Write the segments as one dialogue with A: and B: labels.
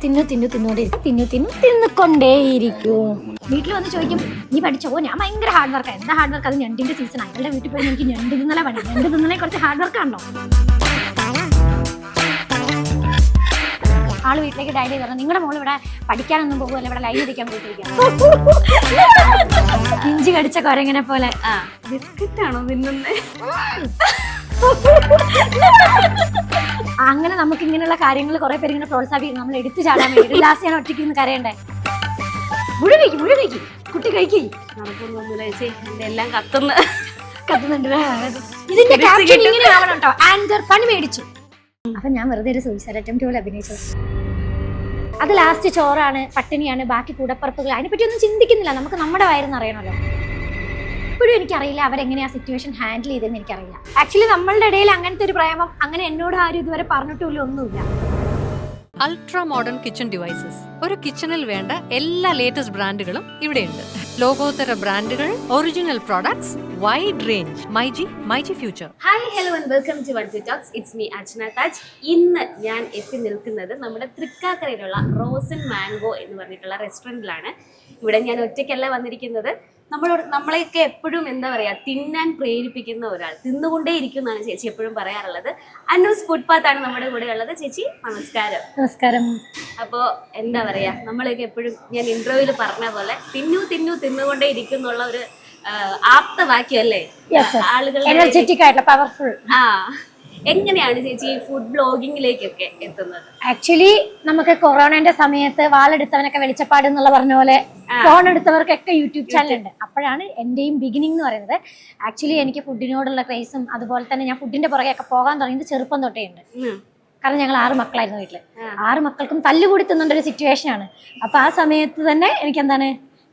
A: തിന്നുകൊണ്ടേയിരിക്കും. വീട്ടിൽ വന്ന് ചോദിക്കും നീ പഠിച്ചോ, ഞാൻ ഭയങ്കര ഹാർഡ് വർക്ക്. എന്താ ഹാർഡ് വർക്ക്? അത് ഞണ്ടിന്റെ സീസൺ ആണ്. അയാളുടെ വീട്ടിൽ പോയി എനിക്ക് ഞണ്ട് തിന്നല പണി. ഞണ്ട് തിന്നലെ കുറച്ച് ഹാർഡ് വർക്ക് ആണല്ലോ. ആള് വീട്ടിലേക്ക് ഡയറി പറഞ്ഞു, നിങ്ങളുടെ മോള് ഇവിടെ പഠിക്കാനൊന്നും പോകുമല്ലോ, ഇവിടെ ലൈൻ അടിക്കാൻ പോയിട്ടിരിക്കാം. ഇഞ്ചി കടിച്ച കൊരങ്ങനെ പോലെ.
B: ബിസ്ക്കറ്റ് ആണോ തിന്നുന്നത്?
A: അങ്ങനെ നമുക്ക് ഇങ്ങനെയുള്ള കാര്യങ്ങൾ കുറെ പേര് ഇങ്ങനെ പ്രോത്സാഹിപ്പിക്കും. നമ്മൾ എടുത്തു ചാടാൻ വേണ്ടി ലാസ്റ്റ് ഞാൻ ഒറ്റയ്ക്ക് നിന്ന് കരയണ്ടേ. മുഴുവൻ കുട്ടി കഴിക്കും.
B: നമുക്കൊന്നുമില്ല ചേച്ചി, എല്ലാം കത്തുന്നുണ്ട്.
A: ഇതിന്റെ ക്യാപ്ഷൻ ഇങ്ങനെ ആവണം കേട്ടോ, ആങ്കർ പണി മേടിച്ചു. അപ്പൊ ഞാൻ വെറുതെ ഒരു സൂയിസൈഡ് അറ്റംപ്റ്റ് പോലെ അഭിനയിച്ചു. അത് ലാസ്റ്റ് ചോറാണ്, പട്ടിണിയാണ്, ബാക്കി കൂടപ്പറപ്പുകൾ, അതിനെപ്പറ്റി ഒന്നും ചിന്തിക്കുന്നില്ല. നമുക്ക് നമ്മുടെ വയറെന്ന് അറിയണമല്ലോ. ഇപ്പോഴും എനിക്കറിയില്ല അവരെങ്ങനെയാ സിറ്റുവേഷൻ ഹാൻഡിൽ ചെയ്തെന്ന് എനിക്കറിയില്ല. ആക്ച്വലി നമ്മളുടെ ഇടയിൽ അങ്ങനത്തെ ഒരു പ്രേമം അങ്ങനെ എന്നോട് ആരും ഇതുവരെ പറഞ്ഞിട്ടില്ല, ഒന്നുമില്ല.
C: Ultra modern kitchen devices. ഒരു കിച്ചണിൽ വേണ്ട എല്ലാ ലേറ്റസ്റ്റ് ബ്രാൻഡുകളും ഇവിടെയുണ്ട്. ലോകോത്തര ബ്രാൻഡുകൾ, original products, wide range. MyG future.
B: Hi, hello and welcome to one two talks. It's me Archana Taj. ഇന്ന് ഞാൻ എത്തി നിൽക്കുന്നത് നമ്മുടെ തൃക്കാക്കരയിലുള്ള റോസൻ മാംഗോ എന്ന് പറഞ്ഞിട്ടുള്ള റെസ്റ്റോറൻറ്റിലാണ്. ഇവിടെ ഞാൻ ഒറ്റയ്ക്കല്ല വന്നിരിക്കുന്നത്. നമ്മളെയൊക്കെ എപ്പോഴും എന്താ പറയുക, തിന്നാൻ പ്രേരിപ്പിക്കുന്ന ഒരാൾ, തിന്നുകൊണ്ടേ ഇരിക്കും എന്നാണ് ചേച്ചി എപ്പോഴും പറയാറുള്ളത്. അന്നൂസ് ഫുഡ്പാത്ത് ആണ് നമ്മുടെ കൂടെ ഉള്ളത്. ചേച്ചി നമസ്കാരം.
A: നമസ്കാരം.
B: അപ്പോൾ എന്താ പറയുക, നമ്മളൊക്കെ എപ്പോഴും ഞാൻ ഇൻട്രോയിൽ പറഞ്ഞ പോലെ തിന്നുകൊണ്ടേ ഇരിക്കും എന്നുള്ള ഒരു ആപ്തവാക്യമല്ലേ ആളുകൾ.
A: എനർജറ്റിക് ആയിട്ടുള്ള പവർഫുൾ.
B: എങ്ങനെയാണ് ചേച്ചി ഫുഡ് ബ്ലോഗിങ്ങിലേക്കൊക്കെ എത്തുന്നത്?
A: ആക്ച്വലി നമുക്ക് കൊറോണന്റെ സമയത്ത് വാളെടുത്തവനൊക്കെ വെളിച്ചപ്പാട് എന്നുള്ള പറഞ്ഞ പോലെ ഫോൺ എടുത്തവർക്കൊക്കെ യൂട്യൂബ് ചാനലുണ്ട്. അപ്പോഴാണ് എന്റെയും ബിഗിനിങ് എന്ന് പറയുന്നത്. ആക്ച്വലി എനിക്ക് ഫുഡിനോടുള്ള ക്രൈസും അതുപോലെ തന്നെ ഞാൻ ഫുഡിന്റെ പുറകെയൊക്കെ പോകാൻ തുടങ്ങിയത് ചെറുപ്പം തൊട്ടേ ഉണ്ട്. കാരണം ഞങ്ങൾ 6 മക്കളായിരുന്നു വീട്ടില്. 6 മക്കൾക്കും തല്ലുകൂടി തിന്നേണ്ട ഒരു സിറ്റുവേഷൻ ആണ്. അപ്പൊ ആ സമയത്ത് തന്നെ എനിക്ക് എന്താണ്,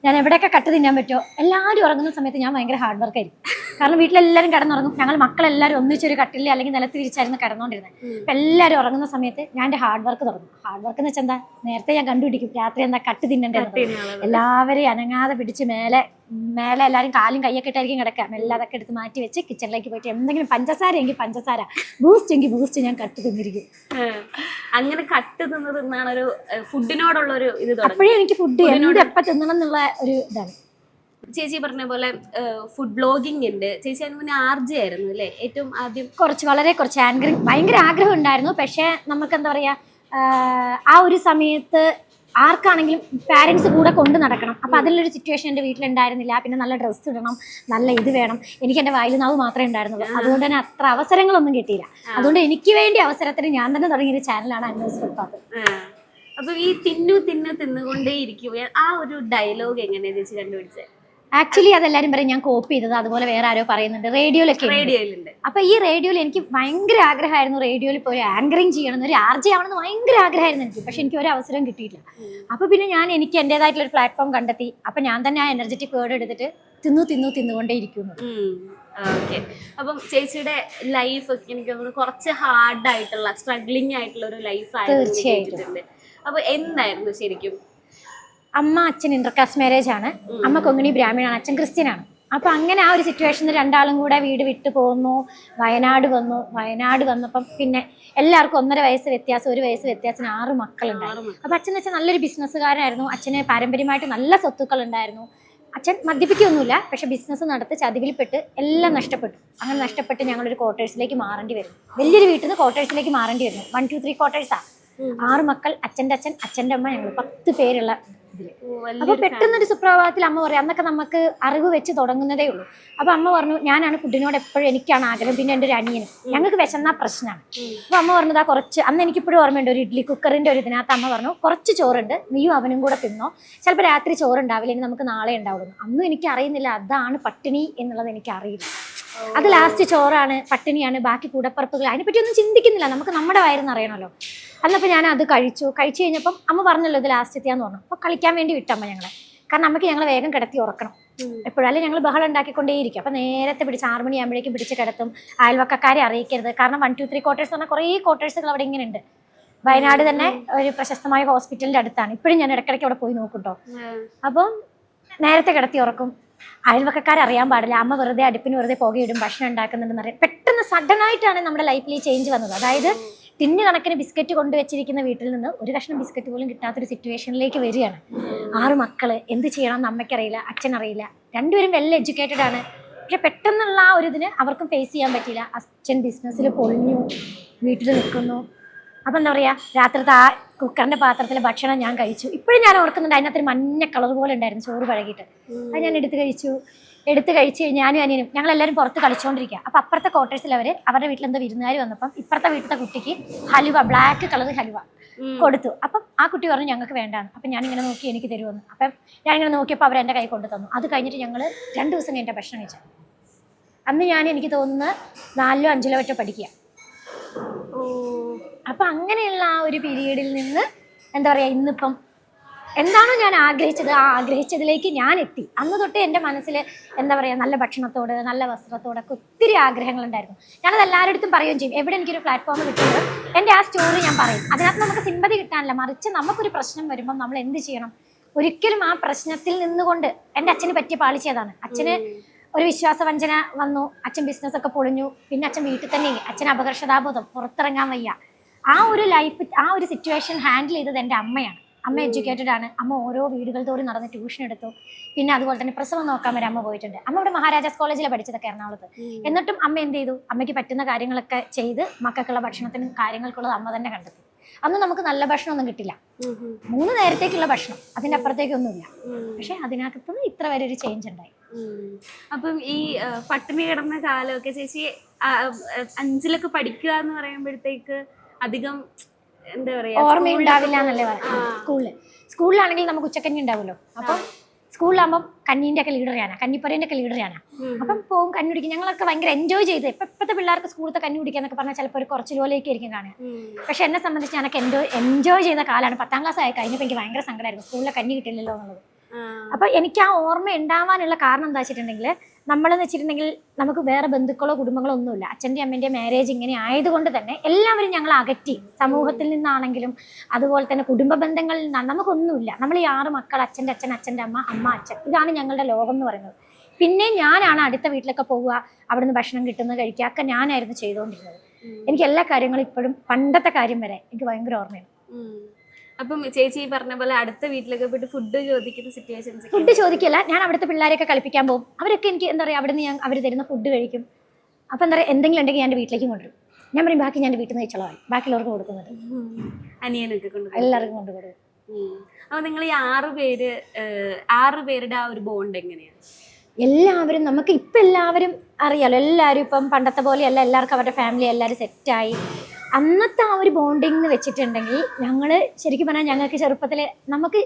A: ഞാൻ എവിടെയൊക്കെ കട്ട് തിന്നാൻ പറ്റുമോ, എല്ലാവരും ഉറങ്ങുന്ന സമയത്ത് ഞാൻ ഭയങ്കര ഹാർഡ് വർക്ക് ആയിരിക്കും. കാരണം വീട്ടിലെല്ലാവരും കിടന്നുറങ്ങും. ഞങ്ങൾ മക്കളെല്ലാവരും ഒന്നിച്ചൊരു കട്ടില് അല്ലെങ്കിൽ നിലത്ത് വിരിച്ചായിരുന്നു കിടന്നുകൊണ്ടിരുന്നത്. അപ്പം എല്ലാവരും ഉറങ്ങുന്ന സമയത്ത് ഞാൻ എൻ്റെ ഹാർഡ് വർക്ക് തുടങ്ങും. ഹാർഡ് വർക്ക് എന്ന് വെച്ചാൽ എന്താ, നേരത്തെ ഞാൻ കണ്ടുപിടിക്കും രാത്രി എന്താ കട്ട് തിന്നേണ്ടത്. എല്ലാവരെയും അനങ്ങാതെ പിടിച്ച് മേലെ എല്ലാവരും കാലും കൈയൊക്കെ ഇട്ടായിരിക്കും കിടക്കുക. മെല്ലെ അതൊക്കെ എടുത്ത് മാറ്റി വെച്ച് കിച്ചണിലേക്ക് പോയിട്ട് എന്തെങ്കിലും പഞ്ചസാര എങ്കിൽ പഞ്ചസാര, ബൂസ്റ്റ് എങ്കിൽ ബൂസ്റ്റ് ഞാൻ കട്ട് തിന്നിരിക്കും.
B: അങ്ങനെ കട്ട് തിന്നാണ് ഒരു ഫുഡിനോടുള്ള ഒരു ഇത്.
A: അപ്പോഴേ എനിക്ക് ഫുഡ് എപ്പം തിന്നണം എന്നുള്ള ഒരു ഇതാണ്.
B: ചേച്ചി പറഞ്ഞ പോലെ ഫുഡ് ബ്ലോഗിംഗ് ഉണ്ട്. ചേച്ചി അതിന് മുന്നേ RJ ആയിരുന്നു അല്ലേ ഏറ്റവും ആദ്യം?
A: വളരെ കുറച്ച് ആങ്കറിങ് ഭയങ്കര ആഗ്രഹം ഉണ്ടായിരുന്നു. പക്ഷേ നമുക്ക് എന്താ പറയുക, ആ ഒരു സമയത്ത് ആർക്കാണെങ്കിലും പാരൻസ് കൂടെ കൊണ്ട് നടക്കണം. അപ്പം അതിലൊരു സിറ്റുവേഷൻ എൻ്റെ വീട്ടിലുണ്ടായിരുന്നില്ല. പിന്നെ നല്ല ഡ്രസ്സ് ഇടണം, നല്ല ഇത് വേണം. എനിക്ക് എൻ്റെ വായിൽ നാവ് മാത്രമേ ഉണ്ടായിരുന്നുള്ളൂ. അതുകൊണ്ട് തന്നെ അത്ര അവസരങ്ങളൊന്നും കിട്ടിയില്ല. അതുകൊണ്ട് എനിക്ക് വേണ്ടി അവസരത്തിന് ഞാൻ തന്നെ തുടങ്ങിയൊരു ചാനലാണ് അന്നൂസ് ഫുഡ്പാത്ത്.
B: അപ്പൊ ഈ തിന്നുകൊണ്ടേ ഇരിക്കും, ആ ഒരു ഡയലോഗ് എങ്ങനെയാ ചേച്ചി കണ്ടുപിടിച്ചത്?
A: ആക്ച്വലി അതെല്ലാവരും പറയും ഞാൻ കോപ്പി ചെയ്തത്. അതുപോലെ വേറെ ആരോ പറയുന്നുണ്ട്, റേഡിയോയിലുണ്ട്. അപ്പൊ ഈ റേഡിയോയിൽ എനിക്ക് ഭയങ്കര ആഗ്രഹമായിരുന്നു റേഡിയോയിൽ പോയി ആങ്കറിങ് ചെയ്യണം, ഒരു RJ ആവണമെന്ന് ഭയങ്കര ആഗ്രഹമായിരുന്നു എനിക്ക്. പക്ഷെ എനിക്ക് ഒരു അവസരം കിട്ടിയില്ല. അപ്പൊ പിന്നെ ഞാൻ എനിക്ക് എൻ്റെതായിട്ടുള്ള ഒരു പ്ലാറ്റ്ഫോം കണ്ടെത്തി. അപ്പൊ ഞാൻ തന്നെ ആ എനർജറ്റിക് വേർഡ് എടുത്തിട്ട് തിന്നുകൊണ്ടേ ഇരിക്കുന്നു.
B: ഓക്കെ. അപ്പം ചേച്ചിയുടെ ലൈഫ് എനിക്ക് തോന്നുന്നു കുറച്ച് ഹാർഡായിട്ടുള്ള സ്ട്രഗ്ലിംഗ് ആയിട്ടുള്ള ഒരു ലൈഫ് ആയിരുന്നു. അപ്പൊ എന്തായിരുന്നു ശരിക്കും?
A: അമ്മ അച്ഛൻ ഇന്റർകാസ്റ്റ് മാരേജ് ആണ്. അമ്മ കൊങ്ങിണി ബ്രാഹ്മണാണ്, അച്ഛൻ ക്രിസ്ത്യനാണ്. അപ്പൊ അങ്ങനെ ആ ഒരു സിറ്റുവേഷനിൽ രണ്ടാളും കൂടെ വീട് വിട്ടു പോകുന്നു. വയനാട് വന്നപ്പം പിന്നെ എല്ലാവർക്കും 1.5 വയസ്സ് വ്യത്യാസം, 1 വയസ്സ് വ്യത്യാസത്തിന് 6 മക്കളുണ്ടായിരുന്നു. അപ്പൊ അച്ഛൻ വെച്ചാൽ നല്ലൊരു ബിസിനസ്സുകാരനായിരുന്നു. അച്ഛന് പാരമ്പര്യമായിട്ട് നല്ല സ്വത്തുക്കൾ ഉണ്ടായിരുന്നു. അച്ഛൻ മദ്യപിക്കൊന്നുമില്ല, പക്ഷെ ബിസിനസ് നടത്തി ചതിവിൽപ്പെട്ട് എല്ലാം നഷ്ടപ്പെട്ടു. അങ്ങനെ നഷ്ടപ്പെട്ട് ഞങ്ങളൊരു ക്വാർട്ടേഴ്സിലേക്ക് മാറേണ്ടി വരും. വലിയൊരു വീട്ടിൽ നിന്ന് ക്വാർട്ടേഴ്സിലേക്ക് മാറേണ്ടി വരുന്നു. 1, 2, 3 ക്വാർട്ടേഴ്സാ. 6 മക്കൾ, അച്ഛൻ്റെ അച്ഛൻ, അച്ഛൻ്റെ അമ്മ, ഞങ്ങൾ 10 പേരുള്ള ഇതില്. അപ്പൊ പെട്ടെന്നൊരു സുപ്രഭാതത്തിൽ അമ്മ പറയാം, അന്നൊക്കെ നമുക്ക് അറിവ് വെച്ച് തുടങ്ങുന്നതേ ഉള്ളൂ. അപ്പൊ അമ്മ പറഞ്ഞു, ഞാനാണ് ഫുഡിനോട് എപ്പോഴും എനിക്കാണ് ആഗ്രഹം, പിന്നെ എൻ്റെ ഒരു അനിയനും, ഞങ്ങൾക്ക് വിശന്നാ പ്രശ്നമാണ്. അപ്പൊ അമ്മ പറഞ്ഞതാ കുറച്ച്, അന്ന് എനിക്കിപ്പോഴും ഓർമ്മയുണ്ട്, ഒരു ഇഡ്ലി കുക്കറിന്റെ ഒരു ഇതിനകത്ത് അമ്മ പറഞ്ഞു കുറച്ച് ചോറുണ്ട്, നീയും അവനും കൂടെ തിന്നോ, ചിലപ്പോൾ രാത്രി ചോറുണ്ടാവില്ല, ഇനി നമുക്ക് നാളെ ഉണ്ടാവുള്ളൂ. അന്നും എനിക്ക് അറിയുന്നില്ല അതാണ് പട്ടിണി എന്നുള്ളത്, എനിക്ക് അറിയില്ല. അത് ലാസ്റ്റ് ചോറാണ്, പട്ടിണിയാണ്, ബാക്കി കൂടപ്പറപ്പുകൾ, അതിനെപ്പറ്റി ഒന്നും ചിന്തിക്കുന്നില്ല. നമുക്ക് നമ്മുടെ വയറെന്ന് അറിയണമല്ലോ. അന്നപ്പോൾ ഞാൻ അത് കഴിച്ചു കഴിഞ്ഞപ്പം അമ്മ പറഞ്ഞല്ലോ ഇത് ലാസ്റ്റ് എത്തിയാന്ന് പറഞ്ഞു. അപ്പോൾ കളിക്കാൻ വേണ്ടി വിട്ടമ്മ ഞങ്ങളെ. കാരണം അമ്മയ്ക്ക് ഞങ്ങളെ വേഗം കിടത്തി ഉറക്കണം. എപ്പോഴല്ലേ ഞങ്ങൾ ബഹളം ഉണ്ടാക്കിക്കൊണ്ടേയിരിക്കും. അപ്പോൾ നേരത്തെ പിടിച്ച് 6 മണിയാകുമ്പോഴേക്കും പിടിച്ച് കിടത്തും. അയൽവക്കക്കാരെ അറിയിക്കരുത്. കാരണം 1, 2, 3 ക്വാർട്ടേഴ്സ് എന്ന് പറഞ്ഞാൽ കുറേ ക്വാർട്ടേഴ്സുകൾ അവിടെ ഇങ്ങനെ ഉണ്ട്. വയനാട് തന്നെ ഒരു പ്രശസ്തമായ ഹോസ്പിറ്റലിൻ്റെ അടുത്താണ്. ഇപ്പോഴും ഞാൻ ഇടയ്ക്കിടയ്ക്ക് അവിടെ പോയി നോക്കൂട്ടോ. അപ്പം നേരത്തെ കിടത്തി ഉറക്കും. അയൽവക്കക്കാരറിയാൻ പാടില്ല. അമ്മ വെറുതെ അടുപ്പിന് വെറുതെ പുകയിടും, ഭക്ഷണം ഉണ്ടാക്കുന്നുണ്ടെന്ന് അറിയാം. പെട്ടെന്ന് സഡൻ ആയിട്ടാണ് നമ്മുടെ ലൈഫിൽ ചേഞ്ച് വന്നത്. അതായത് കണക്കിന് ബിസ്ക്കറ്റ് കൊണ്ടുവച്ചിരിക്കുന്ന വീട്ടിൽ നിന്ന് ഒരു കഷ്ണം ബിസ്ക്കറ്റ് പോലും കിട്ടാത്തൊരു സിറ്റുവേഷനിലേക്ക് വരികയാണ്. 6 മക്കള്, എന്ത് ചെയ്യണമെന്ന് അമ്മയ്ക്കറിയില്ല, അച്ഛനറിയില്ല, രണ്ടുപേരും വെൽ എഡ്യൂക്കേറ്റഡ് ആണ്. പക്ഷെ പെട്ടെന്നുള്ള ആ ഒരു ഇതിന് അവർക്കും ഫേസ് ചെയ്യാൻ പറ്റിയില്ല. അച്ഛൻ ബിസിനസ്സിൽ പൊളിഞ്ഞു, വീട്ടിൽ നിൽക്കുന്നു. അപ്പം എന്താ പറയുക, രാത്രിത്തെ ആ കുക്കറിൻ്റെ പാത്രത്തിലെ ഭക്ഷണം ഞാൻ കഴിച്ചു. ഇപ്പോഴും ഞാൻ ഓർക്കുന്നുണ്ട്, അതിനകത്തൊരു മഞ്ഞ കളർ പോലെ ഉണ്ടായിരുന്നു ചോറ് പഴകിയിട്ട്. അത് ഞാൻ എടുത്ത് കഴിച്ച് ഞാനും അനിയനും ഞങ്ങളെല്ലാവരും പുറത്ത് കളിച്ചുകൊണ്ടിരിക്കുക. അപ്പം അപ്പുറത്തെ ക്വാർട്ടേഴ്സിൽ അവരുടെ വീട്ടിൽ എന്തോ വിരുന്നുകാർ വന്നപ്പം ഇപ്പുറത്തെ വീട്ടിലത്തെ കുട്ടിക്ക് ഹലുവ, ബ്ലാക്ക് കളർ ഹലുവ കൊടുത്തു. അപ്പം ആ കുട്ടി പറഞ്ഞു ഞങ്ങൾക്ക് വേണ്ടാന്ന്. അപ്പം ഞാനിങ്ങനെ നോക്കി എനിക്ക് തരുമെന്ന്. അപ്പം ഞാനിങ്ങനെ നോക്കിയപ്പോൾ അവരെൻ്റെ കൈ കൊണ്ടു തന്നു. അത് കഴിഞ്ഞിട്ട് ഞങ്ങൾ 2 ദിവസം കഴിഞ്ഞിട്ട് ഭക്ഷണം കഴിച്ചു. അന്ന് എനിക്ക് തോന്നുന്നു 4ലോ 5ലോ ഒറ്റ പഠിക്കുക. അപ്പം അങ്ങനെയുള്ള ആ ഒരു പീരീഡിൽ നിന്ന് എന്താ പറയുക, ഇന്നിപ്പം എന്താണോ ഞാൻ ആഗ്രഹിച്ചത് ആ ആഗ്രഹിച്ചതിലേക്ക് ഞാൻ എത്തി. അന്ന് തൊട്ട് എൻ്റെ മനസ്സിൽ എന്താ പറയുക, നല്ല ഭക്ഷണത്തോട് നല്ല വസ്ത്രത്തോടൊക്കെ ഒത്തിരി ആഗ്രഹങ്ങളുണ്ടായിരുന്നു. ഞാനത് എല്ലാവരുടെ അടുത്തും പറയുകയും ചെയ്യും. എവിടെ എനിക്കൊരു പ്ലാറ്റ്ഫോം കിട്ടുന്നത് എൻ്റെ ആ സ്റ്റോറി ഞാൻ പറയും. അതിനകത്ത് നമുക്ക് സിമ്പതി കിട്ടാനില്ല, മറിച്ച് നമുക്കൊരു പ്രശ്നം വരുമ്പം നമ്മൾ എന്ത് ചെയ്യണം. ഒരിക്കലും ആ പ്രശ്നത്തിൽ നിന്നുകൊണ്ട് എൻ്റെ അച്ഛന് പറ്റിയ പാളിച്ചതാണ്. അച്ഛന് ഒരു വിശ്വാസവഞ്ചന വന്നു, അച്ഛൻ ബിസിനസ്സൊക്കെ പൊളിഞ്ഞു, പിന്നെ അച്ഛൻ വീട്ടിൽ തന്നെ, അച്ഛൻ അപകർഷതാബോധം, പുറത്തിറങ്ങാൻ വയ്യ. ആ ഒരു ലൈഫ്, ആ ഒരു സിറ്റുവേഷൻ ഹാൻഡിൽ ചെയ്തത് എൻ്റെ അമ്മയാണ്. അമ്മ എഡ്യൂക്കേറ്റഡ് ആണ്. അമ്മ ഓരോ വീടുകൾ തോറും നടന്ന് ട്യൂഷൻ എടുത്തു. പിന്നെ അതുപോലെ തന്നെ പ്രസവം നോക്കാൻ വരെ അമ്മ പോയിട്ടുണ്ട്. അമ്മ ഇവിടെ മഹാരാജാസ് കോളേജിലാണ് പഠിച്ചതൊക്കെ, എറണാകുളത്ത്. എന്നിട്ടും അമ്മ എന്ത് ചെയ്തു, അമ്മയ്ക്ക് പറ്റുന്ന കാര്യങ്ങളൊക്കെ ചെയ്ത് മക്കൾക്കുള്ള ഭക്ഷണത്തിനും കാര്യങ്ങൾക്കുള്ളത് അമ്മ തന്നെ കണ്ടെത്തി. അന്ന് നമുക്ക് നല്ല ഭക്ഷണമൊന്നും കിട്ടില്ല, 3 നേരത്തേക്കുള്ള ഭക്ഷണം, അതിൻ്റെ അപ്പുറത്തേക്കൊന്നുമില്ല. പക്ഷെ അതിനകത്തുനിന്ന് ഇത്ര വരെ ഒരു ചേഞ്ച് ഉണ്ടായി.
B: അപ്പം ഈ പട്ടിണി കിടന്ന കാലമൊക്കെ ചേച്ചി 5ലൊക്കെ പഠിക്കുക എന്ന് പറയുമ്പോഴത്തേക്ക് അധികം എന്താ പറയാ,
A: ഓർമ്മയുണ്ടാവില്ല എന്നല്ലേ പറയാം. സ്കൂളിലാണെങ്കിൽ നമുക്ക് ഉച്ചക്കഞ്ഞി ഉണ്ടാവുമല്ലോ. അപ്പം സ്കൂളിലാകുമ്പം കഞ്ഞീൻ്റെ ഒക്കെ ലീഡർ ഞാനാണ്, കഞ്ഞിപ്പറേൻ്റെ ഒക്കെ ലീഡർ ഞാനാണ്. അപ്പം പോവും കഞ്ഞി കുടിക്കും. ഞങ്ങളൊക്കെ ഭയങ്കര എൻജോയ് ചെയ്ത്. ഇപ്പോഴത്തെ പിള്ളേർക്ക് സ്കൂളത്തെ കഞ്ഞി കുടിക്കാന്നൊക്കെ പറഞ്ഞാൽ ചിലപ്പോൾ ഒരു കുറച്ച് ലോലേക്ക് ആയിരിക്കും കാണുക. പക്ഷെ എന്നെ സംബന്ധിച്ച് ഞാനൊക്കെ എൻജോയ് ചെയ്ത കാലമാണ്. 10ാം ക്ലാസ് ആയി കഴിഞ്ഞപ്പോൾ എനിക്ക് ഭയങ്കര സങ്കടമായിരുന്നു, സ്കൂളിലെ കഞ്ഞി കിട്ടില്ലല്ലോ എന്നുള്ളത്. അപ്പോൾ എനിക്ക് ആ ഓർമ്മ ഉണ്ടാവാനുള്ള കാരണം എന്താ വെച്ചിട്ടുണ്ടെങ്കിൽ, നമ്മളെന്ന് വെച്ചിട്ടുണ്ടെങ്കിൽ നമുക്ക് വേറെ ബന്ധുക്കളോ കുടുംബങ്ങളോ ഒന്നുമില്ല. അച്ഛൻ്റെ അമ്മേൻ്റെ മാരേജ് ഇങ്ങനെ ആയതുകൊണ്ട് തന്നെ എല്ലാവരും ഞങ്ങൾ അകറ്റി, സമൂഹത്തിൽ നിന്നാണെങ്കിലും അതുപോലെ തന്നെ കുടുംബ ബന്ധങ്ങളിൽ നിന്നാണ്. നമുക്കൊന്നുമില്ല. നമ്മൾ ഈ 6 മക്കൾ, അച്ഛൻ്റെ അച്ഛൻ, അച്ഛൻ്റെ അമ്മ, അമ്മ അച്ഛൻ, ഇതാണ് ഞങ്ങളുടെ ലോകം എന്ന് പറയുന്നത്. പിന്നെ ഞാനാണ് അടുത്ത വീട്ടിലൊക്കെ പോവുക, അവിടുന്ന് ഭക്ഷണം കിട്ടുന്നത് കഴിക്കുക ഒക്കെ ഞാനായിരുന്നു ചെയ്തുകൊണ്ടിരുന്നത്. എനിക്ക് എല്ലാ കാര്യങ്ങളും ഇപ്പോഴും പണ്ടത്തെ കാര്യം വരെ എനിക്ക് ഭയങ്കര ഓർമ്മയാണ്.
B: അപ്പം ചേച്ചി പറഞ്ഞ പോലെ അടുത്ത വീട്ടിലൊക്കെ പോയിട്ട് ഫുഡ് ചോദിക്കുന്ന സിറ്റുവേഷൻസ്?
A: ഫുഡ് ചോദിക്കില്ല, ഞാൻ അവിടുത്തെ പിള്ളേരെയൊക്കെ കളിപ്പിക്കാൻ പോകും. അവരൊക്കെ എനിക്ക് എന്താ പറയുക, അവിടെ നിന്ന് അവർ തരുന്ന ഫുഡ് കഴിക്കും. അപ്പം എന്താ പറയുക, എന്തെങ്കിലും ഉണ്ടെങ്കിൽ ഞാൻ എൻ്റെ വീട്ടിലേക്ക് കൊണ്ടുവരും. ഞാൻ പറയും ബാക്കി ഞാൻ എൻ്റെ വീട്ടിൽ നിന്ന് കഴിച്ചോളാം, ബാക്കിയുള്ളവർക്ക് കൊടുക്കുന്നുണ്ട്.
B: അനിയനൊക്കെ
A: എല്ലാവർക്കും കൊണ്ടുകൊടുക്കും.
B: അപ്പോൾ നിങ്ങൾ ഈ 6 പേരുടെ ആ ഒരു ബോണ്ട് എങ്ങനെയാണ്?
A: എല്ലാവരും നമുക്ക് ഇപ്പം എല്ലാവരും അറിയാലോ, എല്ലാവരും ഇപ്പം പണ്ടത്തെ പോലെയല്ല. എല്ലാവർക്കും അവരുടെ ഫാമിലി എല്ലാവരും സെറ്റായി. അന്നത്തെ ആ ഒരു ബോണ്ടിങ് എന്ന് വെച്ചിട്ടുണ്ടെങ്കിൽ ഞങ്ങൾ ശരിക്കും പറഞ്ഞാൽ ഞങ്ങൾക്ക് ചെറുപ്പത്തിൽ നമുക്ക്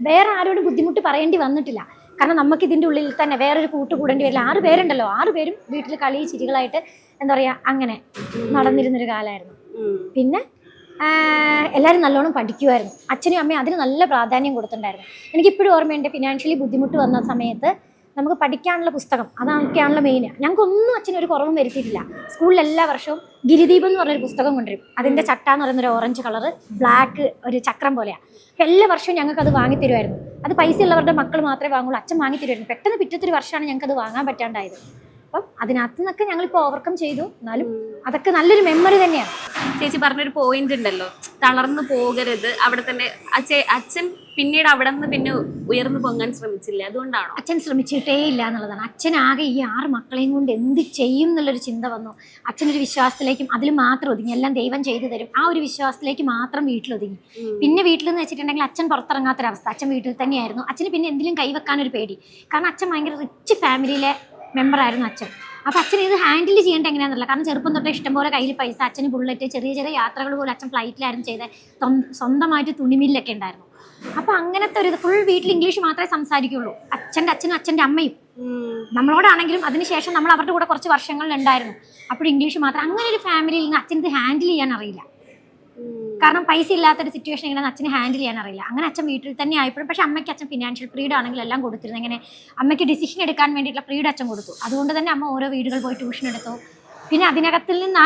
A: വേറെ ആരോടും ബുദ്ധിമുട്ട് പറയേണ്ടി വന്നിട്ടില്ല. കാരണം നമുക്ക് ഇതിൻ്റെ ഉള്ളിൽ തന്നെ വേറൊരു കൂടേണ്ടി വരില്ല. 6 പേരുണ്ടല്ലോ, 6 പേരും വീട്ടിൽ കളി ചിരികളായിട്ട് എന്താ പറയുക അങ്ങനെ നടന്നിരുന്നൊരു കാലമായിരുന്നു. പിന്നെ എല്ലാവരും നല്ലോണം പഠിക്കുമായിരുന്നു. അച്ഛനും അമ്മയും അതിന് നല്ല പ്രാധാന്യം കൊടുത്തിട്ടുണ്ടായിരുന്നു. എനിക്കിപ്പോഴും ഓർമ്മയുണ്ട്, ഫിനാൻഷ്യലി ബുദ്ധിമുട്ട് വന്ന സമയത്ത് നമുക്ക് പഠിക്കാനുള്ള പുസ്തകം അതൊക്കെയാണല്ലോ മെയിൻ. ഞങ്ങൾക്കൊന്നും അച്ഛനൊരു കുറവും വരുത്തിയിട്ടില്ല. സ്കൂളിൽ എല്ലാ വർഷവും ഗിരിദീപം എന്ന് പറഞ്ഞൊരു പുസ്തകം കൊണ്ടുവരും. അതിൻ്റെ ചട്ട എന്ന് പറയുന്നൊരു ഓറഞ്ച് കളറ്, ബ്ലാക്ക് ഒരു ചക്രം പോലെയാണ്. അപ്പം എല്ലാ വർഷവും ഞങ്ങൾക്ക് അത് വാങ്ങിത്തരുമായിരുന്നു. അത് പൈസ ഉള്ളവരുടെ മക്കൾ മാത്രമേ വാങ്ങുള്ളൂ. അച്ഛൻ വാങ്ങിത്തരുമായിരുന്നു. പെട്ടെന്ന് പിറ്റത്തൊരു വർഷമാണ് ഞങ്ങൾക്ക് അത് വാങ്ങാൻ പറ്റാണ്ടായത്. അപ്പം അതിനകത്ത് നിന്നൊക്കെ ഞങ്ങളിപ്പോൾ ഓവർകം ചെയ്തു. എന്നാലും അതൊക്കെ നല്ലൊരു മെമ്മറി തന്നെയാണ്.
B: ചേച്ചി പറഞ്ഞൊരു പോയിന്റ് ഉണ്ടല്ലോ, തളർന്നു പോകരുത്. അവിടെ തന്നെ അച്ഛൻ പിന്നീട് അവിടെ നിന്ന് പിന്നെ ഉയർന്നു പൊങ്ങാൻ ശ്രമിച്ചില്ല, അതുകൊണ്ടാണോ?
A: അച്ഛൻ ശ്രമിച്ചിട്ടേ ഇല്ല എന്നുള്ളതാണ്. അച്ഛനാകെ ഈ 6 മക്കളെയും കൊണ്ട് എന്ത് ചെയ്യും എന്നുള്ളൊരു ചിന്ത വന്നു. അച്ഛനൊരു വിശ്വാസത്തിലേക്കും അതിൽ മാത്രം ഒതുങ്ങി. എല്ലാം ദൈവം ചെയ്തു തരും, ആ ഒരു വിശ്വാസത്തിലേക്ക് മാത്രം വീട്ടിലൊതുങ്ങി. പിന്നെ വീട്ടിലെന്ന് വെച്ചിട്ടുണ്ടെങ്കിൽ അച്ഛൻ പുറത്തിറങ്ങാത്തൊരവസ്ഥ. അച്ഛൻ വീട്ടിൽ തന്നെയായിരുന്നു. അച്ഛന് പിന്നെ എന്തെങ്കിലും കൈവെക്കാനൊരു പേടി. കാരണം അച്ഛൻ ഭയങ്കര റിച്ച് ഫാമിലിയിലെ മെമ്പറായിരുന്നു അച്ഛൻ. അപ്പോൾ അച്ഛൻ ഇത് ഹാൻഡിൽ ചെയ്യേണ്ട എങ്ങനെയാണെന്നില്ല. കാരണം ചെറുപ്പം തൊട്ടേ ഇഷ്ടംപോലെ കയ്യിൽ പൈസ, അച്ഛന് ബുള്ളറ്റ്, ചെറിയ ചെറിയ യാത്രകൾ പോലും അച്ഛൻ ഫ്ലൈറ്റിലായിരുന്നു ചെയ്തത്. സ്വന്തമായിട്ട് തുണിമില്ലൊക്കെ ഉണ്ടായിരുന്നു. അപ്പോൾ അങ്ങനത്തെ ഒരു ഫുൾ വീട്ടിൽ ഇംഗ്ലീഷ് മാത്രമേ സംസാരിക്കുള്ളൂ. അച്ഛൻ്റെ അച്ഛനും അച്ഛൻ്റെ അമ്മയും നമ്മളോടാണെങ്കിലും അതിനുശേഷം നമ്മൾ അവരുടെ കൂടെ കുറച്ച് വർഷങ്ങളിലുണ്ടായിരുന്നു. അപ്പോൾ ഇംഗ്ലീഷ് മാത്രം. അങ്ങനെ ഒരു ഫാമിലിയിൽ നിന്ന് അച്ഛൻ ഇത് ഹാൻഡിൽ ചെയ്യാൻ അറിയില്ല. കാരണം പൈസ ഇല്ലാത്തൊരു സിറ്റുവേഷൻ എങ്ങനെയാണ് അച്ഛന് ഹാൻഡിൽ ചെയ്യാൻ അറിയില്ല. അങ്ങനെ അച്ഛൻ വീട്ടിൽ തന്നെ ആയപ്പോഴും പക്ഷേ അമ്മയ്ക്ക് അച്ഛൻ ഫിനാൻഷ്യൽ ഫ്രീഡം ആണെങ്കിൽ എല്ലാം കൊടുത്തിരുന്നു. എങ്ങനെ അമ്മയ്ക്ക് ഡിസിഷൻ എടുക്കാൻ വേണ്ടിയിട്ടുള്ള ഫ്രീഡം അച്ഛൻ കൊടുത്തു. അതുകൊണ്ട് തന്നെ അമ്മ ഓരോ വീടുകൾ പോയി ട്യൂഷൻ എടുത്തു. പിന്നെ അതിനകത്തിൽ നിന്ന്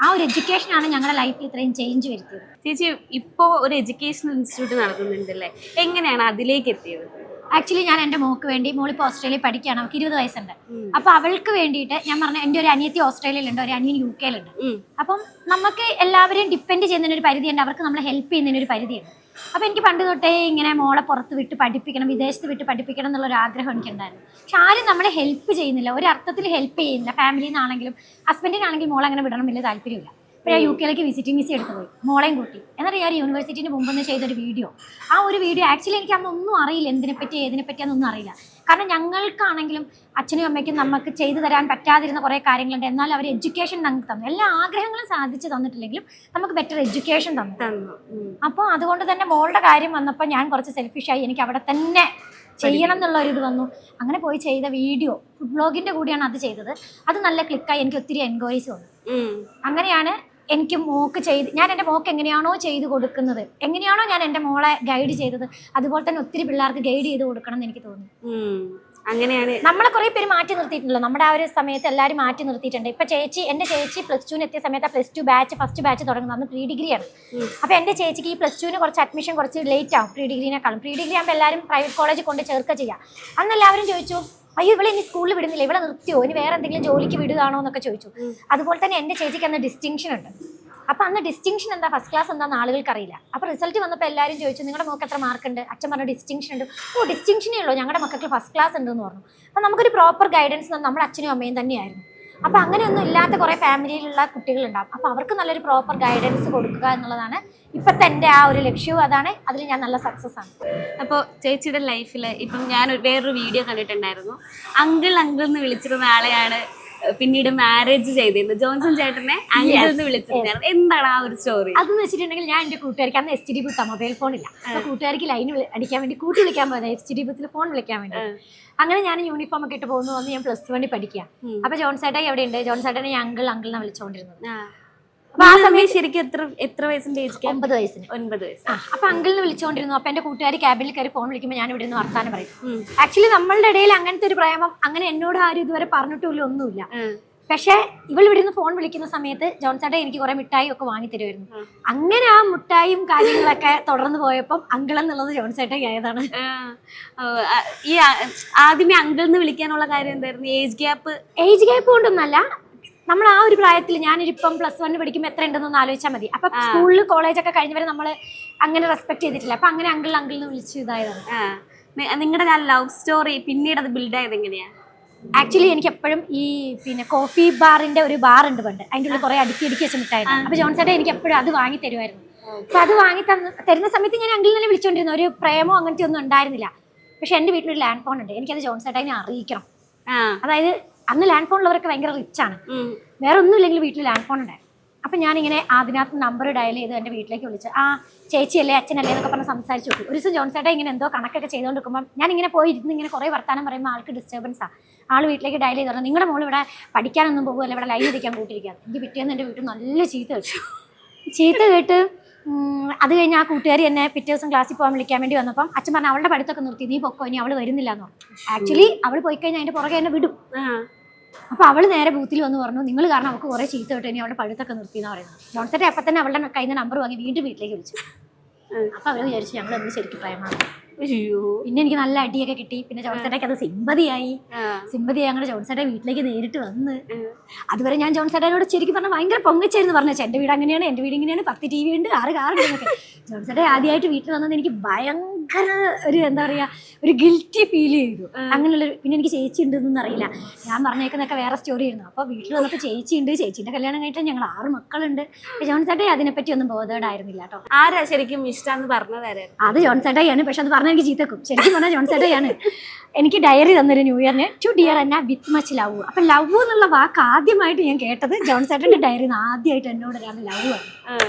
A: ആ ഒരു എഡ്യൂക്കേഷനാണ് ഞങ്ങളുടെ ലൈഫിൽ ഇത്രയും ചേഞ്ച് വരുത്തിയത്.
B: ചേച്ചി ഇപ്പോൾ ഒരു എഡ്യൂക്കേഷണൽ ഇൻസ്റ്റിറ്റ്യൂട്ട് നടത്തുന്നുണ്ടല്ലേ, എങ്ങനെയാണ് അതിലേക്ക് എത്തിയത്?
A: ആക്ച്വലി ഞാൻ എൻ്റെ മോൾക്ക് വേണ്ടി, മോളിപ്പോൾ ഓസ്ട്രേലിയയിൽ പഠിക്കുകയാണ്, അവൾക്ക് 20 വയസ്സുണ്ട്. അപ്പോൾ അവൾക്ക് വേണ്ടിയിട്ട് ഞാൻ പറഞ്ഞ എൻ്റെ ഒരു അനിയത്തി ഓസ്ട്രേലിയയിലുണ്ട്, ഒരു അനിയൻ UK യിലുണ്ട്. അപ്പം നമുക്ക് എല്ലാവരെയും ഡിപ്പെൻഡ് ചെയ്യുന്നതിനൊരു പരിധിയുണ്ട്, അവർക്ക് നമ്മളെ ഹെൽപ്പ് ചെയ്യുന്നതിനൊരു പരിധിയുണ്ട്. അപ്പോൾ എനിക്ക് പണ്ട് തൊട്ടേ ഇങ്ങനെ മോളെ പുറത്ത് വിട്ട് പഠിപ്പിക്കണം, വിദേശത്ത് വിട്ട് പഠിപ്പിക്കണം എന്നുള്ളൊരു ആഗ്രഹം എനിക്കുണ്ടായിരുന്നു. പക്ഷെ ആരും നമ്മളെ ഹെൽപ്പ് ചെയ്യുന്നില്ല, ഒരു അർത്ഥത്തിൽ ഹെൽപ്പ് ചെയ്യുന്നില്ല. ഫാമിലിയിൽ നിന്നാണെങ്കിലും ഹസ്ബൻഡിനാണെങ്കിലും മോളെ അങ്ങനെ വിടണം വലിയ താല്പര്യമില്ല. അപ്പോൾ ഞാൻ UK യിലേക്ക് വിസിറ്റിംഗ് വിസ എടുത്ത് പോയി, മോളെയും കൂട്ടി. എന്നിട്ട് ഞാൻ യൂണിവേഴ്സിറ്റിൻ്റെ മുമ്പൊന്ന് ചെയ്തൊരു വീഡിയോ, ആ ഒരു വീഡിയോ ആക്ച്വലി എനിക്ക് അന്നൊന്നും അറിയില്ല, എന്തിനെപ്പറ്റി ഏതിനെപ്പറ്റിയാണെന്നൊന്നും അറിയില്ല. കാരണം ഞങ്ങൾക്കാണെങ്കിലും അച്ഛനും അമ്മയ്ക്കും നമുക്ക് ചെയ്തു തരാൻ പറ്റാതിരുന്ന കുറേ കാര്യങ്ങളുണ്ട്. എന്നാൽ അവർ എഡ്യൂക്കേഷൻ നമുക്ക് തന്നു, എല്ലാ ആഗ്രഹങ്ങളും സാധിച്ചു തന്നിട്ടില്ലെങ്കിലും നമുക്ക് ബെറ്റർ എഡ്യൂക്കേഷൻ തന്നു. അപ്പോൾ അതുകൊണ്ട് തന്നെ മോളുടെ കാര്യം വന്നപ്പോൾ ഞാൻ കുറച്ച് സെൽഫിഷായി, എനിക്ക് അവിടെ തന്നെ ചെയ്യണം എന്നുള്ള ഒരു ഇത് വന്നു. അങ്ങനെ പോയി ചെയ്ത വീഡിയോ ഫുഡ് ബ്ലോഗിൻ്റെ കൂടിയാണ് അത് ചെയ്തത്. അത് നല്ല ക്ലിക്കായി, എനിക്ക് ഒത്തിരി എൻക്വയറീസ് വന്നു. അങ്ങനെയാണ് എനിക്ക് മോക്ക് ഞാൻ എൻ്റെ മോക്ക് എങ്ങനെയാണോ ചെയ്ത് കൊടുക്കുന്നത്, എങ്ങനെയാണോ ഞാൻ എൻ്റെ മോളെ ഗൈഡ് ചെയ്തത്, അതുപോലെ തന്നെ ഒത്തിരി പിള്ളേർക്ക് ഗൈഡ് ചെയ്ത് കൊടുക്കണം എന്ന് എനിക്ക് തോന്നി.
B: അങ്ങനെയാണ്
A: നമ്മളെ കുറേ പേര് മാറ്റി നിർത്തിയിട്ടുണ്ടല്ലോ, നമ്മുടെ ആ ഒരു സമയത്ത് എല്ലാവരും മാറ്റി നിർത്തിയിട്ടുണ്ട്. ഇപ്പം എൻ്റെ ചേച്ചി +2 എത്തിയ സമയത്ത് +2 ബാച്ച് ഫസ്റ്റ് ബാച്ച് തുടങ്ങുന്നത്, അന്ന് പ്രീ ഡിഗ്രിയാണ്. അപ്പോൾ എൻ്റെ ചേച്ചിക്ക് ഈ +2 കുറച്ച് അഡ്മിഷൻ കുറച്ച് ലേറ്റ് ആവും പ്രീ ഡിഗ്രീനേക്കാളും. പ്രീ ഡിഗ്രി ആകുമ്പോൾ എല്ലാവരും പ്രൈവറ്റ് കോളേജിൽ കൊണ്ട് ചേർക്കുക ചെയ്യാം. അന്ന് എല്ലാവരും ചോദിച്ചു, അയ്യോ ഇവളെ ഇനി സ്കൂളിൽ വിടുന്നില്ല, ഇവളെ നിർത്തിയോ, ഇനി വേറെ എന്തെങ്കിലും ജോലിക്ക് വിടുകയാണോ എന്നൊക്കെ ചോദിച്ചു. അതുപോലെ തന്നെ എൻ്റെ ചേച്ചിക്ക് അന്ന് ഡിസ്റ്റിങ്ഷൻ ഉണ്ട്. അപ്പോൾ അന്ന് ഡിസ്റ്റിങ്ഷൻ എന്താ, ഫസ്റ്റ് ക്ലാസ് എന്താണെന്ന് ആളുകൾക്ക് അറിയില്ല. അപ്പോൾ റിസൾട്ട് വന്നപ്പോൾ എല്ലാവരും ചോദിച്ചു, നിങ്ങളുടെ മോൾക്ക് എത്ര മാർക്ക് ഉണ്ട്? അച്ഛൻ പറഞ്ഞു ഡിസ്റ്റിങ്ഷൻ ഉണ്ട്. ഓ ഡിസ്റ്റിങ്ഷനേ ഉള്ളൂ, ഞങ്ങളുടെ മക്കൾക്ക് ഫസ്റ്റ് ക്ലാസ് ഉണ്ടെന്ന് പറഞ്ഞു. അപ്പോൾ നമുക്കൊരു പ്രോപ്പർ ഗൈഡൻസ് നമ്മുടെ അച്ഛനും അമ്മയും തന്നെയായിരുന്നു. അപ്പോൾ അങ്ങനെയൊന്നും ഇല്ലാത്ത കുറേ ഫാമിലിയിലുള്ള കുട്ടികളുണ്ടാവും. അപ്പോൾ അവർക്ക് നല്ലൊരു പ്രോപ്പർ ഗൈഡൻസ് കൊടുക്കുക എന്നുള്ളതാണ് ഇപ്പോഴത്തെ എൻ്റെ ആ ഒരു ലക്ഷ്യവും അതാണ്. അതിൽ ഞാൻ നല്ല സക്സസ് ആണ്.
B: അപ്പോൾ ചേച്ചിയുടെ ലൈഫിൽ ഇപ്പം ഞാൻ വേറൊരു വീഡിയോ കണ്ടിട്ടുണ്ടായിരുന്നു, അങ്കിൾ എന്ന് വിളിച്ചിരുന്ന ആളെയാണ് പിന്നീട് മാരേജ് ചെയ്തിരുന്നത്. ജോൺസൺ ചേട്ടനെ അങ്കിൾ എന്ന് വിളിച്ചിട്ടുണ്ടായിരുന്നു. എന്താണ് ആ ഒരു സ്റ്റോറി?
A: അതെന്ന് വെച്ചിട്ടുണ്ടെങ്കിൽ ഞാൻ എൻ്റെ കൂട്ടുകാർക്ക് അന്ന് STD ബൂത്ത് മൊബൈൽ ഫോണില്ല, അപ്പോൾ കൂട്ടുകാർക്ക് ലൈൻ അടിക്കാൻ വേണ്ടി കൂട്ടി വിളിക്കാൻ പോയത്, STD ബൂത്തിൽ ഫോൺ വിളിക്കാൻ വേണ്ടി. അങ്ങനെ ഞാൻ യൂണിഫോം ഒക്കെ ഇട്ട് പോകുന്നു. വന്ന് ഞാൻ +1 പഠിക്കുക. അപ്പോൾ ജോൺസേട്ടായി എവിടെയുണ്ട്, ജോൺസേട്ടനെ ഞാൻ അങ്കിളിനെ വിളിച്ചുകൊണ്ടിരുന്നത്. അപ്പൊ ആ സമയത്ത് ശരിക്കും
B: എത്ര വയസ്സിന്റെ ഏജ്?
A: 9 വയസ്സിന്.
B: 9 വയസ്സ്.
A: അപ്പൊ അങ്കിളിനെ വിളിച്ചുകൊണ്ടിരുന്നു. അപ്പൊ എന്റെ കൂട്ടുകാർ ക്യാബിനിൽ കയറി ഫോൺ വിളിക്കുമ്പോൾ ഞാൻ ഇവിടെ നിന്ന് വർത്താനം പറയും. ആക്ച്വലി നമ്മളുടെ ഇടയിൽ അങ്ങനത്തെ ഒരു പ്രേമം അങ്ങനെ എന്നോട് ആരും ഇതുവരെ പറഞ്ഞിട്ടില്ല, ഒന്നുമില്ല. പക്ഷെ ഇവൾ ഇവിടെ നിന്ന് ഫോൺ വിളിക്കുന്ന സമയത്ത് ജോൺസേട്ടൻ എനിക്ക് കുറെ മിഠായി ഒക്കെ വാങ്ങി തരുമായിരുന്നു. അങ്ങനെ ആ മിഠായും കാര്യങ്ങളൊക്കെ തുടർന്ന് പോയപ്പം അങ്കിൾ എന്നുള്ളത് ജോൺസേട്ടൻ ആയതാണ്.
B: ഈ ആദ്യമേ അങ്കിൾ എന്ന് വിളിക്കാനുള്ള കാര്യം എന്തായിരുന്നു? ഏജ്
A: ഗ്യാപ്പ് കൊണ്ടൊന്നല്ല, നമ്മൾ ആ ഒരു പ്രായത്തിൽ ഞാനിപ്പം +1 പഠിക്കുമ്പോൾ എത്ര ഉണ്ടെന്നൊന്ന് ആലോചിച്ചാൽ മതി. അപ്പം സ്കൂളിൽ കോളേജൊക്കെ കഴിഞ്ഞവരെ നമ്മൾ അങ്ങനെ റെസ്പെക്ട് ചെയ്തിട്ടില്ല. അപ്പം അങ്ങനെ അങ്കിൾ എന്ന് വിളിച്ച് ഇതായതാണ്.
B: നിങ്ങളുടെ ലവ് സ്റ്റോറി പിന്നീട് അത് ബിൽഡ് ആയത് എങ്ങനെയാണ്?
A: ആക്ച്വലി എനിക്ക് എപ്പോഴും ഈ കോഫി ബാറിന്റെ ഒരു ബാർ ഉണ്ട് പണ്ട്, അതിൻ്റെ ഉള്ളിൽ കുറെ അടുക്കി വെച്ച് മിഠായിരുന്നു. അപ്പോൾ ജോൺസേട്ടൻ എനിക്ക് എപ്പോഴും അത് വാങ്ങി തരുമായിരുന്നു. അപ്പോൾ അത് വാങ്ങി തരുന്ന സമയത്ത് ഞാൻ അങ്കിളിനെ വിളിച്ചുകൊണ്ടിരുന്നു. ഒരു പ്രേമോ അങ്ങനത്തെ ഒന്നും ഉണ്ടായിരുന്നില്ല. പക്ഷെ എൻ്റെ വീട്ടിലൊരു ലാൻഡ് ഫോൺ ഉണ്ട്, എനിക്കത് ജോൺസേട്ടനെ അറിയിക്കണം. അതായത് അന്ന് ലാൻഡ് ഫോണുള്ളവരൊക്കെ ഭയങ്കര റിച്ചാണ്, വേറെ ഒന്നും ഇല്ലെങ്കിൽ വീട്ടിൽ ലാൻഡ് ഫോൺ ഉണ്ടായിരുന്നു. അപ്പം ഞാനിങ്ങനെ അതിനകത്ത് നമ്പർ ഡയൽ ചെയ്ത് എൻ്റെ വീട്ടിലേക്ക് വിളിച്ച്, ആ ചേച്ചിയല്ലേ അച്ഛനല്ലേ എന്നൊക്കെ പറഞ്ഞ് സംസാരിച്ചു നോക്കി. ഒരു ദിവസം ജോൺസേട്ടൻ ഇങ്ങനെ എന്തോ കണക്കൊക്കെ ചെയ്തുകൊണ്ടിരിക്കുമ്പോൾ ഞാനിങ്ങനെ പോയി ഇരുന്ന് ഇങ്ങനെ കുറേ വർത്താനം പറയുമ്പോൾ ആൾക്ക് ഡിസ്റ്റർബൻസാണ്. ആൾ വീട്ടിലേക്ക് ഡയൽ ചെയ്ത് പറഞ്ഞു, നിങ്ങളുടെ മോൾ ഇവിടെ പഠിക്കാനൊന്നും പോകുമല്ലോ, ഇവിടെ ലൈൻ ഇരിക്കാൻ കൂട്ടിയിരിക്കുകയാണ്. എനിക്ക് പിറ്റേന്ന് എൻ്റെ വീട്ടിൽ നല്ല ചീത്ത കേട്ട് അത് കഴിഞ്ഞ് ആ കൂട്ടുകാരി എന്നെ പിറ്റേ ദിവസം ക്ലാസ്സിൽ പോകാൻ വിളിക്കാൻ വേണ്ടി വന്നപ്പം അച്ഛൻ പറഞ്ഞു, അവളുടെ പഠിത്തമൊക്കെ നിർത്തി, നീ പൊക്കോ, ഇനി അവൾ വരുന്നില്ല എന്ന് പറഞ്ഞു. ആക്ച്വലി അവൾ പോയി കഴിഞ്ഞാൽ അതിൻ്റെ പുറകെ എന്നെ വിടും. അപ്പോൾ അവൾ നേരെ ബൂത്തിൽ വന്ന് പറഞ്ഞു, നിങ്ങൾ കാരണം അവൾക്ക് കുറേ ചീത്ത കേട്ട് ഇനി അവളുടെ പഠിത്തമൊക്കെ നിർത്തിയെന്ന് പറയുന്നത്. ജോൺസേട്ടൻ അപ്പം തന്നെ അവളുടെ കയ്യിൽ നിന്ന് നമ്പർ വാങ്ങി വീണ്ടും വീട്ടിലേക്ക് വിളിച്ചു. അപ്പോൾ അവർ വിചാരിച്ചു ഞങ്ങൾ എന്ത് ശരിക്കും പ്രേമാണ്. പിന്നെ എനിക്ക് നല്ല അടിയൊക്കെ കിട്ടി. പിന്നെ ജോൺസേട്ടയ്ക്ക് അത് സിമ്പതിയായി അങ്ങനെ ജോൺസേട്ടൻ വീട്ടിലേക്ക് നേരിട്ട് വന്ന്. അതുവരെ ഞാൻ ജോൺസേട്ടനോട് ശരിക്കും പറഞ്ഞാൽ ഭയങ്കര പൊങ്ങിച്ചായിരുന്നു പറഞ്ഞു, എൻ്റെ വീട് അങ്ങനെയാണ്, എൻ്റെ വീട് ഇങ്ങനെയാണ്, 10 TV ഉണ്ട്, 6 കാറുണ്ട് എന്നൊക്കെ. ജോൺസേട്ടൻ ആദ്യമായിട്ട് വീട്ടിൽ വന്നത് എനിക്ക് ഭയങ്കര ഒരു എന്താ പറയുക, ഒരു ഗിൽറ്റി ഫീൽ ചെയ്തു. അങ്ങനെയുള്ളൊരു, പിന്നെ എനിക്ക് ചേച്ചി ഉണ്ടെന്നൊന്നും അറിയില്ല, ഞാൻ പറഞ്ഞേക്കുന്നതൊക്കെ വേറെ സ്റ്റോറി ആയിരുന്നു. അപ്പോൾ വീട്ടിൽ വന്നപ്പോൾ ചേച്ചി ഉണ്ട്, ചേച്ചീൻ്റെ കല്യാണം കഴിഞ്ഞിട്ട് ഞങ്ങൾ 6 മക്കളുണ്ട്. ജോൺസേട്ടൻ അതിനെപ്പറ്റി ഒന്നും ബോധേഡായിരുന്നില്ല കേട്ടോ.
B: ആരാ ശരിക്കും ഇഷ്ടമെന്ന് പറഞ്ഞതായിരുന്നു?
A: അത് ജോൺസേട്ടയാണ്. പക്ഷെ അത് പറഞ്ഞാൽ എനിക്ക് ചീത്തക്കും. ശരിക്കും പറഞ്ഞാൽ ജോൺസേട്ടയാണ് എനിക്ക് ഡയറി തന്നൊരു ന്യൂ ഇയറിന്, ടു ഡിയർ എന്ന വിത്ത് മച്ച് ലവ്. അപ്പം ലവ് എന്നുള്ള വാക്ക് ആദ്യമായിട്ട് ഞാൻ കേട്ടത് ജോൺസേട്ടൻ്റെ ഡയറിന്ന് ആദ്യമായിട്ട് എന്നോട് ഒരാൾ ലവ് ആണ്.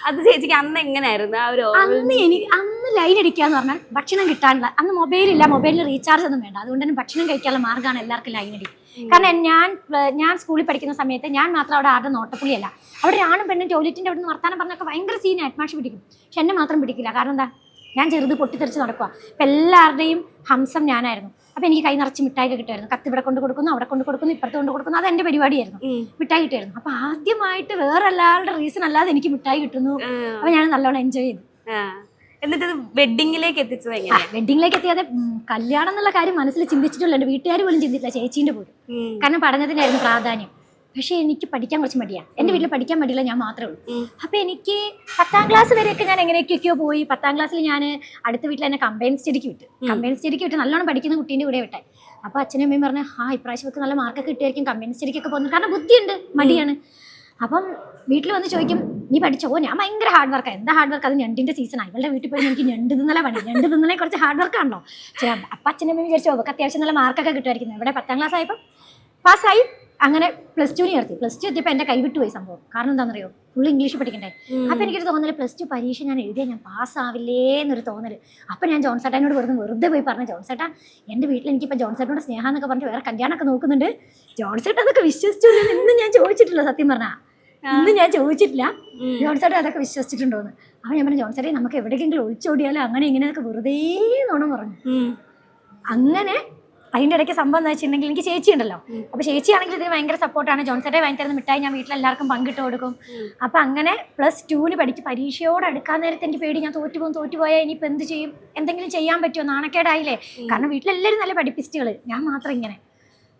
B: അത് ചേച്ചിക്ക് അന്ന് എങ്ങനെയായിരുന്നു?
A: അന്ന് ലൈൻ അടിക്കാന്ന് പറഞ്ഞാൽ ഭക്ഷണം കിട്ടാനുള്ള, അന്ന് മൊബൈലില്ല, മൊബൈലിൽ റീചാർജ് ഒന്നും വേണ്ട, അതുകൊണ്ട് തന്നെ ഭക്ഷണം കഴിക്കാനുള്ള മാർഗ്ഗമാണ് എല്ലാവർക്കും ലൈൻ അടി. കാരണം ഞാൻ സ്കൂളിൽ പഠിക്കുന്ന സമയത്ത് ഞാൻ മാത്രം അവിടെ ആരുടെ നോട്ടപ്പുള്ളിയല്ല, അവിടെ ആണും പെണ്ണും ടോയ്ലറ്റിൻ്റെ അവിടെ നിന്ന് വർത്താനം പറഞ്ഞൊക്കെ ഭയങ്കര സീൻ അഡ്മാഷ് പിടിക്കും. പക്ഷെ എന്നെ മാത്രം പിടിക്കില്ല. കാരണം എന്താ, ഞാൻ ചെറുത് പൊട്ടിത്തെറിച്ച് നടക്കുക. അപ്പം എല്ലാവരുടെയും ഹംസം ഞാനായിരുന്നു. അപ്പം എനിക്ക് കൈ നിറച്ച് മിഠായി കിട്ടുമായിരുന്നു. കത്ത് ഇവിടെ കൊണ്ട് കൊടുക്കുന്നു, അവിടെ കൊണ്ട് കൊടുക്കുന്നു, ഇപ്പുറത്ത് കൊണ്ട് കൊടുക്കുന്നു, അത് എൻ്റെ പരിപാടിയായിരുന്നു. മിഠായി കിട്ടുമായിരുന്നു. അപ്പം ആദ്യമായിട്ട് വേറെ എല്ലാവരുടെ റീസൺ അല്ലാതെ എനിക്ക് മിഠായി കിട്ടുന്നു. അപ്പം ഞാൻ നല്ലോണം എൻജോയ് ചെയ്തു.
B: എന്നിട്ട് വെഡിങ്ങിലേക്ക് എത്തിച്ചത് എങ്ങനെയാ?
A: വെഡിങ്ങിലേക്ക് എത്തിയാതെ കല്യാണം എന്നുള്ള കാര്യം മനസ്സിൽ ചിന്തിച്ചിട്ടുള്ള എൻ്റെ വീട്ടുകാർ പോലും ചിന്തിച്ചില്ല, ചേച്ചീൻ്റെ പോലും. കാരണം പഠനത്തിനായിരുന്നു പ്രാധാന്യം. പക്ഷേ എനിക്ക് പഠിക്കാൻ കുറച്ച് മടിയാണ്. എൻ്റെ വീട്ടിൽ പഠിക്കാൻ മടിയില്ല, ഞാൻ മാത്രമേ ഉള്ളൂ. അപ്പോൾ എനിക്ക് 10ാം ക്ലാസ് വരെയൊക്കെ ഞാൻ എങ്ങനെയൊക്കെയോ പോയി. 10ാം ക്ലാസ്സിൽ ഞാൻ അടുത്ത വീട്ടിൽ എന്നെ കമ്പൈൻ സ്റ്റഡിക്ക് വിട്ട്. കമ്പൈൻ സ്റ്റഡിക്ക് വിട്ട് നല്ലോണം പഠിക്കുന്ന കുട്ടീൻ്റെ കൂടെ വിട്ടെ. അപ്പോൾ അച്ഛനും അമ്മയും പറഞ്ഞു, ഇപ്രാവശ്യം ഒക്കെ നല്ല മാർക്കൊക്കെ കിട്ടുമായിരിക്കും, കമ്പൈൻ സ്റ്റഡിക്കൊക്കെ പോകുന്നു. കാരണം ബുദ്ധിയുണ്ട്, മടിയാണ്. അപ്പം വീട്ടിൽ വന്ന് ചോദിക്കും, നീ പഠിച്ചോ? ഞാൻ ഭയങ്കര ഹാർഡ് വർക്കാണ്. എന്താ ഹാർഡ് വർക്ക്? അത് ഞണ്ടിൻ്റെ സീസണാണ്. ഇവളുടെ വീട്ടിൽ പോയി എനിക്ക് ഞണ്ട് തിന്നല പണി. ഞണ്ട് തിന്നലെ കുറച്ച് ഹാർഡ് വർക്കാണല്ലോ. അപ്പം അച്ഛനമ്മ വിചാരിച്ചോ അവർക്ക് അത്യാവശ്യം നല്ല മാർക്കൊക്കെ കിട്ടുമായിരിക്കുന്നത്. ഇവിടെ 10ാം ക്ലാസ് ആയപ്പോൾ പാസ്സായി. അങ്ങനെ +2 ചേർത്തി. +2 എത്തിയപ്പോൾ എൻ്റെ കൈവിട്ട് പോയി സംഭവം. കാരണം എന്താണെന്നറിയോ, ഫുള്ള് ഇംഗ്ലീഷ് പഠിക്കണ്ടേ. അപ്പം എനിക്കൊരു തോന്നൽ, +2 പരീക്ഷ ഞാൻ എഴുതിയാൽ ഞാൻ പാസ്സാവില്ലേ എന്നൊരു തോന്നൽ. അപ്പം ഞാൻ ജോൺസേട്ടനോട് വെറുതെ പോയി പറഞ്ഞു, ജോൺസേട്ടാ എൻ്റെ വീട്ടിൽ എനിക്കിപ്പോൾ ജോൺസേട്ടനോട് സ്നേഹം എന്നൊക്കെ പറഞ്ഞിട്ട് വേറെ കല്യാണമൊക്കെ നോക്കുന്നുണ്ട്, ജോൺസേട്ടൻ അതൊക്കെ വിശ്വസിച്ചു ഇന്ന് ഞാൻ ചോദിച്ചിട്ടില്ല. സത്യം പറഞ്ഞാൽ ഇന്ന് ഞാൻ ചോദിച്ചിട്ടില്ല ജോൺസേട്ടൻ അതൊക്കെ വിശ്വസിച്ചിട്ടുണ്ടോന്ന്. അപ്പം ഞാൻ പറഞ്ഞു, ജോൺസേട്ടൻ നമുക്ക് എവിടേക്കെങ്കിലും ഒളിച്ചോടിയാലോ അങ്ങനെ ഇങ്ങനെയൊക്കെ വെറുതെ നോണം പറഞ്ഞു. അങ്ങനെ അതിൻ്റെ ഇടയ്ക്ക് സംഭവം എന്ന് വെച്ചിട്ടുണ്ടെങ്കിൽ എനിക്ക് ചേച്ചി ഉണ്ടല്ലോ. അപ്പോൾ ചേച്ചിയാണെങ്കിൽ ഇതിന് ഭയങ്കര സപ്പോർട്ടാണ്. ജോൺസേട്ടെ വാങ്ങി തരുന്ന മിഠായി ഞാൻ വീട്ടിലെല്ലാവർക്കും പങ്കിട്ട് കൊടുക്കും. അപ്പം അങ്ങനെ +2 പഠിച്ച് പരീക്ഷയോട് അടുക്കാൻ നേരത്തെ എനിക്ക് പേടി, ഞാൻ തോറ്റുപോയാൽ ഇനിയിപ്പോൾ എന്ത് ചെയ്യും, എന്തെങ്കിലും ചെയ്യാൻ പറ്റുമോ, നാണക്കേടായില്ലേ. കാരണം വീട്ടിലെല്ലാവരും നല്ല പഠിപ്പിസ്റ്റുകൾ, ഞാൻ മാത്രം ഇങ്ങനെ.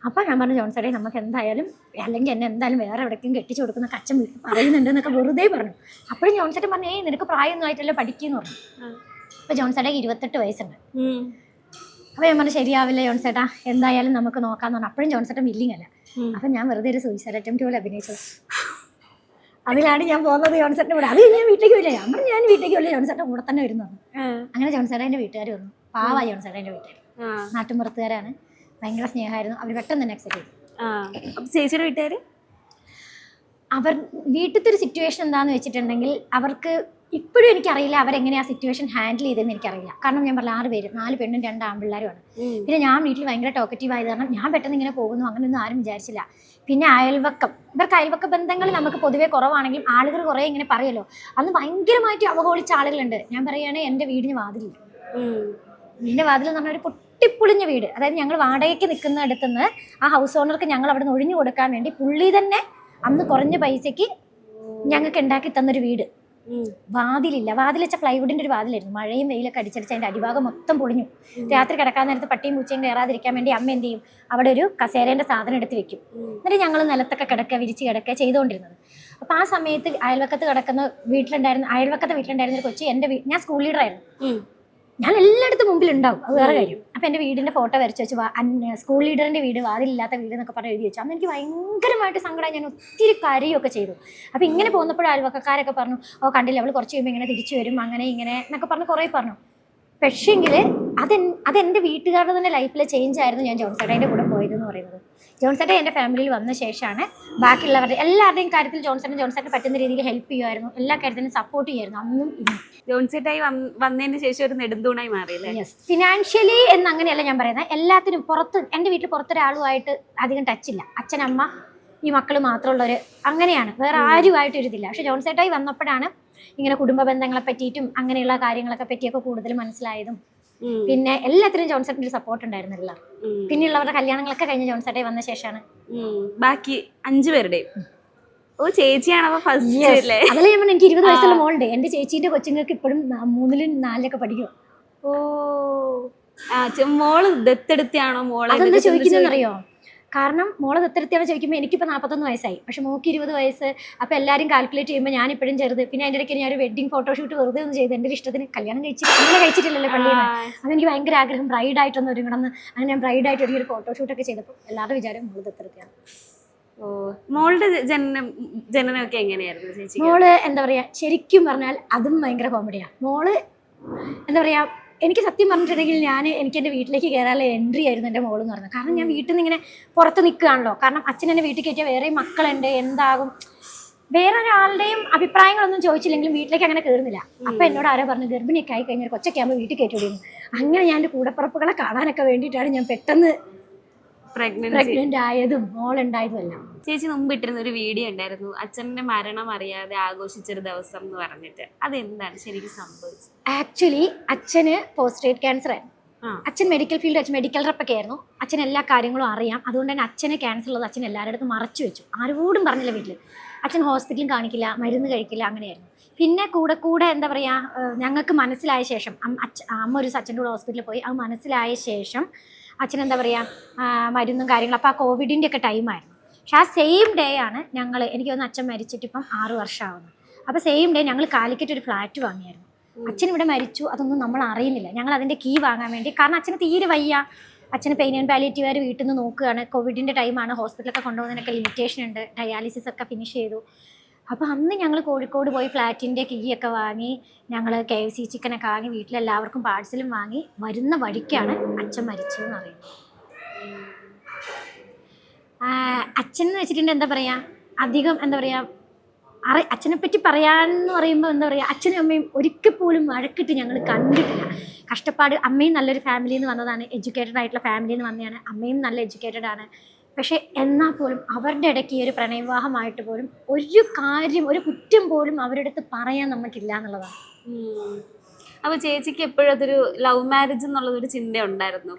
A: അപ്പോൾ ഞാൻ പറഞ്ഞു, ജോൺസേട്ടെ നമുക്ക് എന്തായാലും, അല്ലെങ്കിൽ എന്നെ എന്തായാലും വേറെ എവിടേക്കും കെട്ടിച്ചു കൊടുക്കുന്ന അച്ഛൻ പറയുന്നുണ്ട് എന്നൊക്കെ വെറുതെ പറഞ്ഞു. അപ്പോഴും ജോൺസേട്ടൻ പറഞ്ഞു, നിനക്ക് പ്രായമൊന്നും ആയിട്ടല്ലോ പഠിക്കുമെന്ന് പറഞ്ഞു. അപ്പോൾ ജോൺസേട്ടെ 28 വയസ്സുണ്ട്. അപ്പോൾ ഞാൻ പറഞ്ഞു, ശരിയാവില്ല ജോൺസേട്ടാ, എന്തായാലും നമുക്ക് നോക്കാമെന്ന് പറഞ്ഞു. അപ്പോഴും ജോൺസേട്ടൻ വില്ലിങ് അല്ല. അപ്പം ഞാൻ വെറുതെ ഒരു സൂയിസൈഡ് അറ്റംപ്റ്റ് പോലെ അഭിനയിച്ചു. അതിലാണ് ഞാൻ പോകുന്നത് ജോൺസേട്ടൻ്റെ കൂടെ. അത് ഞാൻ വീട്ടിലേക്ക് വരില്ല. ഞാൻ വീട്ടിലേക്ക് വരില്ല, ജോൺസേട്ടൻ കൂടെ തന്നെ വരുന്നു. അങ്ങനെ ജോൺസേട്ടൻ്റെ വീട്ടുകാർ വന്നു. പാവാ ജോൺസേട്ടൻ്റെ വീട്ടുകാർ, നാട്ടുമ്പുറത്തുകാരാണ്, ഭയങ്കര സ്നേഹമായിരുന്നു. അവർ പെട്ടെന്ന് തന്നെ അക്സെപ്റ്റ് ചെയ്തു.
B: ചേച്ചിയുടെ വീട്ടുകാർ
A: അവർ വീട്ടിലത്തെ ഒരു സിറ്റുവേഷൻ എന്താണെന്ന് വെച്ചിട്ടുണ്ടെങ്കിൽ, അവർക്ക് ഇപ്പോഴും എനിക്കറിയില്ല അവരെങ്ങനെ ആ സിറ്റുവേഷൻ ഹാൻഡിൽ ചെയ്തതെന്ന് എനിക്കറിയില്ല. കാരണം ഞാൻ പറഞ്ഞ 6 പേര്, 4 പെണ്ണും 2 ആൺപിള്ളേരുമാണ്. പിന്നെ ഞാൻ വീട്ടിൽ ഭയങ്കര ടോക്കറ്റീവ് ആയത് കാരണം ഞാൻ പെട്ടെന്ന് ഇങ്ങനെ പോകുന്നു അങ്ങനെയൊന്നും ആരും വിചാരിച്ചില്ല. പിന്നെ അയൽവക്കം, ഇവർക്ക് അയൽവക്ക ബന്ധങ്ങൾ നമുക്ക് പൊതുവേ കുറവാണെങ്കിലും ആളുകൾ കുറേ ഇങ്ങനെ പറയുമല്ലോ, അന്ന് ഭയങ്കരമായിട്ട് അവഹേളിച്ച ആളുകളുണ്ട്. ഞാൻ പറയുകയാണെങ്കിൽ എൻ്റെ വീടിന് വാതിലില്ല. വീടിൻ്റെ വാതിൽ എന്ന് പറഞ്ഞാൽ ഒരു പൊട്ടിപ്പൊളിഞ്ഞ വീട്. അതായത് ഞങ്ങൾ വാടകയ്ക്ക് നിൽക്കുന്ന അടുത്തുനിന്ന് ആ ഹൗസ് ഓണർക്ക് ഞങ്ങൾ അവിടെ നിന്ന് ഒഴിഞ്ഞു കൊടുക്കാൻ വേണ്ടി പുള്ളി തന്നെ അന്ന് കുറഞ്ഞ പൈസയ്ക്ക് ഞങ്ങൾക്ക് ഉണ്ടാക്കി തന്നൊരു വീട്. വാതിലില്ല. വാതിൽ വെച്ച പ്ലൈവുഡിൻ്റെ ഒരു വാതിലായിരുന്നു. മഴയും വെയിലൊക്കെ അടിച്ചടിച്ച് അതിൻ്റെ അടിഭാഗം മൊത്തം പൊളിഞ്ഞു. രാത്രി കിടക്കാൻ നേരത്ത് പട്ടിയും പൂച്ചയും കയറാതിരിക്കാൻ വേണ്ടി അമ്മ എന്ത് ചെയ്യും, അവിടെ ഒരു കസേരേൻ്റെ സാധനം എടുത്ത് വെക്കും. എന്നിട്ട് ഞങ്ങൾ നിലത്തൊക്കെ കിടക്കുക, വിരിച്ച് കിടക്കുക ചെയ്തുകൊണ്ടിരുന്നത്. അപ്പോൾ ആ സമയത്ത് അയൽവക്കത്തെ വീട്ടിലുണ്ടായിരുന്ന ഒരു കൊച്ചി ഞാൻ സ്കൂൾ ലീഡറായിരുന്നു. ഞാൻ എല്ലായിടത്തും മുമ്പിലുണ്ടാവും, അത് വേറെ കാര്യം. അപ്പോൾ എൻ്റെ വീടിൻ്റെ ഫോട്ടോ വരച്ച് വെച്ച് സ്കൂൾ ലീഡറിൻ്റെ വീട്, വാതിലില്ലാത്ത വീട് എന്നൊക്കെ പറഞ്ഞ് എഴുതി വെച്ചു. അന്ന് എനിക്ക് ഭയങ്കരമായിട്ട് സങ്കടം. ഞാൻ ഒത്തിരി കരയൊക്കെ ചെയ്തു. അപ്പോൾ ഇങ്ങനെ പോകുന്നപ്പോഴും അയൽവക്കക്കാരൊക്കെ പറഞ്ഞു, കണ്ടില്ല അവൾ കുറച്ച് കഴിയുമ്പോൾ ഇങ്ങനെ തിരിച്ചു വരും, അങ്ങനെ ഇങ്ങനെ എന്നൊക്കെ പറഞ്ഞ് കുറേ പറഞ്ഞു. പക്ഷേങ്കിൽ അതെൻ്റെ വീട്ടുകാരുടെ തന്നെ ലൈഫിലെ ചേഞ്ച് ആയിരുന്നു ഞാൻ ജോൺസേട്ടൻ്റെ കൂടെ പോയതെന്ന് പറയുന്നത്. ജോൺസേട്ടൻ എൻ്റെ ഫാമിലിയിൽ വന്ന ശേഷമാണ് ബാക്കിയുള്ളവരുടെ എല്ലാവരുടെയും കാര്യത്തിൽ ജോൺസേട്ടന് പറ്റുന്ന രീതിയിൽ ഹെൽപ്പ് ചെയ്യുമായിരുന്നു, എല്ലാ കാര്യത്തിനും സപ്പോർട്ട് ചെയ്യുമായിരുന്നു അന്നും ഇന്നും.
B: ജോൺസേട്ടായി വന്നതിന് ശേഷം ഒരു നെടുന്തൂണായി മാറിയില്ലേ?
A: യെസ്. ഫിനാൻഷ്യലി എന്ന് അങ്ങനെയല്ല ഞാൻ പറയുന്നത്, എല്ലാത്തിനും പുറത്ത്, എൻ്റെ വീട്ടിൽ പുറത്തൊരാളുമായിട്ട് അധികം ടച്ചില്ല. അച്ഛനമ്മ ഈ മക്കൾ മാത്രമുള്ളവർ, അങ്ങനെയാണ്, വേറെ ആരുമായിട്ട് ഒരു ഇതില്ല. പക്ഷെ ജോൺസേട്ടായി വന്നപ്പോഴാണ് ഇങ്ങനെ കുടുംബ ബന്ധങ്ങളെ പറ്റിയിട്ടും അങ്ങനെയുള്ള കാര്യങ്ങളൊക്കെ പറ്റിയൊക്കെ കൂടുതൽ മനസ്സിലായതും. പിന്നെ എല്ലാത്തിനും ജോൺസേട്ടൻ്റെ സപ്പോർട്ട് ഉണ്ടായിരുന്നില്ല. പിന്നെയുള്ളവരുടെ കല്യാണങ്ങളൊക്കെ കഴിഞ്ഞ ജോൺസേട്ടായി വന്ന ശേഷമാണ്
B: ബാക്കി 5 പേരുടെയും. ചേച്ചിയാണോ ഫസ്റ്റ്?
A: അതല്ലേ ഞാൻ പറഞ്ഞു, എനിക്ക് 20 വയസ്സുള്ള മോളുണ്ട്. എൻ്റെ ചേച്ചീൻ്റെ കൊച്ചുങ്ങൾക്ക് ഇപ്പോഴും 3ലും 4ലൊക്കെ പഠിക്കും.
B: മോള് ദത്തെടുത്താണോ? മോളെ
A: അതെന്താ ചോദിക്കുന്നതെന്നറിയോ? കാരണം മോളെ ദത്തെടുത്തിയാണോ ചോദിക്കുമ്പോൾ എനിക്കിപ്പോൾ 41 വയസ്സായി, പക്ഷെ മോൾക്ക് 20 വയസ്സ്. അപ്പോൾ എല്ലാവരും കാൽക്കുലേറ്റ് ചെയ്യുമ്പോൾ ഞാനിപ്പോഴും ചെറുത്. പിന്നെ അതിൻ്റെ ഇടയ്ക്ക് ഞാനൊരു വെഡിങ് ഫോട്ടോഷൂട്ട് വെറുതെ ഒന്ന് ചെയ്ത് എൻ്റെ ഇഷ്ടത്തിന്. കല്യാണം കഴിച്ചിട്ടില്ലല്ലോ പള്ളിയിൽ നിന്ന്. അതെനിക്ക് ഭയങ്കര ആഗ്രഹം ബ്രൈഡായിട്ടൊന്ന് ഒരുങ്ങണമെന്ന്. അങ്ങനെ ഞാൻ ബ്രൈഡായിട്ട് ഒരു ഫോട്ടോഷൂട്ടൊക്കെ ചെയ്തപ്പോൾ എല്ലാവരുടെ വിചാരം മോള് ദത്തെടുത്തിയാണ്.
B: മോളുടെ ജനനമൊക്കെ എങ്ങനെയായിരുന്നു ചേച്ചി?
A: മോള് എന്താ പറയുക, ശരിക്കും പറഞ്ഞാൽ അതും ഭയങ്കര കോമഡിയാണ്. മോള് എന്താ പറയുക, എനിക്ക് സത്യം പറഞ്ഞിട്ടുണ്ടെങ്കിൽ എനിക്ക് എൻ്റെ വീട്ടിലേക്ക് കയറാനുള്ള എൻട്രി ആയിരുന്നു എൻ്റെ മോളെന്ന് പറഞ്ഞത്. കാരണം ഞാൻ വീട്ടിൽ നിന്ന് ഇങ്ങനെ പുറത്ത് നിൽക്കുകയാണല്ലോ. കാരണം അച്ഛൻ എന്നെ വീട്ടിൽ കയറ്റിയാൽ വേറെ മക്കളുണ്ട്, എന്താകും, വേറെ ഒരാളുടെയും അഭിപ്രായങ്ങളൊന്നും ചോദിച്ചില്ലെങ്കിലും വീട്ടിലേക്ക് അങ്ങനെ കയറുന്നില്ല. അപ്പോൾ എന്നോട് ആരോ പറഞ്ഞു, ഗർഭിണിയൊക്കെ ആയി കഴിഞ്ഞാൽ കൊച്ചൊക്കെ ആകുമ്പോൾ വീട്ടിൽ കയറ്റിവിടുന്നു. അങ്ങനെ ഞാൻ എൻ്റെ കൂടപ്പുറപ്പുകളെ കാണാനൊക്കെ വേണ്ടിയിട്ടാണ് ഞാൻ പെട്ടെന്ന് പ്രഗ്നന്റ് ആയതും മോളുണ്ടായതും എല്ലാം.
B: ചേച്ചി മുമ്പ് ഇട്ടിരുന്ന ഒരു വീഡിയോ ഉണ്ടായിരുന്നു, അച്ഛൻ്റെ മരണം അറിയാതെ ആഘോഷിച്ചൊരു ദിവസം എന്ന് പറഞ്ഞിട്ട്. അതെന്താണ് ശരിക്കും സംഭവിച്ചത്?
A: ആക്ച്വലി അച്ഛന് പോസ്റ്റ്രേറ്റ് ക്യാൻസർ ആയിരുന്നു. അച്ഛൻ മെഡിക്കൽ ഫീൽഡ്, അച്ഛൻ മെഡിക്കൽ റെപ്പൊക്കെ ആയിരുന്നു. അച്ഛൻ എല്ലാ കാര്യങ്ങളും അറിയാം. അതുകൊണ്ട് തന്നെ അച്ഛന് ക്യാൻസർ ഉള്ളത് അച്ഛൻ എല്ലാവരുടെ അടുത്തും മറച്ചു വെച്ചു. ആരോടും പറഞ്ഞില്ല വീട്ടിൽ. അച്ഛൻ ഹോസ്പിറ്റലും കാണിക്കില്ല, മരുന്ന് കഴിക്കില്ല, അങ്ങനെയായിരുന്നു. പിന്നെ കൂടെ കൂടെ എന്താ പറയുക, ഞങ്ങൾക്ക് മനസ്സിലായ ശേഷം അമ്മ ഒരു അച്ഛൻ്റെ കൂടെ ഹോസ്പിറ്റലിൽ പോയി. അത് മനസ്സിലായ ശേഷം അച്ഛൻ എന്താ പറയുക മരുന്നും കാര്യങ്ങളും. അപ്പോൾ ആ കോവിഡിൻ്റെ ഒക്കെ ടൈമായിരുന്നു. പക്ഷെ ആ സെയിം ഡേ ആണ് എനിക്ക് തോന്നുന്നു അച്ഛൻ മരിച്ചിട്ട് ഇപ്പം 6 വർഷമാവുന്നു. അപ്പോൾ സെയിം ഡേ ഞങ്ങൾ കാലിക്കറ്റ് ഒരു ഫ്ലാറ്റ് വാങ്ങിയായിരുന്നു. അച്ഛൻ ഇവിടെ മരിച്ചു, അതൊന്നും നമ്മൾ അറിയുന്നില്ല. ഞങ്ങൾ അതിൻ്റെ കീ വാങ്ങാൻ വേണ്ടി, കാരണം അച്ഛന് തീരെ വയ്യ, അച്ഛന് പെയിൻ ആൻഡ് പാലിയേറ്റീവുകാർ വീട്ടിൽ നിന്ന് നോക്കുകയാണ്. കോവിഡിൻ്റെ ടൈമാണ്, ഹോസ്പിറ്റലൊക്കെ കൊണ്ടുപോകുന്നതിനൊക്കെ ലിമിറ്റേഷൻ ഉണ്ട്. ഡയാലിസിസ് ഒക്കെ ഫിനിഷ് ചെയ്തു. അപ്പോൾ അന്ന് ഞങ്ങൾ കോഴിക്കോട് പോയി ഫ്ലാറ്റിൻ്റെ കീയൊക്കെ വാങ്ങി, ഞങ്ങൾ KFC ചിക്കനൊക്കെ വാങ്ങി വീട്ടിലെല്ലാവർക്കും പാഴ്സലും വാങ്ങി വരുന്ന വഴിക്കാണ് അച്ഛൻ മരിച്ചു എന്ന് അറിയുന്നത്. അച്ഛൻ എന്ന് വെച്ചിട്ടുണ്ടെങ്കിൽ എന്താ പറയുക, അധികം എന്താ പറയുക അച്ഛനെ പറ്റി പറയാമെന്ന് പറയുമ്പോൾ എന്താ പറയുക, അച്ഛനും അമ്മയും ഒരിക്കൽ പോലും വഴക്കിട്ട് ഞങ്ങൾ കണ്ടിട്ടില്ല. കഷ്ടപ്പാട്. അമ്മയും നല്ലൊരു ഫാമിലിയിൽ നിന്ന് വന്നതാണ്, എഡ്യൂക്കേറ്റഡ് ആയിട്ടുള്ള ഫാമിലിയിൽ നിന്ന് വന്നതാണ്. അമ്മയും നല്ല എഡ്യൂക്കേറ്റഡ് ആണ്. പക്ഷേ എന്നാൽ പോലും അവരുടെ ഇടയ്ക്ക് ഈ ഒരു പ്രണയവിവാഹമായിട്ട് പോലും ഒരു കാര്യം, ഒരു കുറ്റം പോലും അവരുടെ അടുത്ത് പറയാൻ നമുക്കില്ല എന്നുള്ളതാണ്.
B: അപ്പൊ ചേച്ചിക്ക് എപ്പോഴും അതൊരു ലവ് മാരേജ് എന്നുള്ളതൊരു ചിന്ത ഉണ്ടായിരുന്നു?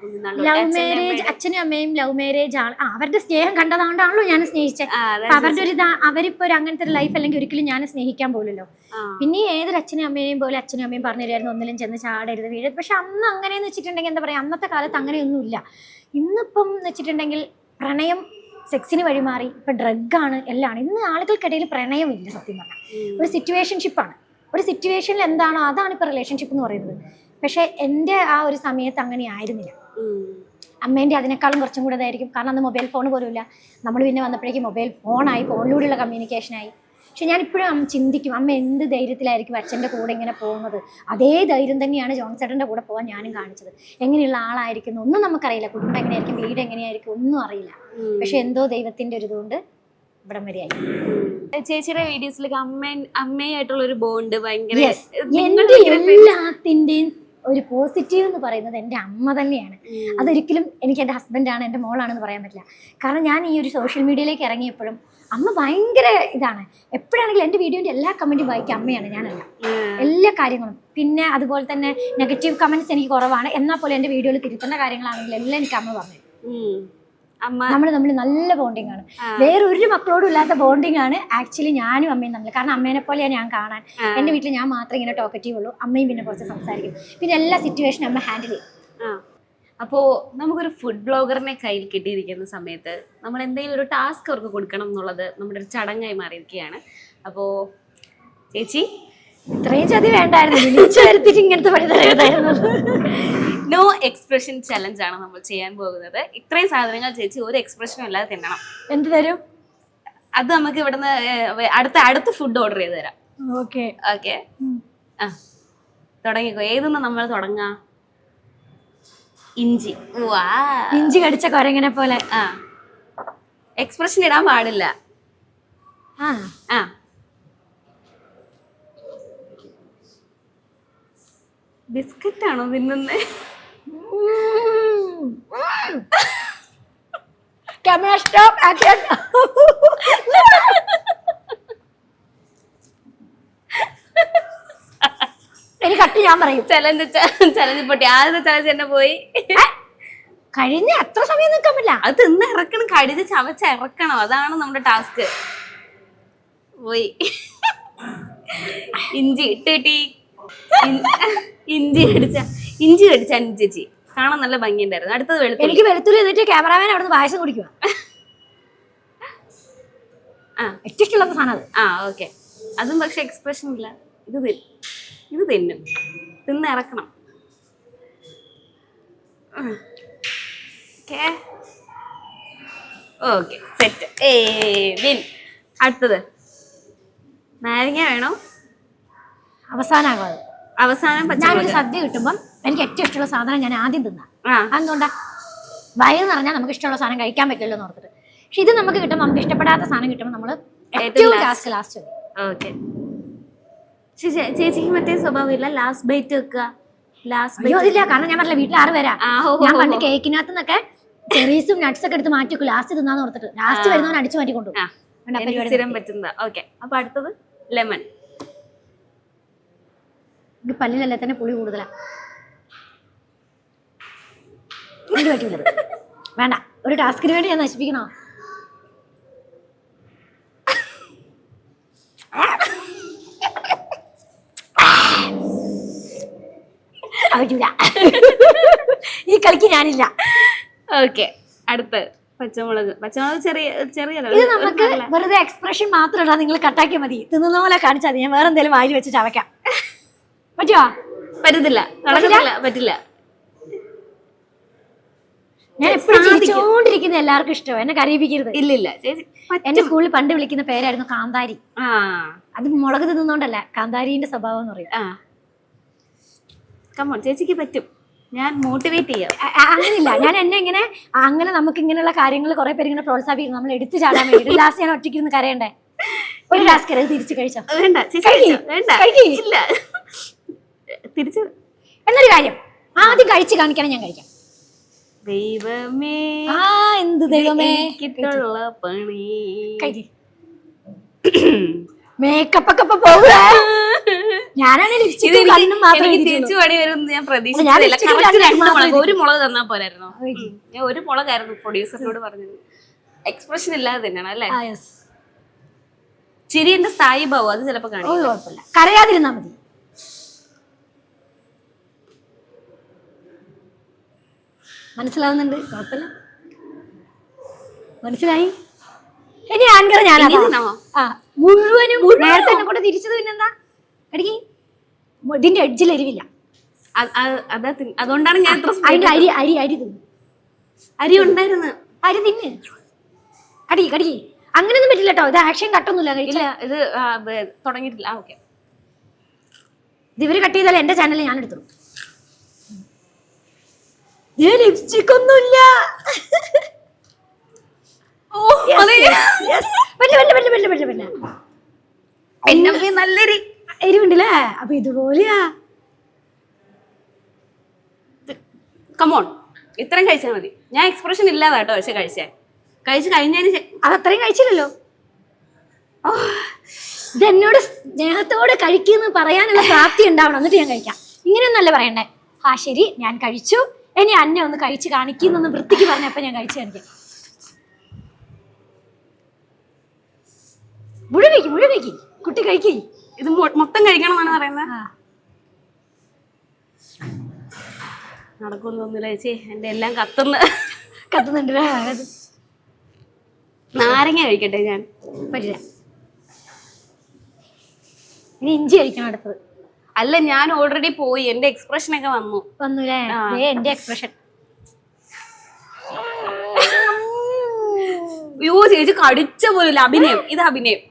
A: ലവ് മാരേജ്, അച്ഛനും അമ്മയും ലവ് മാരേജ് ആണ്. അവരുടെ സ്നേഹം കണ്ടതുകൊണ്ടാണല്ലോ ഞാൻ സ്നേഹിച്ചത്. അവരുടെ ഒരു അവരിപ്പോ ഒരു അങ്ങനത്തെ ഒരു ലൈഫ് അല്ലെങ്കിൽ ഒരിക്കലും ഞാൻ സ്നേഹിക്കാൻ പോലല്ലോ. പിന്നെ ഏതൊരു അച്ഛനും അമ്മയും പോലെ അച്ഛനും അമ്മയും പറഞ്ഞു തരുമായിരുന്നു ഒന്നിലും ചെന്ന് ചാടരുത്, വീഴരുത്. പക്ഷെ അന്ന് അങ്ങനെയെന്ന് വെച്ചിട്ടുണ്ടെങ്കിൽ എന്താ പറയാ, അന്നത്തെ കാലത്ത് അങ്ങനെയൊന്നുമില്ല. ഇന്നിപ്പം എന്ന് വെച്ചിട്ടുണ്ടെങ്കിൽ പ്രണയം സെക്സിന് വഴിമാറി, ഇപ്പൊ ഡ്രഗാണ്, എല്ലാം. ഇന്ന് ആളുകൾക്കിടയിൽ പ്രണയമില്ല സത്യം പറഞ്ഞാൽ. ഒരു സിറ്റുവേഷൻഷിപ്പാണ്. ഒരു സിറ്റുവേഷനിൽ എന്താണോ അതാണ് ഇപ്പോൾ റിലേഷൻഷിപ്പ് എന്ന് പറയുന്നത്. പക്ഷേ എൻ്റെ ആ ഒരു സമയത്ത് അങ്ങനെ ആയിരുന്നില്ല. അമ്മേൻ്റെ അതിനേക്കാളും കുറച്ചും കൂടെ ഇതായിരിക്കും. കാരണം അന്ന് മൊബൈൽ ഫോൺ പോലും ഇല്ല. നമ്മൾ പിന്നെ വന്നപ്പോഴേക്കും മൊബൈൽ ഫോണായി, ഫോണിലൂടെയുള്ള കമ്മ്യൂണിക്കേഷനായി. പക്ഷെ ഞാനിപ്പോഴും ചിന്തിക്കും, അമ്മ എന്ത് ധൈര്യത്തിലായിരിക്കും അച്ഛൻ്റെ കൂടെ ഇങ്ങനെ പോകുന്നത്. അതേ ധൈര്യം തന്നെയാണ് ജോൺസേട്ടൻ്റെ കൂടെ പോകാൻ ഞാനും കാണിച്ചത്. എങ്ങനെയുള്ള ആളായിരിക്കുന്നു ഒന്നും നമുക്കറിയില്ല, കുടുംബം എങ്ങനെയായിരിക്കും, വീട് എങ്ങനെയായിരിക്കും ഒന്നും അറിയില്ല. പക്ഷെ എന്തോ ദൈവത്തിൻ്റെ ഒരു ഇതുകൊണ്ട് ഇവിടം വരെയായി.
B: ചേച്ചിയുടെ വീഡിയോസിലേക്ക് അമ്മയായിട്ടുള്ള ഒരു ബോണ്ട് ഭയങ്കര,
A: എൻ്റെ എല്ലാത്തിൻ്റെയും ഒരു പോസിറ്റീവ് എന്ന് പറയുന്നത് എൻ്റെ അമ്മ തന്നെയാണ്. അതൊരിക്കലും എനിക്ക് എൻ്റെ ഹസ്ബൻഡാണ്, എൻ്റെ മോളാണെന്ന് പറയാൻ പറ്റില്ല. കാരണം ഞാൻ ഈ ഒരു സോഷ്യൽ മീഡിയയിലേക്ക് ഇറങ്ങിയപ്പോഴും അമ്മ ഭയങ്കര ഇതാണ്. എപ്പോഴാണെങ്കിലും എൻ്റെ വീഡിയോൻ്റെ എല്ലാ കമൻറ്റും വായിക്കുക അമ്മയാണ്, ഞാനല്ല. എല്ലാ കാര്യങ്ങളും. പിന്നെ അതുപോലെ തന്നെ നെഗറ്റീവ് കമൻറ്റ്സ് എനിക്ക് കുറവാണ്. എന്നാൽ പോലും എൻ്റെ വീഡിയോയിൽ തിരുത്തേണ്ട കാര്യങ്ങളാണെങ്കിലും എല്ലാം എനിക്ക് അമ്മ പറഞ്ഞു. നമ്മൾ നല്ല ബോണ്ടിങ് ആണ്. വേറൊരു മക്കളോടും ഇല്ലാത്ത ബോണ്ടിങ് ആണ് ആക്ച്വലി ഞാനും അമ്മയും തമ്മിൽ. കാരണം അമ്മേനെ പോലെയാണ് ഞാൻ കാണാൻ. എൻ്റെ വീട്ടിൽ ഞാൻ മാത്രമേ ഇങ്ങനെ ടോക്കറ്റീവ് ഉള്ളൂ. അമ്മയും പിന്നെ കുറച്ച് സംസാരിക്കും. പിന്നെ എല്ലാ സിറ്റുവേഷനും അമ്മ ഹാൻഡിൽ ചെയ്യും.
B: അപ്പോൾ നമുക്കൊരു ഫുഡ് ബ്ലോഗറിനെ കയ്യിൽ കിട്ടിയിരിക്കുന്ന സമയത്ത് നമ്മൾ എന്തെങ്കിലും ഒരു ടാസ്ക് അവർക്ക് കൊടുക്കണം എന്നുള്ളത് നമ്മുടെ ഒരു ചടങ്ങായി മാറിയിരിക്കുകയാണ്. അപ്പോൾ ചേച്ചി
A: ഇത്രയും ചതി വേണ്ടായിരുന്നു, വിളിച്ചു വരുത്തിട്ട് ഇങ്ങനത്തെ പണി തരുന്നതായിരുന്നു.
B: നോ എക്സ്പ്രഷൻ ചലഞ്ച് ആണ് നമ്മൾ ചെയ്യാൻ പോകുന്നത്. ഇത്രയും സാധനങ്ങൾ ചേച്ചി ഒരു എക്സ്പ്രഷനും ഇല്ലാതെ തിന്നണം.
A: എന്ത് തരും?
B: അത് നമുക്ക് ഇവിടുന്ന് അടുത്ത ഫുഡ് ഓർഡർ ചെയ്ത് തരാം.
A: ഓക്കെ
B: ഓക്കെ, തുടങ്ങിക്കോ. ഏതെന്ന് നമ്മൾ തുടങ്ങാം? ഇഞ്ചി.
A: ഇഞ്ചി കടിച്ച കൊരങ്ങനെ പോലെ.
B: എക്സ്പ്രഷൻ ഇടാൻ പാടില്ല. ബിസ്ക്കറ്റ് ആണോ തിന്നുന്നേ?
A: Camera stop, action. എനിക്ക് കട്ട് ഞാൻ പറയും.
B: ചലഞ്ച് പൊട്ടി. ആദ്യത്തെ ചലഞ്ച് തന്നെ പോയി.
A: കഴിഞ്ഞ അത്ര സമയം നിൽക്കാൻ പറ്റില്ല.
B: അത് തിന്ന് ഇറക്കണം, കടിച്ച് ചവച്ച ഇറക്കണം. അതാണ് നമ്മുടെ ടാസ്ക്. പോയി. ഇഞ്ചി ഇട്ടി ഇഞ്ചി കടിച്ച ചേച്ചി കാണാൻ നല്ല ഭംഗിയുണ്ടായിരുന്നു. അടുത്തത് വെളുത്തുള്ളി.
A: എനിക്ക് വെളുത്തുള്ളി എന്നിട്ട് ക്യാമറാമാൻ അവിടുന്ന് പായസം കുടിക്കുക. ഏറ്റവും ഇഷ്ടമുള്ള സാധനം അത്.
B: ഓക്കെ. അതും പക്ഷെ എക്സ്പ്രഷൻ ഇല്ല. ഇത് തിന്നും, തിന്ന് ഇറക്കണം. Okay, set. വിൻ. അടുത്തത് നാരങ്ങ വേണോ?
A: അവസാനം ഞാനൊരു സദ്യ കിട്ടുമ്പം എനിക്ക് ഏറ്റവും ഇഷ്ടമുള്ള സാധനം ഞാൻ ആദ്യം തിന്നാം. അതുകൊണ്ടാ വയറ് നിറഞ്ഞാൽ നമുക്ക് ഇഷ്ടമുള്ള സാധനം കഴിക്കാൻ പറ്റില്ലല്ലോ എന്ന് ഓർത്തിട്ട്. പക്ഷെ ഇത് നമുക്ക് കിട്ടുമ്പോൾ, നമുക്ക് ഇഷ്ടപ്പെടാത്ത സാധനം കിട്ടുമ്പോൾ നമ്മൾ ഏറ്റവും ലാസ്റ്റ്.
B: ഓക്കെ. ചേച്ചിക്ക് മറ്റേ സ്വഭാവം ഇല്ല, ലാസ്റ്റ് ബൈറ്റ് വെക്കുക.
A: അതില്ല, കാരണം ഞാൻ പറഞ്ഞില്ല വീട്ടിൽ 6 പേരാ. ഞാൻ പണ്ട് കേക്കിനകത്ത് നിന്നൊക്കെ ചെറീസും നട്ട്സ് ഒക്കെ എടുത്ത് മാറ്റി വെക്കും ലാസ്റ്റ് തിന്നാന്ന് ഓർത്തിട്ട്. ലാസ്റ്റ് വരുന്നവൻ അടിച്ചു മാറ്റി കൊണ്ടുപോകും.
B: സ്ഥിരം പറ്റുന്ന. ഓക്കെ. അപ്പൊ അടുത്തത് ലെമൺ.
A: പല്ലിലല്ലേ തന്നെ പുളി കൂടുതലാ. പറ്റൂലത് വേണ്ട. ഒരു ടാസ്കിന് വേണ്ടി ഞാൻ നശിപ്പിക്കണോ? പറ്റൂല. ഈ കളിക്ക് ഞാനില്ല.
B: ഓക്കെ, അടുത്ത് പച്ചമുളക്. പച്ചമുളക് ചെറിയ ചെറിയ
A: ഇത് നമുക്ക് വെറുതെ എക്സ്പ്രഷൻ മാത്രമല്ല, നിങ്ങൾ കട്ടാക്കിയാൽ മതി. തിന്നുന്ന പോലെ കാണിച്ചാൽ മതി. ഞാൻ വേറെ എന്തെങ്കിലും വായിൽ വെച്ച് ചവയ്ക്കാം. പറ്റുമോ?
B: പറ്റത്തില്ല, നടക്കത്തില്ല, പറ്റില്ല.
A: ഞാൻ എപ്പോഴും ചിരിച്ചോണ്ടിരിക്കുന്ന എല്ലാവർക്കും ഇഷ്ടമാണ്. എന്നെ കരയിപ്പിക്കരുത്.
B: ഇല്ലില്ല ചേച്ചി.
A: എന്റെ സ്കൂളിൽ പണ്ട് വിളിക്കുന്ന പേരായിരുന്നു കാന്താരി.
B: ആ
A: അത് മുളക് തിന്നുന്നോണ്ടല്ല, കാന്താരിന്റെ സ്വഭാവം എന്ന് പറയും.
B: ആ കമോൺ, ചേച്ചിക്ക് പറ്റും. ഞാൻ മോട്ടിവേറ്റ് ചെയ്യാം.
A: അങ്ങനെയില്ല, ഞാൻ എന്നെ ഇങ്ങനെ അങ്ങനെ നമുക്ക് ഇങ്ങനെയുള്ള കാര്യങ്ങൾ കുറെ പേര് ഇങ്ങനെ പ്രോത്സാഹിപ്പിക്കും. നമ്മൾ എടുത്തു ചാടാൻ വേണ്ടി ലാസ്റ്റ് ഞാൻ ഒറ്റയ്ക്ക് ഇരുന്ന് കരയണ്ടേ? ഒരു ലാസ്റ്റ് കര തിരിച്ചു കഴിച്ചോ?
B: വേണ്ട ചേച്ചി, വേണ്ട, ഇല്ല, തിരിച്ചു.
A: എന്നൊരു കാര്യം, ആദ്യം കഴിച്ച് കാണിക്കണം, ഞാൻ കഴിക്കാം.
B: ദൈവമേ,
A: എന്ത് ദൈവമേ,
B: കിട്ടുള്ള പണി.
A: മേക്കപ്പ് ഒക്കെ പോവുക. ഞാനാണ്
B: തിരിച്ചു പണി വരും ഞാൻ പ്രതീക്ഷിച്ചില്ല. ഒരു മുളക് തന്നാ പോരായിരുന്നു. ഞാൻ ഒരു മുളകായിരുന്നു പ്രൊഡ്യൂസറിനോട് പറഞ്ഞത്. എക്സ്പ്രഷൻ ഇല്ലാതെ തന്നെയാണ് അല്ലേ? ചിരി എന്റെ സ്ഥായി ഭാവം, അത് ചിലപ്പോ കാണില്ല.
A: കരയാതിരുന്നാ മതി. മനസ്സിലാവുന്നുണ്ട്, കുഴപ്പമില്ല. മനസ്സിലായി. ഇനി ആങ്കർ ഞാനാണോ? മുഴുവനും നേരത്തെ എന്നെ കൊണ്ട് തിരിച്ചത്. പിന്നെന്താ അടിക്ക്, ഇതിന്റെ എഡ്ജിൽ എരിവില്ല.
B: അതുകൊണ്ടാണ് ഞാൻ
A: അതിന്റെ അരി അരി അരി തിന്നു.
B: അരി ഉണ്ടായിരുന്നു,
A: അരി തിന്ന് കടിക്ക് കടിക്ക്. അങ്ങനെയൊന്നും പറ്റില്ല കേട്ടോ. ഇത് ആക്ഷൻ കട്ടൊന്നുമില്ല.
B: ഇല്ല, ഇത് തുടങ്ങിയിട്ടില്ല. ഓക്കെ,
A: ഇത് ഇവര് കട്ട് ചെയ്താലും എന്റെ ചാനലിൽ ഞാൻ എടുത്തു. ലിപ്സ്റ്റിക് ഒന്നുമില്ല.
B: നല്ലൊരു
A: എരിവുണ്ടല്ലേ? അപ്പൊ ഇതുപോലെയാ.
B: കമോൺ, ഇത്രയും കഴിച്ചാൽ മതി. ഞാൻ എക്സ്പ്രഷൻ ഇല്ലാതെ കേട്ടോ പക്ഷെ കഴിച്ചു കഴിഞ്ഞതിന്
A: അതത്രയും കഴിച്ചില്ലല്ലോ. ഇതെന്നോട് സ്നേഹത്തോടെ കഴിക്കുന്നു പറയാനുള്ള പ്രാപ്തി ഉണ്ടാവണം, എന്നിട്ട് ഞാൻ കഴിക്കാം. ഇങ്ങനെയൊന്നല്ല പറയണ്ടേ. ആ ശരി, ഞാൻ കഴിച്ചു, ഇനി അന്നെ ഒന്ന് കഴിച്ച് കാണിക്കുന്നൊന്ന് വൃത്തിക്ക് പറഞ്ഞപ്പോ ഞാൻ കഴിച്ചു കാണിക്കാം. മുഴുവയ്ക്ക് മുഴുവയ്ക്ക് കുട്ടി കഴിക്കേ.
B: ഇത് മൊത്തം കഴിക്കണം എന്നാണ് പറയുന്നത്. നടക്കുമെന്ന് തോന്നില്ല ചേച്ചി, എന്റെ എല്ലാം
A: കത്തുന്നുണ്ട്.
B: നാരങ്ങ കഴിക്കട്ടെ ഞാൻ.
A: പറ്റില്ല, ഇനി ഇഞ്ചി കഴിക്കണം അടുത്തത്.
B: അല്ല, ഞാൻ ഓൾറെഡി പോയി, എന്റെ എക്സ്പ്രഷൻ ഒക്കെ വന്നുല്ലേ?
A: എന്റെ എക്സ്പ്രഷൻ.
B: അയ്യോ ചേച്ചി, കടിച്ച പോലില്ല. അഭിനയം, ഇത് അഭിനയം.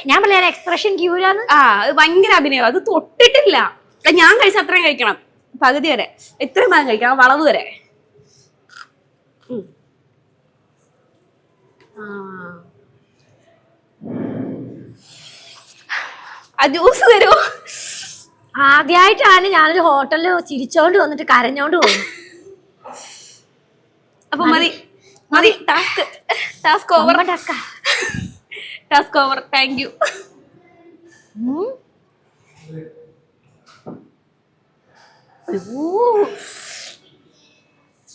A: ഞാൻ പറയാൻ എക്സ്പ്രഷൻ ക്യൂരാന്ന്.
B: അത് ഭയങ്കര അഭിനയം. അത് തൊട്ടിട്ടില്ല. ഞാൻ കഴിച്ച അത്രയും കഴിക്കണം, പകുതി വരെ. എത്രയും ഭാഗം കഴിക്കണം, വളവ് വരെ. ജ്യൂസ് തരുമോ?
A: ആദ്യമായിട്ടാണ് ഞാനൊരു ഹോട്ടലിൽ ചിരിച്ചോണ്ട് വന്നിട്ട് കരഞ്ഞോണ്ട് പോകുന്നു.
B: അപ്പൊ മതി മതി, task over. Task over, thank you.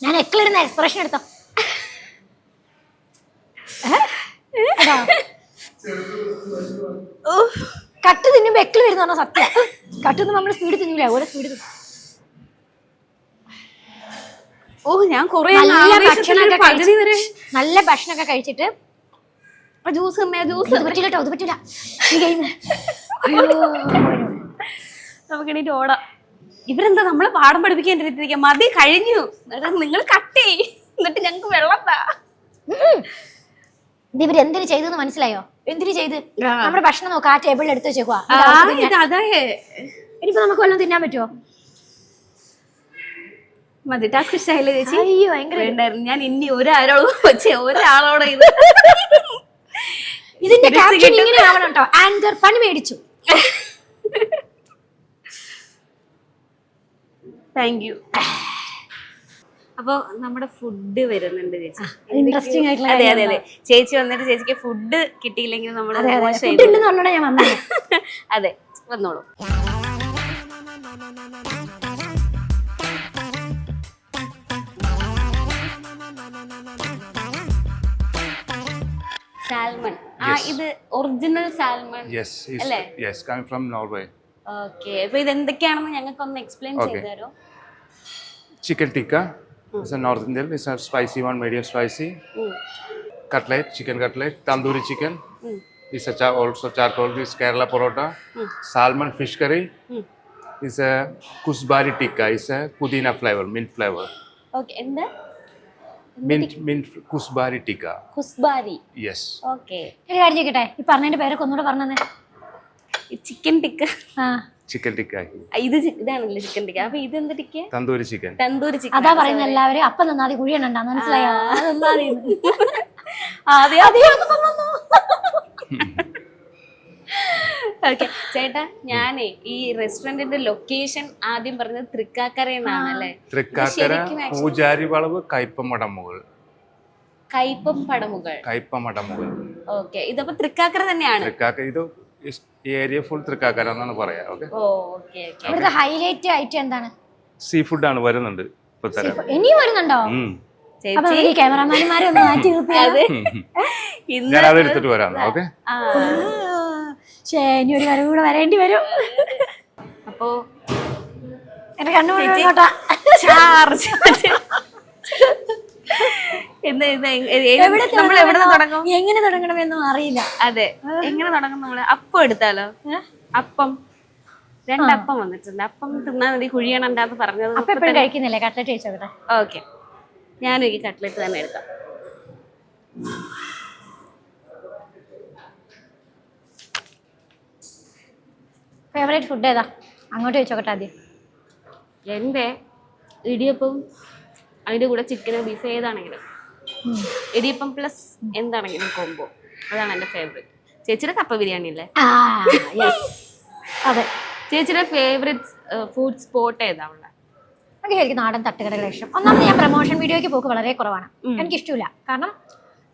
A: ഞാൻ എക്കിലിടുന്ന എക്സ്പ്രഷൻ എടുത്തോ. കട്ട് തിന്നുമ്പോ എക്കിൽ വരുന്ന പറഞ്ഞാൽ സത്യം. കട്ടൊന്നും നമ്മൾ സ്പീഡ് തിന്നൂല, ഓരോ സ്പീഡ് തിന്നും.
B: ഞാൻ
A: നല്ല ഭക്ഷണമൊക്കെ കഴിച്ചിട്ട്
B: ജ്യൂസ്
A: പറ്റില്ല കേട്ടോ, അത് പറ്റില്ല.
B: നമുക്ക് എണീറ്റ് ഓടാം. ഇവരെന്താ നമ്മളെ പാഠം പഠിപ്പിക്കാൻ മതി, കഴിഞ്ഞു. നിങ്ങൾ കട്ട് ചെയ്യ്, എന്നിട്ട് ഞങ്ങക്ക് വെള്ളം താ.
A: ഇത് ഇവര് എന്തിനു ചെയ്തെന്ന് മനസ്സിലായോ? എന്തിനു ചെയ്ത്? നമ്മുടെ ഭക്ഷണം നോക്കാം, ആ ടേബിളിൽ എടുത്ത് വെച്ചേക്കുവാ. ഇനിയിപ്പോ നമുക്ക് വല്ലതും തിന്നാൻ പറ്റുമോ?
B: മതി. ടാസ്ക് ഇഷ്ടമായില്ലേ ചേച്ചി?
A: അയ്യോ ഭയങ്കര
B: വേണ്ടായിരുന്നു. ഞാൻ ഇനി ഒരാളോട്
A: ഇതിന്റെ ക്യാപ്ഷൻ ഇങ്ങനെ ആവണം കേട്ടോ. ആങ്കർ പണി മേടിച്ചു.
B: Thank you. അപ്പൊ നമ്മുടെ ഫുഡ് വരുന്നുണ്ട് ചേച്ചി.
A: ഇൻട്രസ്റ്റിംഗ് ആയിട്ടുള്ള.
B: അതെ അതെ അതെ, ചേച്ചി വന്നിട്ട് ചേച്ചിക്ക് ഫുഡ് കിട്ടിയില്ലെങ്കിൽ നമ്മൾ
A: ഞാൻ വന്നത്.
B: അതെ, വന്നോളൂ. സാൽമൺ. ഇത് ഒറിജിനൽ സാൽമൺ
D: അല്ലേ? Yes, coming from Norway.
B: Okay. അപ്പൊ ഇത് എന്തൊക്കെയാണെന്ന് ഞങ്ങൾക്ക് ഒന്ന് എക്സ്പ്ലെയിൻ ചെയ്തു തരോ?
D: chicken tikka. It's a North Indian. It's a spicy one, medium spicy. Cutlet, chicken cutlet, tandoori chicken. It's a also charcoal. It's Kerala paratha. Salmon fish curry. It's a kusbari tikka. It's a pudina flavor, mint flavor.
B: Okay എന്താ
D: Mint kusbari tikka.
B: കുസ്ബാരി.
D: Yes.
B: Okay.
A: ഒരു കാര്യം ചോദിക്കട്ടെ, ഈ പറഞ്ഞതിന്റെ പേരൊക്കെ ഒന്നുകൂടെ പറഞ്ഞേ.
B: Chicken tikka.
A: ആ,
D: Chicken tikka.
B: ഇതാണല്ലേ ചിക്കൻ ടിക്ക. അപ്പൊ ഇത് എന്ത് tikka?
D: Tandoori chicken.
B: Tandoori chicken.
A: അതാ പറയുന്ന എല്ലാവരും അപ്പം നിന്നാതി കുഴിയണ്ടാന്ന് മനസ്സിലായോ?
B: ഓക്കെ ചേട്ടാ, ഞാനേ ഈ റെസ്റ്റോറന്റിന്റെ ലൊക്കേഷൻ ആദ്യം പറഞ്ഞത് തൃക്കാക്കര എന്നാണല്ലേ?
D: തൃക്കാക്കര പൂജാരി വളവ് കയ്പമടമുകൾ.
B: കയ്പം പടമുകൾ.
D: കയ്പമടമുകൾ.
B: ഓക്കെ, ഇതപ്പോ തൃക്കാക്കര തന്നെയാണ്.
D: തൃക്കാക്കര ഇത് ഈ ഏരിയ ഫുൾ തൃക്കാക്കര എന്നാണ് പറയാ. ഓക്കെ.
B: ഓക്കെ.
A: ഇവിടുത്തെ ഹൈലൈറ്റ് ഐറ്റം എന്താണ്?
D: സീ ഫുഡ് ആണ് വരുന്നുണ്ട് ഇപ്പൊ തരാം.
A: ഇനിയും വരുന്നുണ്ടോ? അപ്പൊ ഈ ക്യാമറമാൻമാരെ ഒന്ന് മാറ്റി നിർത്തിയത്
D: ഞാൻ അത് എടുത്തിട്ട് വരാം. ഓക്കെ.
A: ഇനി ഒരു വരവ് കൂടെ വരേണ്ടി വരും.
B: അപ്പോ
A: എന്റെ കണ്ണുകൊണ്ടാ
B: ചാർജ്
A: എങ്ങനെ തുടങ്ങണമെന്നും അറിയില്ല.
B: അതെ, എങ്ങനെ തുടങ്ങും നമ്മള്? അപ്പം എടുത്താലോ? അപ്പം 2 അപ്പം വന്നിട്ടുണ്ട്. അപ്പം തിന്നാൻ മതി, കുഴിയണണ്ടാന്ന് പറഞ്ഞത്.
A: അപ്പൊ എപ്പോഴും കഴിക്കുന്നില്ലേ? കട്ട്ലറ്റ് കഴിച്ചോട്ടെ.
B: ഓക്കെ, ഞാനും ഈ കട്ട്ലറ്റ് തന്നെ എടുക്കാം.
A: ഫേവറേറ്റ് ഫുഡ് ഏതാ? അങ്ങോട്ട് ചോദിച്ചോട്ടെ ആദ്യം.
B: എൻ്റെ ഇടിയപ്പം, അതിൻ്റെ കൂടെ ചിക്കനോ ബീഫ് ഏതാണെങ്കിലും, ഇടിയപ്പം പ്ലസ് എന്താണെങ്കിലും കോംബോ, അതാണ് എൻ്റെ ഫേവറേറ്റ്. ചേച്ചിയുടെ കപ്പ ബിരിയാണി അല്ലേ?
A: അതെ.
B: ചേച്ചിയുടെ ഫേവറേറ്റ് ഫുഡ് സ്പോട്ട് ഏതാ ഉള്ളത്?
A: എനിക്ക് ശരിക്കും നാടൻ തട്ടുകടകളെ ഇഷ്ടം. ഒന്നാമത് ഞാൻ പ്രൊമോഷൻ വീഡിയോയ്ക്ക് പോക്ക് വളരെ കുറവാണ്. എനിക്കിഷ്ടമില്ല. കാരണം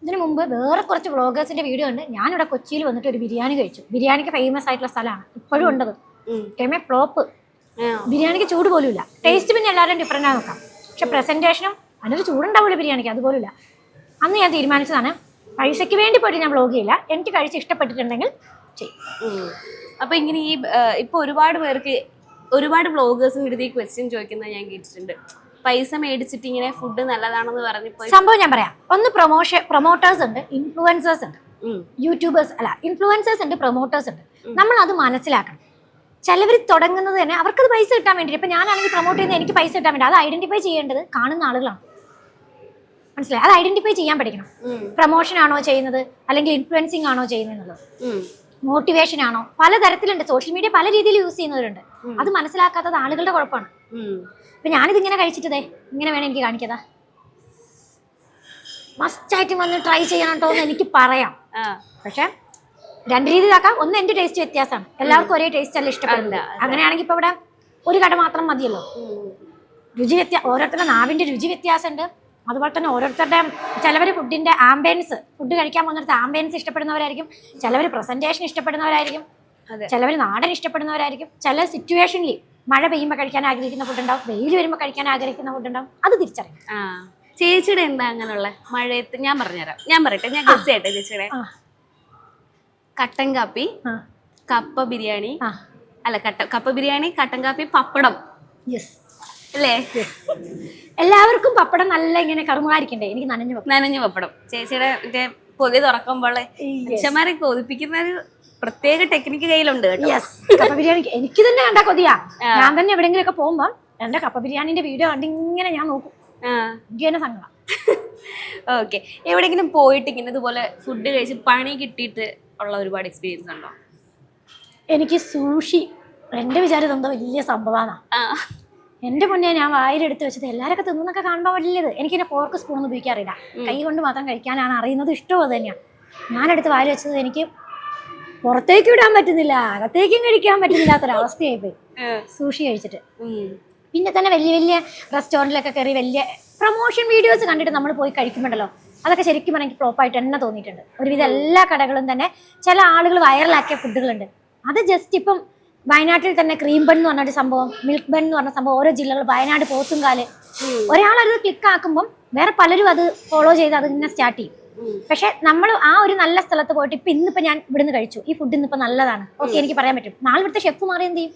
A: ഇതിനു മുമ്പ് വേറെ കുറച്ച് വ്ളോഗേഴ്സിന്റെ വീഡിയോ ഉണ്ട്. ഞാനിവിടെ കൊച്ചിയിൽ വന്നിട്ട് ഒരു ബിരിയാണി കഴിച്ചു. ബിരിയാണിക്ക് ഫേമസ് ആയിട്ടുള്ള സ്ഥലമാണ്, ഇപ്പോഴും ഉണ്ടത്. ഫ്ലോപ്പ്. ബിരിയാണിക്ക് ചൂട് പോലും ഇല്ല. ടേസ്റ്റ് പിന്നെ എല്ലാവരും ഡിഫറൻ്റ് ആയി നോക്കാം, പക്ഷെ പ്രസന്റേഷനും അതിനൊരു ചൂടുണ്ടാവില്ല ബിരിയാണിക്ക്, അതുപോലും ഇല്ല. അന്ന് ഞാൻ തീരുമാനിച്ചതാണ്, പൈസയ്ക്ക് വേണ്ടി പോയിട്ട് ഞാൻ വ്ളോഗ് ചെയ്യില്ല, എനിക്ക് കഴിച്ച് ഇഷ്ടപ്പെട്ടിട്ടുണ്ടെങ്കിൽ ചെയ്യും.
B: അപ്പൊ ഇങ്ങനെ ഈ ഇപ്പൊ ഒരുപാട് വ്ളോഗേഴ്സും ഇടുന്ന ക്വസ്റ്റ്യൻ ചോദിക്കുന്നത് ഞാൻ കേട്ടിട്ടുണ്ട്. പൈസ മേടിച്ചിട്ട് ഇങ്ങനെ ഫുഡ് നല്ലതാണെന്ന് പറഞ്ഞപ്പോ
A: സംഭവം ഞാൻ പറയാം. ഒന്ന് പ്രൊമോട്ടേഴ്സ് ഉണ്ട്, ഇൻഫ്ലുവൻസേഴ്സ് ഉണ്ട്. യൂട്യൂബേഴ്സ് അല്ല, ഇൻഫ്ലുവൻസേഴ്സ് ഉണ്ട്, പ്രൊമോട്ടേഴ്സ് ഉണ്ട്. നമ്മൾ അത് മനസ്സിലാക്കണം. ചിലവർ തുടങ്ങുന്നത് തന്നെ അവർക്കത് പൈസ കിട്ടാൻ വേണ്ടിയിട്ട്. ഇപ്പൊ ഞാനാണെങ്കിൽ പ്രൊമോട്ട് ചെയ്യുന്നത് എനിക്ക് പൈസ കിട്ടാൻ വേണ്ടി. അത് ഐഡന്റിഫൈ ചെയ്യേണ്ടത് കാണുന്ന ആളുകളാണ്. മനസ്സിലായി? അത് ഐഡന്റിഫൈ ചെയ്യാൻ പഠിക്കണം. പ്രൊമോഷൻ ആണോ ചെയ്യുന്നത്, അല്ലെങ്കിൽ ഇൻഫ്ലുവൻസിങ് ആണോ ചെയ്യുന്നത്, മോട്ടിവേഷൻ ആണോ? പലതരത്തിലുണ്ട്. സോഷ്യൽ മീഡിയ പല രീതിയിൽ യൂസ് ചെയ്യുന്നവരുണ്ട്. അത് മനസ്സിലാക്കാത്തത് ആളുകളുടെ കുഴപ്പമാണ്. ഇപ്പൊ ഞാനിത് ഇങ്ങനെ കഴിച്ചിട്ടതേ ഇങ്ങനെ വേണം എനിക്ക് കാണിക്കതാ. മസ്റ്റായിട്ട് വന്ന് ട്രൈ ചെയ്യണം കേട്ടോ എന്ന് എനിക്ക് പറയാം. പക്ഷെ 2 രീതിയിലാക്കാം. ഒന്ന് എന്റെ ടേസ്റ്റ് വ്യത്യാസമാണ്, എല്ലാവർക്കും ഒരേ ടേസ്റ്റ് അല്ല ഇഷ്ടപ്പെടില്ല. അങ്ങനെയാണെങ്കിൽ ഇപ്പൊ ഇവിടെ ഒരു കട മാത്രം മതിയല്ലോ. ഓരോരുത്തരുടെ നാവിന്റെ രുചി വ്യത്യാസമുണ്ട്. അതുപോലെ തന്നെ ഓരോരുത്തരുടെ ചിലവർ ഫുഡിന്റെ ആംബിയൻസ്, ഫുഡ് കഴിക്കാൻ പോകുന്നിടത്ത് ആംബിയൻസ് ഇഷ്ടപ്പെടുന്നവരായിരിക്കും, ചിലവർ പ്രസന്റേഷൻ ഇഷ്ടപ്പെടുന്നവരായിരിക്കും, ചിലവർ നാടൻ ഇഷ്ടപ്പെടുന്നവരായിരിക്കും. ചില സിറ്റുവേഷനിൽ മഴ പെയ്യുമ്പോൾ കഴിക്കാൻ ആഗ്രഹിക്കുന്ന ഫുഡ് ഉണ്ടാവും, വെയിൽ വരുമ്പോൾ കഴിക്കാൻ ആഗ്രഹിക്കുന്ന ഫുഡ് ഉണ്ടാവും. അത് തിരിച്ചറിയാം.
B: ചേച്ചിയുടെ എന്താ അങ്ങനെയുള്ള മഴയത്ത്? ഞാൻ പറഞ്ഞുതരാം, ഞാൻ പറയട്ടെ, ഞാൻ ഗസ് ചെയ്യട്ടെ. ചേച്ചിയുടെ കട്ടൻ കാപ്പി, കപ്പ ബിരിയാണി, അല്ല കപ്പ ബിരിയാണി, കട്ടൻ കാപ്പി, പപ്പടം.
A: യെസ്
B: അല്ലേ?
A: എല്ലാവർക്കും പപ്പടം നല്ല ഇങ്ങനെ കറുമാരിക്കണ്ടേ? എനിക്ക് നനഞ്ഞു
B: പപ്പടം. ചേച്ചിയുടെ മറ്റേ പൊതി തുറക്കുമ്പോൾ അച്ഛന്മാരെ കൊതിപ്പിക്കുന്ന ഒരു പ്രത്യേക ടെക്നിക്ക് കയ്യിലുണ്ട് കേട്ടോ.
A: കപ്പ ബിരിയാണി എനിക്ക് തന്നെ കണ്ടാ കൊതിയാ. ഞാൻ തന്നെ എവിടെയെങ്കിലും ഒക്കെ പോകുമ്പോ എന്റെ കപ്പ ബിരിയാണിന്റെ വീഡിയോ കണ്ടിങ്ങനെ ഞാൻ നോക്കും. എനിക്ക് തന്നെ സങ്കടം.
B: ഓക്കെ, എവിടെയെങ്കിലും പോയിട്ട് ഇങ്ങനെ ഇതുപോലെ ഫുഡ് കഴിച്ച് പണി കിട്ടിയിട്ട് ഉള്ള ഒരുപാട് എക്സ്പീരിയൻസ് ഉണ്ടോ?
A: എനിക്ക് സൂഷി എന്റെ വിചാരം എന്തോ വലിയ സംഭവമാണ്. എന്റെ മുന്നേ ഞാൻ വായിലെടുത്ത് വെച്ചത് എല്ലാവരൊക്കെ തിന്നൊക്കെ കാണുമ്പോൾ വലിയത്. എനിക്കിന്നെ ഫോർക്ക് സ്പൂണൊന്നും ഉപയോഗിക്കാറില്ല, കൈ കൊണ്ട് മാത്രം കഴിക്കാനാണ് അറിയുന്നത്, ഇഷ്ടവും അത് തന്നെയാണ്. ഞാനെടുത്ത് വായിൽ വെച്ചത് എനിക്ക് പുറത്തേക്ക് വിടാൻ പറ്റുന്നില്ല, അകത്തേക്കും കഴിക്കാൻ പറ്റുന്നില്ലാത്തൊരവസ്ഥയായി പോയി സൂഷി കഴിച്ചിട്ട്. പിന്നെ തന്നെ വലിയ വലിയ റെസ്റ്റോറൻറ്റിലൊക്കെ കയറി വലിയ പ്രൊമോഷൻ വീഡിയോസ് കണ്ടിട്ട് നമ്മൾ പോയി കഴിക്കുമ്പോഴല്ലോ, അതൊക്കെ ശരിക്കും എനിക്ക് ഫ്ലോപ്പായിട്ട് തന്നെ തോന്നിയിട്ടുണ്ട്. ഒരുവിധം എല്ലാ കടകളും തന്നെ ചില ആളുകൾ വൈറലാക്കിയ ഫുഡുകളുണ്ട്. അത് ജസ്റ്റ് ഇപ്പം വയനാട്ടിൽ തന്നെ ക്രീം ബൺ എന്ന് പറഞ്ഞൊരു സംഭവം, മിൽക്ക് ബൺ എന്ന് പറഞ്ഞ സംഭവം, ഓരോ ജില്ലകൾ, വയനാട് പോത്തുംകാല്, ഒരാളത് ക്ലിക്ക് ആക്കുമ്പം വേറെ പലരും അത് ഫോളോ ചെയ്ത് അത് ഇങ്ങനെ സ്റ്റാർട്ട് ചെയ്യും. പക്ഷെ നമ്മൾ ആ ഒരു നല്ല സ്ഥലത്ത് പോയിട്ട് ഇപ്പൊ ഇന്നിപ്പോ ഞാൻ ഇവിടുന്ന് കഴിച്ചു, ഈ ഫുഡ് ഇന്നിപ്പോ നല്ലതാണ്, ഓക്കെ, എനിക്ക് പറയാൻ പറ്റും. നാളെ ഇവിടുത്തെ ഷെഫ് മാറി എന്ത് ചെയ്യും?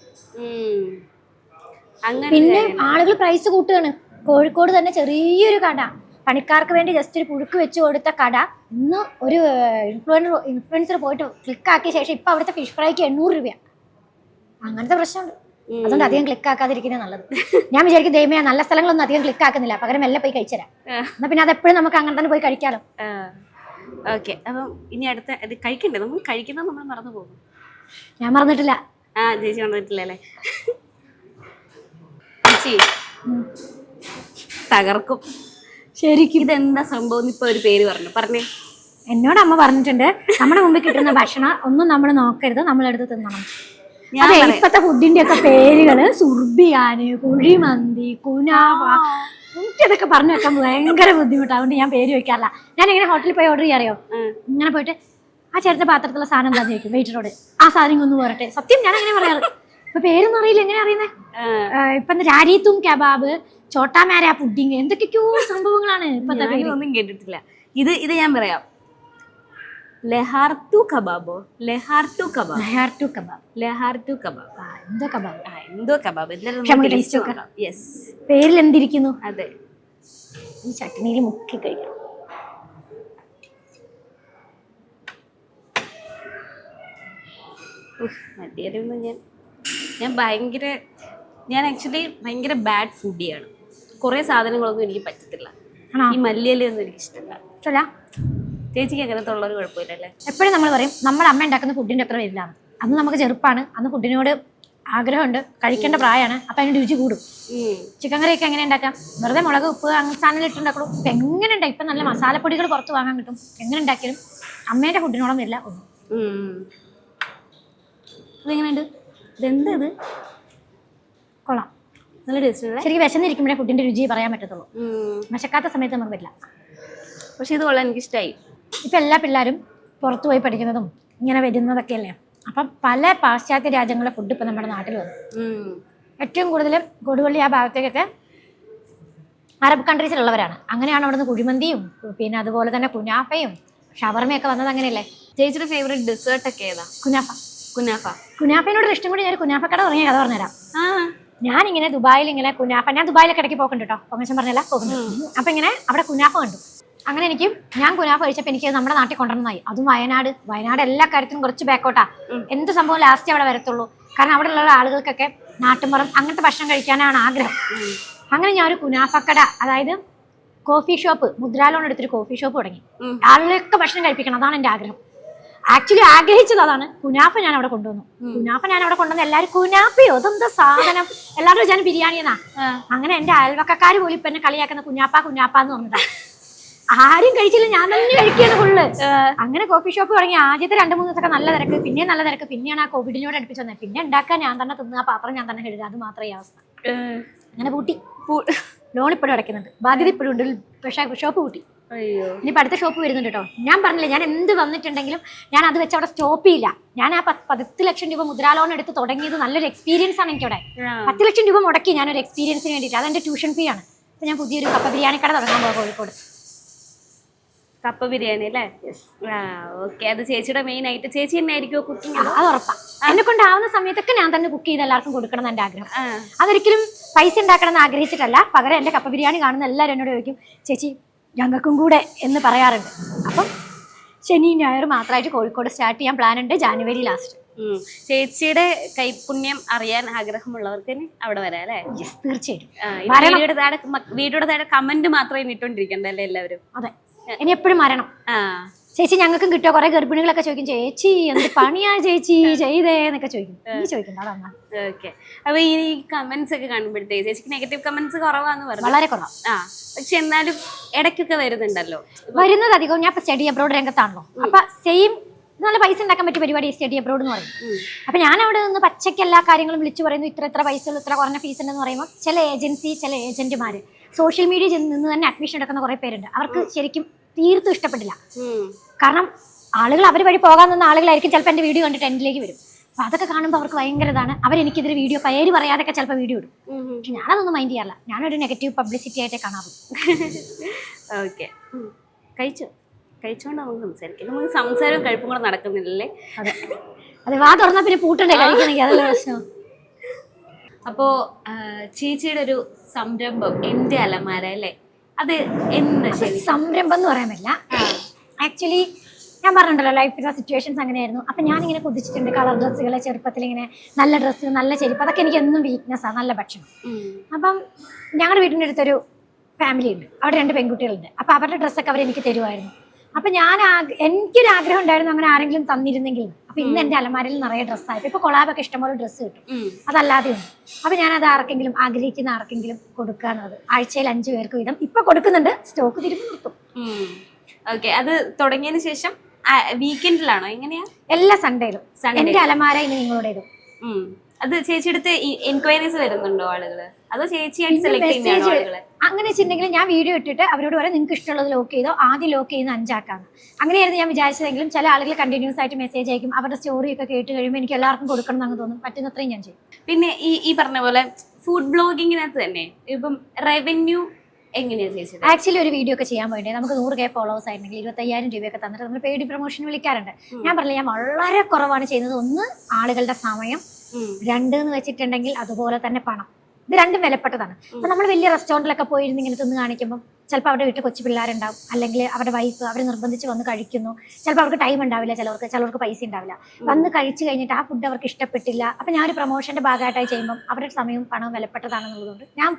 A: പിന്നെ ആളുകൾ പ്രൈസ് കൂട്ടുകയാണ്. കോഴിക്കോട് തന്നെ ചെറിയൊരു കട, പണിക്കാർക്ക് വേണ്ടി ജസ്റ്റ് ഒരു പുഴുക്ക് വെച്ച് കൊടുത്ത കട, ഇന്ന് ഒരു ഇൻഫ്ലുവൻസർ പോയിട്ട് ക്ലിക്കാക്കിയ ശേഷം ഇപ്പൊ അവിടുത്തെ ഫിഷ് ഫ്രൈക്ക് 800 രൂപയാണ്. അങ്ങനത്തെ പ്രശ്നമുണ്ട്. അതുകൊണ്ട് അധികം ക്ലിക്ക് ആക്കാതിരിക്കുന്നത് നല്ലത്. ഞാൻ വിചാരിക്കും ദൈവമേ നല്ല സ്ഥലങ്ങളൊന്നും അധികം ക്ലിക്ക് ആക്കുന്നില്ല, പകരം എല്ലാം പോയി കഴിച്ചുതരാം. എന്നാ പിന്നെ അതെപ്പോഴും നമുക്ക് അങ്ങനെ തന്നെ പോയി കഴിക്കാലോ.
B: ഓക്കെ, അപ്പം ഇനി അടുത്ത ഇത് കഴിക്കണ്ടേ? നമ്മൾ കഴിക്കുന്നത് നമ്മൾ മറന്നു പോകും.
A: ഞാൻ മറന്നിട്ടില്ല.
B: ചേച്ചി മറന്നിട്ടില്ല അല്ലേ? ചേച്ചി തകർക്കും ശരിക്കും. ഇതെന്താ സംഭവം? ഇപ്പൊ ഒരു പേര് പറഞ്ഞേ.
A: എന്നോട് അമ്മ പറഞ്ഞിട്ടുണ്ട്, നമ്മുടെ മുമ്പിൽ കിട്ടുന്ന ഭക്ഷണം ഒന്നും നമ്മൾ നോക്കരുത്, നമ്മളെടുത്ത് തിന്നണം. അതെ, ഇപ്പത്തെ ഫുഡിന്റെ ഒക്കെ പേരുകള് സുർബിയാന്, കുഴിമന്തി, കുനാവ, എനിക്കതൊക്കെ പറഞ്ഞു വെക്കാൻ ഭയങ്കര ബുദ്ധിമുട്ടാണ്. അതുകൊണ്ട് ഞാൻ പേര് വെക്കാറില്ല. ഞാൻ എങ്ങനെ ഹോട്ടലിൽ പോയി ഓർഡർ ചെയ്യാറിയോ, ഇങ്ങനെ പോയിട്ട് ആ ചേട്ടന്റെ പാത്രത്തിലുള്ള സാധനം എന്താന്ന് ചോദിക്കും വെയിറ്ററോട്, ആ സാധനം ഒന്ന് പോരട്ടെ. സത്യം ഞാൻ അങ്ങനെ പറയാറ്. ഇപ്പൊ പേരൊന്നും അറിയില്ല, എങ്ങനെ അറിയുന്നേ? ഇപ്പൊ രാരീത്തും കബാബ്, ചോട്ടാമാര പുഡിങ്, എന്തൊക്കെയോ സംഭവങ്ങളാണ് ഇപ്പത്തെ പേര്.
B: ഒന്നും കേട്ടിട്ടില്ല. ഇത് ഞാൻ പറയാം, ലഹാർത്തു കബാബോ, ലഹാർത്തു കബാബ്, എന്തോ കബാബ്. യെസ്,
A: പേരിൽ എന്തിരിക്കുന്നു?
B: അതെ,
A: ഈ ചട്നിയിൽ മുക്കി കഴിക്കണം.
B: മതിയായിരുന്നു. ഞാൻ ആക്ച്വലി ഭയങ്കര ബാഡ് ഫുഡിയാണ്. കുറേ സാധനങ്ങളൊന്നും എനിക്ക് പറ്റത്തില്ല. ഈ മല്ലിയിലൊന്നും എനിക്ക് ഇഷ്ടമല്ല. ചേച്ചിക്ക് അങ്ങനത്തെ ഉള്ളൊരു കുഴപ്പമില്ലല്ലേ?
A: എപ്പോഴും നമ്മൾ പറയും നമ്മൾ അമ്മ ഉണ്ടാക്കുന്ന ഫുഡിന്റെ അത്ര വരില്ലാണ്. അന്ന് നമുക്ക് ചെറുപ്പാണ്, അന്ന് ഫുഡിനോട് ആഗ്രഹമുണ്ട്, കഴിക്കേണ്ട പ്രായമാണ്, അപ്പം അതിന് രുചി കൂടും. ചിക്കൻ കറിയൊക്കെ എങ്ങനെ ഉണ്ടാക്കാം? വെറുതെ മുളക് ഉപ്പ് അങ്ങനെ സാധനങ്ങളിട്ടുണ്ടാക്കുള്ളൂ. ഇപ്പം എങ്ങനെ ഉണ്ടായി? ഇപ്പം നല്ല മസാലപ്പൊടികൾ പുറത്ത് വാങ്ങാൻ കിട്ടും. എങ്ങനെ ഉണ്ടാക്കിയാലും അമ്മേൻ്റെ ഫുഡിനോളം വരില്ല ഒന്നും.
B: അതെങ്ങനെയുണ്ട്? ഇതെന്താ ഇത്?
A: കൊള്ളാം,
B: നല്ല ടേസ്റ്റ്.
A: ശരിക്കും വിശന്നിരിക്കുമ്പോഴേ ഫുഡിന്റെ രുചി പറയാൻ പറ്റത്തുള്ളൂ. വിശക്കാത്ത സമയത്ത് നമുക്ക് പറ്റില്ല.
B: പക്ഷെ ഇത് കൊള്ളാൻ എനിക്കിഷ്ടമായി.
A: ഇപ്പം എല്ലാ പിള്ളേരും പുറത്തു പോയി പഠിക്കുന്നതും ഇങ്ങനെ വരുന്നതൊക്കെ അല്ലേ. അപ്പം പല പാശ്ചാത്യ രാജ്യങ്ങളിലെ ഫുഡ് ഇപ്പം നമ്മുടെ നാട്ടിൽ വന്നു. ഏറ്റവും കൂടുതൽ കൊടുവള്ളി ആ ഭാഗത്തേക്കൊക്കെ അറബ് കൺട്രീസിലുള്ളവരാണ്. അങ്ങനെയാണ് അവിടെ നിന്ന് കുഴിമന്തിയും പിന്നെ അതുപോലെ തന്നെ കുനാഫയും ഷവർമയൊക്കെ വന്നത്. അങ്ങനെയല്ലേ?
B: ചേച്ചിയുടെ ഫേവറേറ്റ് ഡെസേർട്ട് ഒക്കെ ഏതാ?
A: കുനാഫയിനോട് ഇഷ്ടം കൂടി ഞാൻ കുനാഫക്കട തുടങ്ങിയ കഥ പറഞ്ഞുതരാം. ഞാനിങ്ങനെ ദുബായിൽ ഇങ്ങനെ ഞാൻ ദുബായിലൊക്കെ ഇടയ്ക്ക് പോക്കുണ്ട് കേട്ടോ, പൊങ്ങച്ചൻ പറഞ്ഞല്ല പോകുന്നു. അപ്പം ഇങ്ങനെ അവിടെ കുനാഫ കണ്ടു. അങ്ങനെ ഞാൻ കുനാഫ കഴിച്ചപ്പോൾ എനിക്ക് നമ്മുടെ നാട്ടിൽ കൊണ്ടുവന്നതായി. അതും വയനാട് എല്ലാ കാര്യത്തിനും കുറച്ച് ബാക്കോട്ടാ. എന്ത് സംഭവം ലാസ്റ്റ് അവിടെ വരത്തുള്ളൂ. കാരണം അവിടെ ഉള്ള ആളുകൾക്കൊക്കെ നാട്ടുമ്പുറം അങ്ങനത്തെ ഭക്ഷണം കഴിക്കാനാണ് ആഗ്രഹം. അങ്ങനെ ഞാൻ ഒരു കുനാഫക്കട, അതായത് കോഫി ഷോപ്പ്, മുദ്ര ലോൺ എടുത്തൊരു കോഫി ഷോപ്പ് തുടങ്ങി. ആളുകളൊക്കെ ഭക്ഷണം കഴിപ്പിക്കണം, അതാണ് എൻ്റെ ആഗ്രഹം. ആക്ച്വലി ആഗ്രഹിച്ചത് അതാണ്. കുനാഫ ഞാൻ അവിടെ കൊണ്ടുവന്നു. എല്ലാവരും കുനാഫയോ അതെന്താ സാധനം, എല്ലാവരും ഞാൻ ബിരിയാണി എന്നാ. അങ്ങനെ എൻ്റെ അയൽവക്കക്കാർ പോലും ഇപ്പൊ എന്നെ കളിയാക്കുന്ന കുനാപ്പ എന്ന് പറഞ്ഞിട്ടാ. ആരും കഴിച്ചില്ല, ഞാൻ തന്നെ കഴിക്കുകയാണ് ഫുള്ള്. അങ്ങനെ കോഫി ഷോപ്പ് തുടങ്ങി. ആദ്യത്തെ 2-3 ദിവസമൊക്കെ നല്ല തിരക്ക്, പിന്നെ നല്ല തിരക്ക്. പിന്നെയാണ് ആ കോവിഡിനോട് അടുപ്പിച്ച് വന്നത്. പിന്നെ ഉണ്ടാക്കാൻ ഞാൻ തന്നെ തിന്ന്, ആ പാത്രം ഞാൻ തന്നെ കഴുകുക, അത് മാത്രമേ അവസ്ഥ. അങ്ങനെ പൂട്ടി. ലോൺ ഇപ്പോഴും അടയ്ക്കുന്നുണ്ട്, ബാധ്യത ഇപ്പോഴും ഉണ്ട്, പക്ഷേ ഷോപ്പ് പൂട്ടി. ഇനിയിപ്പോൾ അടുത്ത ഷോപ്പ് വരുന്നുണ്ട് കേട്ടോ. ഞാൻ പറഞ്ഞില്ല, ഞാൻ എന്ത് വന്നിട്ടുണ്ടെങ്കിലും ഞാൻ അത് വെച്ച് അവിടെ സ്റ്റോപ്പ് ചെയ്യില്ല. ഞാൻ ആ 10 ലക്ഷം രൂപ മുദ്രാ ലോൺ എടുത്ത് തുടങ്ങിയത് നല്ലൊരു എക്സ്പീരിയൻസ് ആണ് എനിക്കവിടെ. 10 ലക്ഷം രൂപ മുടക്കി ഞാനൊരു എക്സ്പീരിയൻസിന് വേണ്ടിയിട്ട്. അതെൻ്റെ ട്യൂഷൻ ഫീ ആണ്. അപ്പോൾ ഞാൻ പുതിയൊരു കപ്പ ബിരിയാണി കട തുടങ്ങാൻ പോകും കോഴിക്കോട്.
B: കപ്പ ബിരിയാണി അല്ലേ? ഓക്കെ. അത് ചേച്ചിയുടെ മെയിൻ ആയിട്ട് ചേച്ചി തന്നെ ആയിരിക്കുമോ കുക്കിംഗ്?
A: അത് ഉറപ്പാണ്. എന്നെ കൊണ്ടാവുന്ന സമയത്തൊക്കെ ഞാൻ തന്നെ കുക്ക് ചെയ്ത് എല്ലാവർക്കും കൊടുക്കണം എന്ന് എൻ്റെ ആഗ്രഹം. അതൊരിക്കലും പൈസ ഉണ്ടാക്കണം എന്ന് ആഗ്രഹിച്ചിട്ടല്ല, പകരം എൻ്റെ കപ്പ ബിരിയാണി കാണുന്ന എല്ലാവരും എന്നോട് ചോദിക്കും ചേച്ചി ഞങ്ങൾക്കും കൂടെ എന്ന് പറയാറുണ്ട്. അപ്പം ശനി ഞായർ മാത്രമായിട്ട് കോഴിക്കോട് സ്റ്റാർട്ട് ചെയ്യാൻ പ്ലാൻ ഉണ്ട്, ജാനുവരി ലാസ്റ്റ്.
B: ചേച്ചിയുടെ കൈപുണ്യം അറിയാൻ ആഗ്രഹമുള്ളവർക്ക് അവിടെ വരാം അല്ലേ?
A: യെസ്, തീർച്ചയായിട്ടും.
B: വീഡിയോയുടെ താഴെ കമന്റ് മാത്രമേ ഇട്ടോണ്ടിരിക്കണ്ടല്ലേ എല്ലാവരും?
A: അതെ, ഇനി എപ്പോഴും വരണം. ചേച്ചി ഞങ്ങൾക്കും കിട്ടുമോ? കുറെ ഗർഭിണികളൊക്കെ ചോദിക്കും ചേച്ചി എന്ത് പണിയാ ചേച്ചി ചെയ്തേ എന്നൊക്കെ ചോദിക്കും.
B: ഓക്കെ. അപ്പൊ ഈ കമന്റ്സ് ഒക്കെ കാണുമ്പോഴത്തേക്ക് ചേച്ചിക്ക് നെഗറ്റീവ് കമന്റ്സ് കുറവാന്ന് പറഞ്ഞു.
A: വളരെ കുറവാ.
B: പക്ഷെ എന്നാലും ഇടയ്ക്കൊക്കെ വരുന്നുണ്ടല്ലോ.
A: വരുന്നത് അധികം ഞാൻ ഇപ്പൊ സ്റ്റഡി അബ്രോഡ് രംഗത്താണല്ലോ. അപ്പൊ സെയിം നല്ല പൈസ ഉണ്ടാക്കാൻ പറ്റിയ പരിപാടി സ്റ്റഡി അബ്രോഡ് എന്ന് പറയും. അപ്പൊ ഞാൻ അവിടെ നിന്ന് പച്ചയ്ക്ക് എല്ലാ കാര്യങ്ങളും വിളിച്ചു പറയുന്നു, ഇത്ര പൈസ ഉള്ളൂ, ഇത്ര കുറഞ്ഞ ഫീസ് ഉണ്ടെന്ന് പറയുമ്പോൾ ചില ഏജന്റുമാര് സോഷ്യൽ മീഡിയ നിന്ന് തന്നെ അഡ്മിഷൻ എടുക്കുന്ന കുറെ പേരുണ്ട്. അവർക്ക് ശരിക്കും തീർത്തും ഇഷ്ടപ്പെട്ടില്ല. കാരണം ആളുകൾ അവർ വഴി പോകാൻ നിന്ന ആളുകളായിരിക്കും ചിലപ്പോൾ എൻ്റെ വീഡിയോ കണ്ടിട്ട് എൻഡിലേക്ക് വരും. അപ്പൊ അതൊക്കെ കാണുമ്പോൾ അവർക്ക് ഭയങ്കര ഇതാണ്. അവരെനിക്കിതൊരു വീഡിയോ പേര് പറയാതൊക്കെ ചിലപ്പോൾ വീഡിയോ ഇടും. പക്ഷെ ഞാനതൊന്നും മൈൻഡ് ചെയ്യാറില്ല. ഞാനൊരു നെഗറ്റീവ് പബ്ലിസിറ്റി ആയിട്ടേ കാണാറുള്ളൂ.
B: ഓക്കെ, കഴിച്ചോണ്ട് നമുക്ക് സംസാരിക്കാം. നമുക്ക് സംസാരവും കഴിപ്പും കൂടെ നടക്കുന്നില്ലല്ലേ?
A: അതെ, വാ തുറന്നാൽ പിന്നെ പൂട്ടണ്ടേ കഴിക്കണമെങ്കിൽ, അതല്ല പ്രശ്നം.
B: അപ്പോൾ ചേച്ചിയുടെ ഒരു സംരംഭം എൻ്റെ അലമാര അല്ലേ, അത് എന്ന് ശരി
A: സംരംഭം എന്ന് പറയാൻ പറ്റില്ല. ആക്ച്വലി ഞാൻ പറഞ്ഞിട്ടുണ്ടല്ലോ ലൈഫിലെ സിറ്റുവേഷൻസ് അങ്ങനെയായിരുന്നു. അപ്പം ഞാനിങ്ങനെ കുതിച്ചിട്ടുണ്ട് കളർ ഡ്രസ്സുകൾ, ചെറുപ്പത്തിൽ ഇങ്ങനെ നല്ല ഡ്രസ്സ്, നല്ല ചെരുപ്പ്, അതൊക്കെ എനിക്ക് എന്നും വീക്ക്നെസ്സാണ്, നല്ല ഭക്ഷണം. അപ്പം ഞങ്ങളുടെ വീടിൻ്റെ അടുത്തൊരു ഫാമിലി ഉണ്ട്, അവിടെ 2 പെൺകുട്ടികളുണ്ട്. അപ്പം അവരുടെ ഡ്രസ്സൊക്കെ അവരെനിക്ക് തരുമായിരുന്നു. അപ്പം എനിക്കൊരു ആഗ്രഹം ഉണ്ടായിരുന്നു അങ്ങനെ ആരെങ്കിലും തന്നിരുന്നെങ്കിൽ. അപ്പം ഇന്ന് എൻ്റെ അലമാരയിൽ നിറയെ ഡ്രസ്സായിട്ട് ഇപ്പോൾ കൊളാബൊക്കെ ഇഷ്ടംപോലെ ഡ്രസ്സ് കിട്ടും, അതല്ലാതെ ഉണ്ട്. അപ്പം ഞാനത് ആർക്കെങ്കിലും ആഗ്രഹിക്കുന്ന ആർക്കെങ്കിലും കൊടുക്കാന്നത് ആഴ്ചയിൽ 5 പേർക്ക് വീതം ഇപ്പം കൊടുക്കുന്നുണ്ട്, സ്റ്റോക്ക് തിരുമ്പി നിർത്തും.
B: ഓക്കെ, അത് തുടങ്ങിയതിന് ശേഷം വീക്കെൻഡിലാണോ എങ്ങനെയാ? എല്ലാ സൺഡേയിലും
A: എൻ്റെ അലമാര ഇനി നിങ്ങളോടേതും.
B: അത് ചേച്ചിയെടുത്ത് എൻക്വയറീസ് വരുന്നുണ്ടോ ആളുകള്, അതോ ചേച്ചിയായിട്ട് സെലക്ട് ചെയ്യുന്നതാണോ ആളുകള്?
A: അങ്ങനെ വെച്ചിട്ടുണ്ടെങ്കിൽ ഞാൻ വീഡിയോ ഇട്ടിട്ട് അവരോട് പറയാം നിങ്ങൾക്ക് ഇഷ്ടമുള്ളത് ലോക്ക് ചെയ്തോ, ആദ്യം ലോക്ക് ചെയ്യുന്ന 5 ആക്കാന്ന്. അങ്ങനെയായിരുന്നു ഞാൻ വിചാരിച്ചതെങ്കിലും ചില ആളുകൾ കണ്ടിന്യൂസ് ആയിട്ട് മെസ്സേജ് അയക്കും, അവരുടെ സ്റ്റോറിയൊക്കെ കേട്ട് കഴിയുമ്പോൾ എനിക്ക് എല്ലാവർക്കും കൊടുക്കണം എന്ന് തോന്നും. പറ്റുന്നത്രയും ഞാൻ ചെയ്യും.
B: പിന്നെ ഈ പറഞ്ഞ പോലെ ഫുഡ് ബ്ലോഗിങ്ങിനകത്ത് തന്നെ ഇപ്പം റവന്യൂ എങ്ങനെയാ ചേച്ചി?
A: ആക്ച്വലി ഒരു വീഡിയോ ഒക്കെ ചെയ്യാൻ പോയിട്ട് നമുക്ക് 100K ഫോളോവേഴ്സ് ആയിരുന്നെങ്കിൽ 25,000 രൂപയൊക്കെ തന്നിട്ട് നമ്മൾ പെയ്ഡ് പ്രൊമോഷൻ വിളിക്കാറുണ്ട്. ഞാൻ പറഞ്ഞില്ല, ഞാൻ വളരെ കുറവാണ് ചെയ്യുന്നത്. 1 ആളുകളുടെ സമയം, 2 എന്ന് വെച്ചിട്ടുണ്ടെങ്കിൽ അതുപോലെ തന്നെ പണം. ഇത് രണ്ടും വിലപ്പെട്ടതാണ്. അപ്പം നമ്മൾ വലിയ റെസ്റ്റോറൻറ്റിലൊക്കെ പോയിരുന്ന് ഇങ്ങനെ തിന്ന് കാണിക്കുമ്പോൾ ചിലപ്പോൾ അവരുടെ വീട്ടിൽ കൊച്ചു പിള്ളേരുണ്ടാവും, അല്ലെങ്കിൽ അവരുടെ വൈഫ് അവരെ നിർബന്ധിച്ച് വന്ന് കഴിക്കുന്നു. ചിലപ്പോൾ അവർക്ക് ടൈം ഉണ്ടാവില്ല, ചിലർക്ക് പൈസ ഉണ്ടാവില്ല. വന്ന് കഴിച്ച് കഴിഞ്ഞിട്ട് ആ ഫുഡ് അവർക്ക് ഇഷ്ടപ്പെട്ടില്ല. അപ്പം ഞാനൊരു പ്രൊമോഷൻ്റെ ഭാഗമായിട്ടായി ചെയ്യുമ്പം അവരുടെ സമയവും പണവും വിലപ്പെട്ടതാണെന്നുള്ളതുകൊണ്ട് ഞാൻ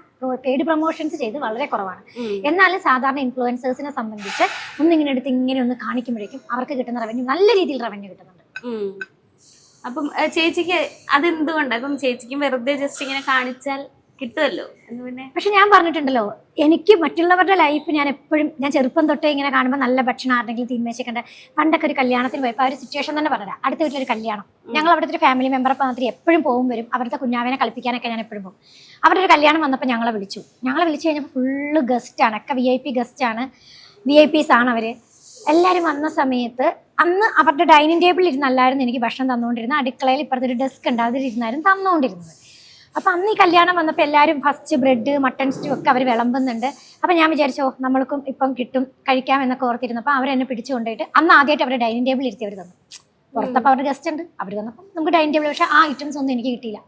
A: പെയ്ഡ് പ്രൊമോഷൻസ് ചെയ്ത് വളരെ കുറവാണ്. എന്നാലും സാധാരണ ഇൻഫ്ലുവൻസേഴ്സിനെ സംബന്ധിച്ച് ഒന്നിങ്ങനെ എടുത്ത് ഇങ്ങനെ ഒന്ന് കാണിക്കുമ്പോഴേക്കും അവർക്ക് കിട്ടുന്ന റവന്യൂ നല്ല രീതിയിൽ റവന്യൂ കിട്ടുന്നുണ്ട്.
B: അപ്പം ചേച്ചിക്ക് അതെന്തുകൊണ്ടാണ്? അപ്പം ചേച്ചിക്കും വെറുതെ ജസ്റ്റ് ഇങ്ങനെ കാണിച്ചാൽ കിട്ടുമല്ലോ എന്ന്. പിന്നെ
A: പക്ഷെ ഞാൻ പറഞ്ഞിട്ടുണ്ടല്ലോ, എനിക്ക് മറ്റുള്ളവരുടെ ലൈഫ് ഞാൻ ചെറുപ്പം തൊട്ടേ ഇങ്ങനെ കാണുമ്പോൾ നല്ല ഭക്ഷണം ആരുടെങ്കിലും തീന്മേശക്കണ്ട. പണ്ടൊക്കെ ഒരു കല്യാണത്തിന് പോയപ്പോൾ ആ ഒരു സിറ്റുവേഷൻ തന്നെ പറഞ്ഞാൽ, അടുത്ത വീട്ടിലൊരു കല്യാണം, ഞങ്ങൾ അവിടുത്തെ ഒരു ഫാമിലി മെമ്പറൊപ്പം മാത്രം എപ്പോഴും പോകും വരും. അവിടുത്തെ കുഞ്ഞാവിനെ കളിപ്പിക്കാനൊക്കെ ഞാൻ എപ്പോഴും പോകും. അവരുടെ ഒരു കല്യാണം വന്നപ്പോൾ ഞങ്ങളെ വിളിച്ചു കഴിഞ്ഞപ്പോൾ ഫുള്ള് ഗസ്റ്റാണ്, ഒക്കെ VIP ഗസ്റ്റാണ്, VIPs ആണ് അവർ. എല്ലാവരും വന്ന സമയത്ത് അന്ന് അവരുടെ ഡൈനിങ് ടേബിളിൽ ഇരുന്നല്ലായിരുന്നു എനിക്ക് ഭക്ഷണം തന്നുകൊണ്ടിരുന്നത്, അടുക്കളയിൽ ഇപ്പുറത്തൊരു ഡെസ്ക് ഉണ്ട്, അതിലിരുന്നായിരുന്നു തന്നുകൊണ്ടിരുന്നത്. അപ്പം അന്ന് ഈ കല്യാണം വന്നപ്പോൾ എല്ലാവരും ഫസ്റ്റ് ബ്രെഡ്, മട്ടൺ സ്റ്റൂ ഒക്കെ അവർ വിളമ്പുന്നുണ്ട്. അപ്പം ഞാൻ വിചാരിച്ചോ നമ്മൾക്കും ഇപ്പം കിട്ടും കഴിക്കാം എന്നൊക്കെ ഓർത്തിരുന്നപ്പോൾ അവരെന്നെ പിടിച്ചു കൊണ്ടുപോയിട്ട് അന്ന് ആദ്യമായിട്ട് അവരുടെ ഡൈനിങ് ടേബിളിൽ ഇരുത്തി അവർ തന്നു. പുറത്തപ്പോൾ അവരുടെ ഗസ്റ്റ് ഉണ്ട്, അവർ വന്നപ്പോൾ നമുക്ക് ഡൈനിങ് ടേബിൾ, പക്ഷേ ആ ഐറ്റംസ് ഒന്നും എനിക്ക് കിട്ടിയില്ല.